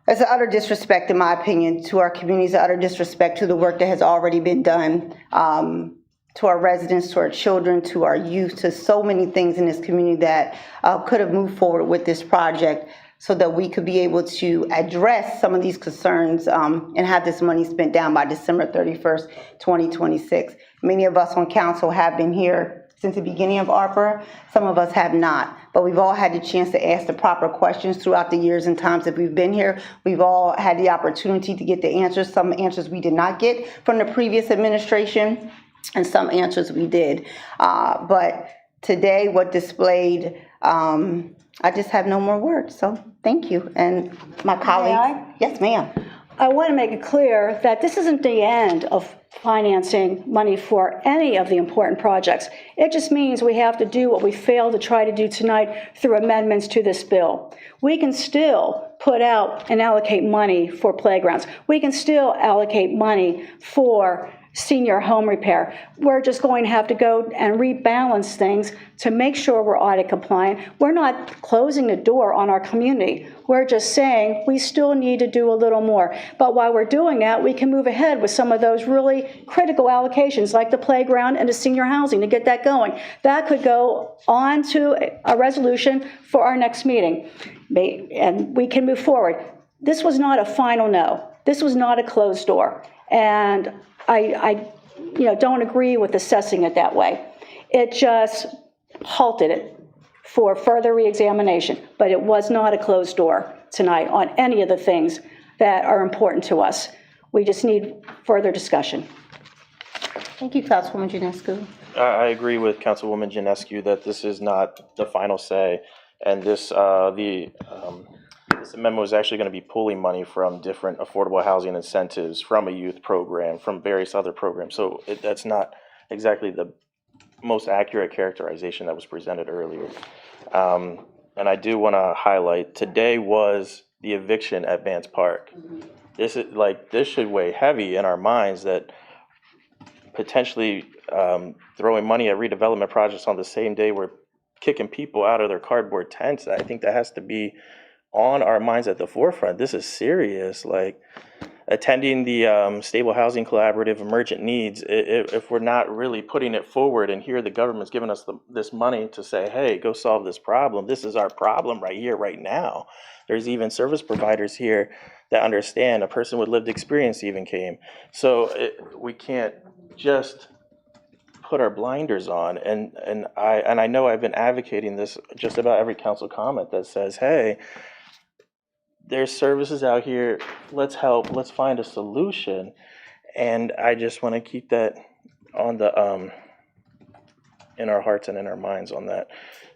it's an utter disrespect, in my opinion, to our communities, an utter disrespect to the work that has already been done, to our residents, to our children, to our youth, to so many things in this community that could have moved forward with this project so that we could be able to address some of these concerns and have this money spent down by December 31st, 2026. Many of us on council have been here since the beginning of ARPA. Some of us have not, but we've all had the chance to ask the proper questions throughout the years and times that we've been here. We've all had the opportunity to get the answers. Some answers we did not get from the previous administration, and some answers we did. But today, what displayed, I just have no more words. So thank you. And my colleagues. Yes, ma'am. I want to make it clear that this isn't the end of financing money for any of the important projects. It just means we have to do what we failed to try to do tonight through amendments to this bill. We can still put out and allocate money for playgrounds. We can still allocate money for senior home repair. We're just going to have to go and rebalance things to make sure we're audit compliant. We're not closing the door on our community. We're just saying we still need to do a little more. But while we're doing that, we can move ahead with some of those really critical allocations like the playground and the senior housing to get that going. That could go on to a resolution for our next meeting, and we can move forward. This was not a final no. This was not a closed door. And I don't agree with assessing it that way. It just halted it for further reexamination, but it was not a closed door tonight on any of the things that are important to us. We just need further discussion. Thank you, Councilwoman Janescu. I agree with Councilwoman Janescu that this is not the final say, and this amendment was actually going to be pulling money from different affordable housing incentives, from a youth program, from various other programs. So that's not exactly the most accurate characterization that was presented earlier. And I do want to highlight, today was the eviction at Vance Park. This should weigh heavy in our minds that potentially throwing money at redevelopment projects on the same day we're kicking people out of their cardboard tents. I think that has to be on our minds at the forefront. This is serious. Like attending the Stable Housing Collaborative Emergent Needs, if we're not really putting it forward, and here the government's giving us this money to say, hey, go solve this problem. This is our problem right here, right now. There's even service providers here that understand. A person with lived experience even came. So we can't just put our blinders on. And I know I've been advocating this just about every council comment that says, hey, there's services out here, let's help, let's find a solution. And I just want to keep that on the in our hearts and in our minds on that.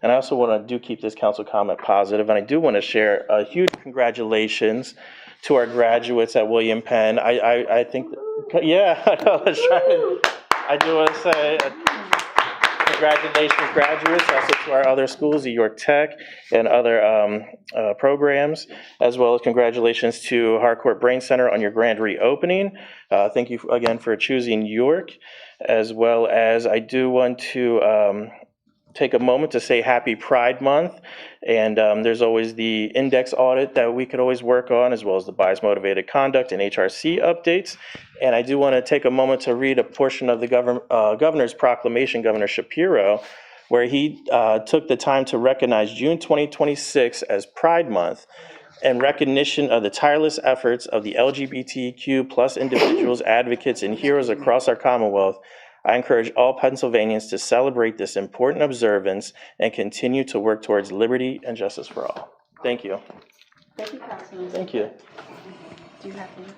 And I also want to keep this council comment positive, and I do want to share a huge congratulations to our graduates at William Penn. I think, yeah, I do want to say congratulations, graduates, also to our other schools, the York Tech and other programs, as well as congratulations to Harcourt Brain Center on your grand reopening. Thank you again for choosing York, as well as I do want to take a moment to say Happy Pride Month. And there's always the index audit that we could always work on, as well as the bias motivated conduct and HRC updates. And I do want to take a moment to read a portion of the governor's proclamation, Governor Shapiro, where he took the time to recognize June 2026 as Pride Month in recognition of the tireless efforts of the LGBTQ plus individuals, advocates, and heroes across our Commonwealth. I encourage all Pennsylvanians to celebrate this important observance and continue to work towards liberty and justice for all. Thank you. Thank you, Councilman. Thank you. Do you have any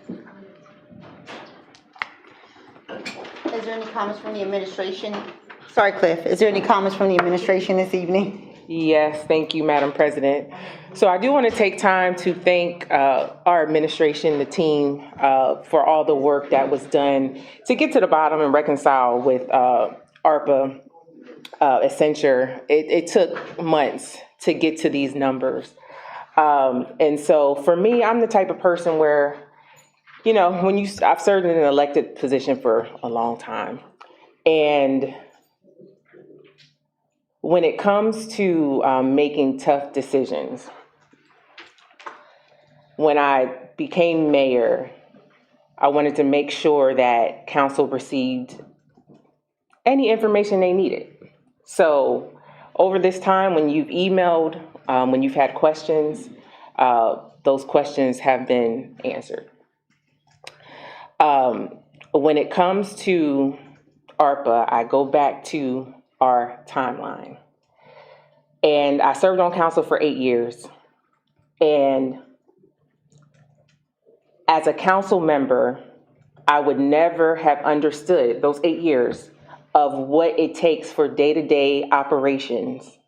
comments? Is there any comments from the administration Sorry, Cliff. Is there any comments from the administration this evening? Yes, thank you, Madam President. So I do want to take time to thank our administration, the team, for all the work that was done to get to the bottom and reconcile with ARPA Accenture. It took months to get to these numbers. And so for me, I'm the type of person where, you know, I've served in an elected position for a long time. And when it comes to making tough decisions, when I became mayor, I wanted to make sure that council received any information they needed. So over this time, when you've emailed, when you've had questions, those questions have been answered. When it comes to ARPA, I go back to our timeline. And I served on council for 8 years. And as a council member, I would never have understood those 8 years of what it takes for day-to-day operations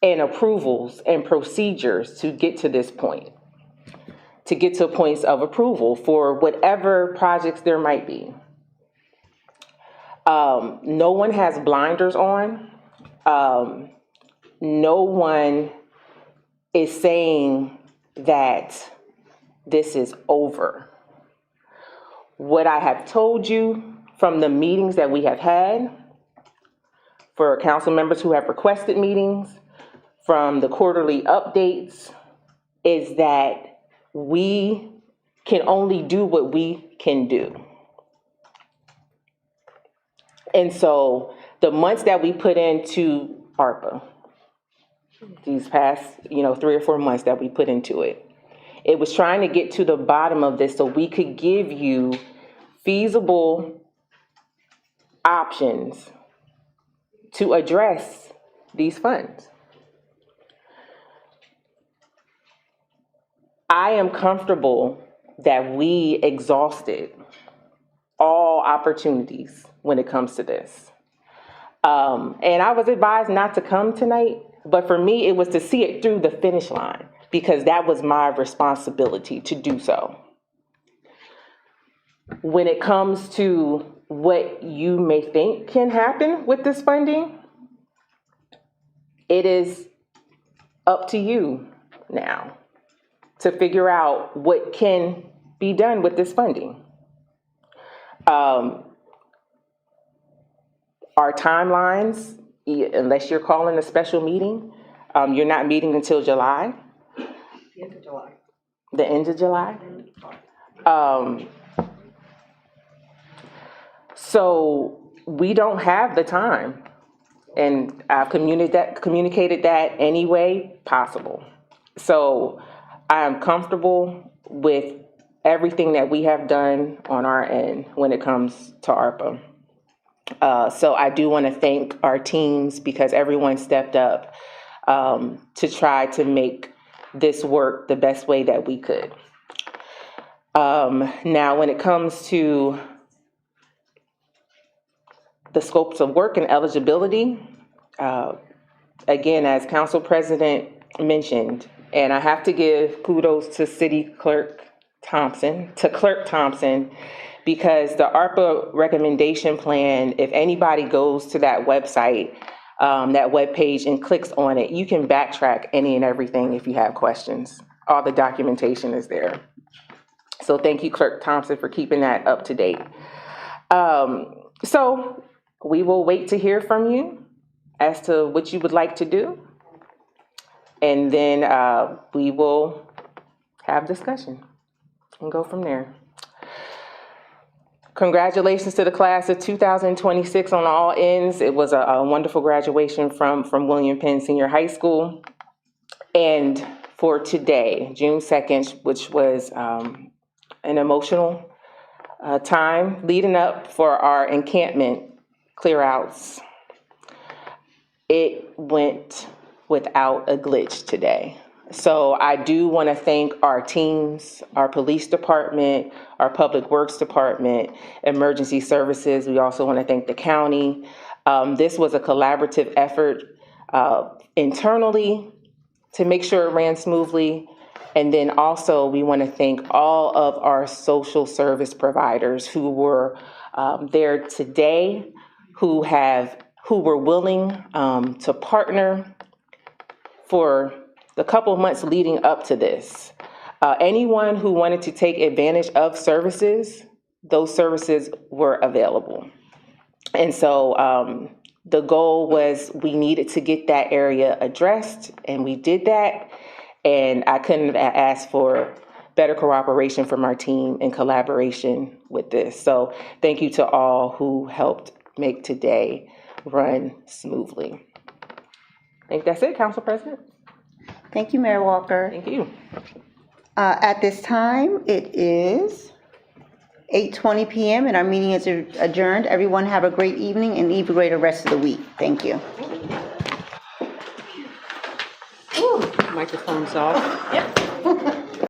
and approvals and procedures to get to this point, to get to points of approval for whatever projects there might be. No one has blinders on. No one is saying that this is over. What I have told you from the meetings that we have had, for council members who have requested meetings, from the quarterly updates, is that we can only do what we can do. And so the months that we put into ARPA, these past, 3 or 4 months that we put into it, it was trying to get to the bottom of this so we could give you feasible options to address these funds. I am comfortable that we exhausted all opportunities when it comes to this. And I was advised not to come tonight, but for me, it was to see it through the finish line because that was my responsibility to do so. When it comes to what you may think can happen with this funding, it is up to you now to figure out what can be done with this funding. Our timelines, unless you're calling a special meeting, you're not meeting until July. The end of July. The end of July? So we don't have the time. And I've communicated that any way possible. So I am comfortable with everything that we have done on our end when it comes to ARPA. So I do want to thank our teams because everyone stepped up to try to make this work the best way that we could. Now, when it comes to the scopes of work and eligibility, again, as Council President mentioned, and I have to give kudos to Clerk Thompson, because the ARPA recommendation plan, if anybody goes to that website, that webpage and clicks on it, you can backtrack any and everything if you have questions. All the documentation is there. So thank you, Clerk Thompson, for keeping that up to date. So we will wait to hear from you as to what you would like to do. And then we will have discussion and go from there. Congratulations to the class of 2026 on all ends. It was a wonderful graduation from William Penn Senior High School. And for today, June 2nd, which was an emotional time leading up for our encampment clear-outs, it went without a glitch today. So I do want to thank our teams, our police department, our public works department, emergency services. We also want to thank the county This was a collaborative effort internally to make sure it ran smoothly. And then also, we want to thank all of our social service providers who were there today, who were willing to partner for the couple of months leading up to this. Anyone who wanted to take advantage of services, those services were available. And so the goal was we needed to get that area addressed, and we did that. And I couldn't have asked for better cooperation from our team in collaboration with this. So thank you to all who helped make today run smoothly. I think that's it, Council President. Thank you, Mayor Walker. Thank you. At this time, it is 8:20 p.m. and our meeting is adjourned. Everyone have a great evening and even greater rest of the week. Thank you. Microphone's off. Yep.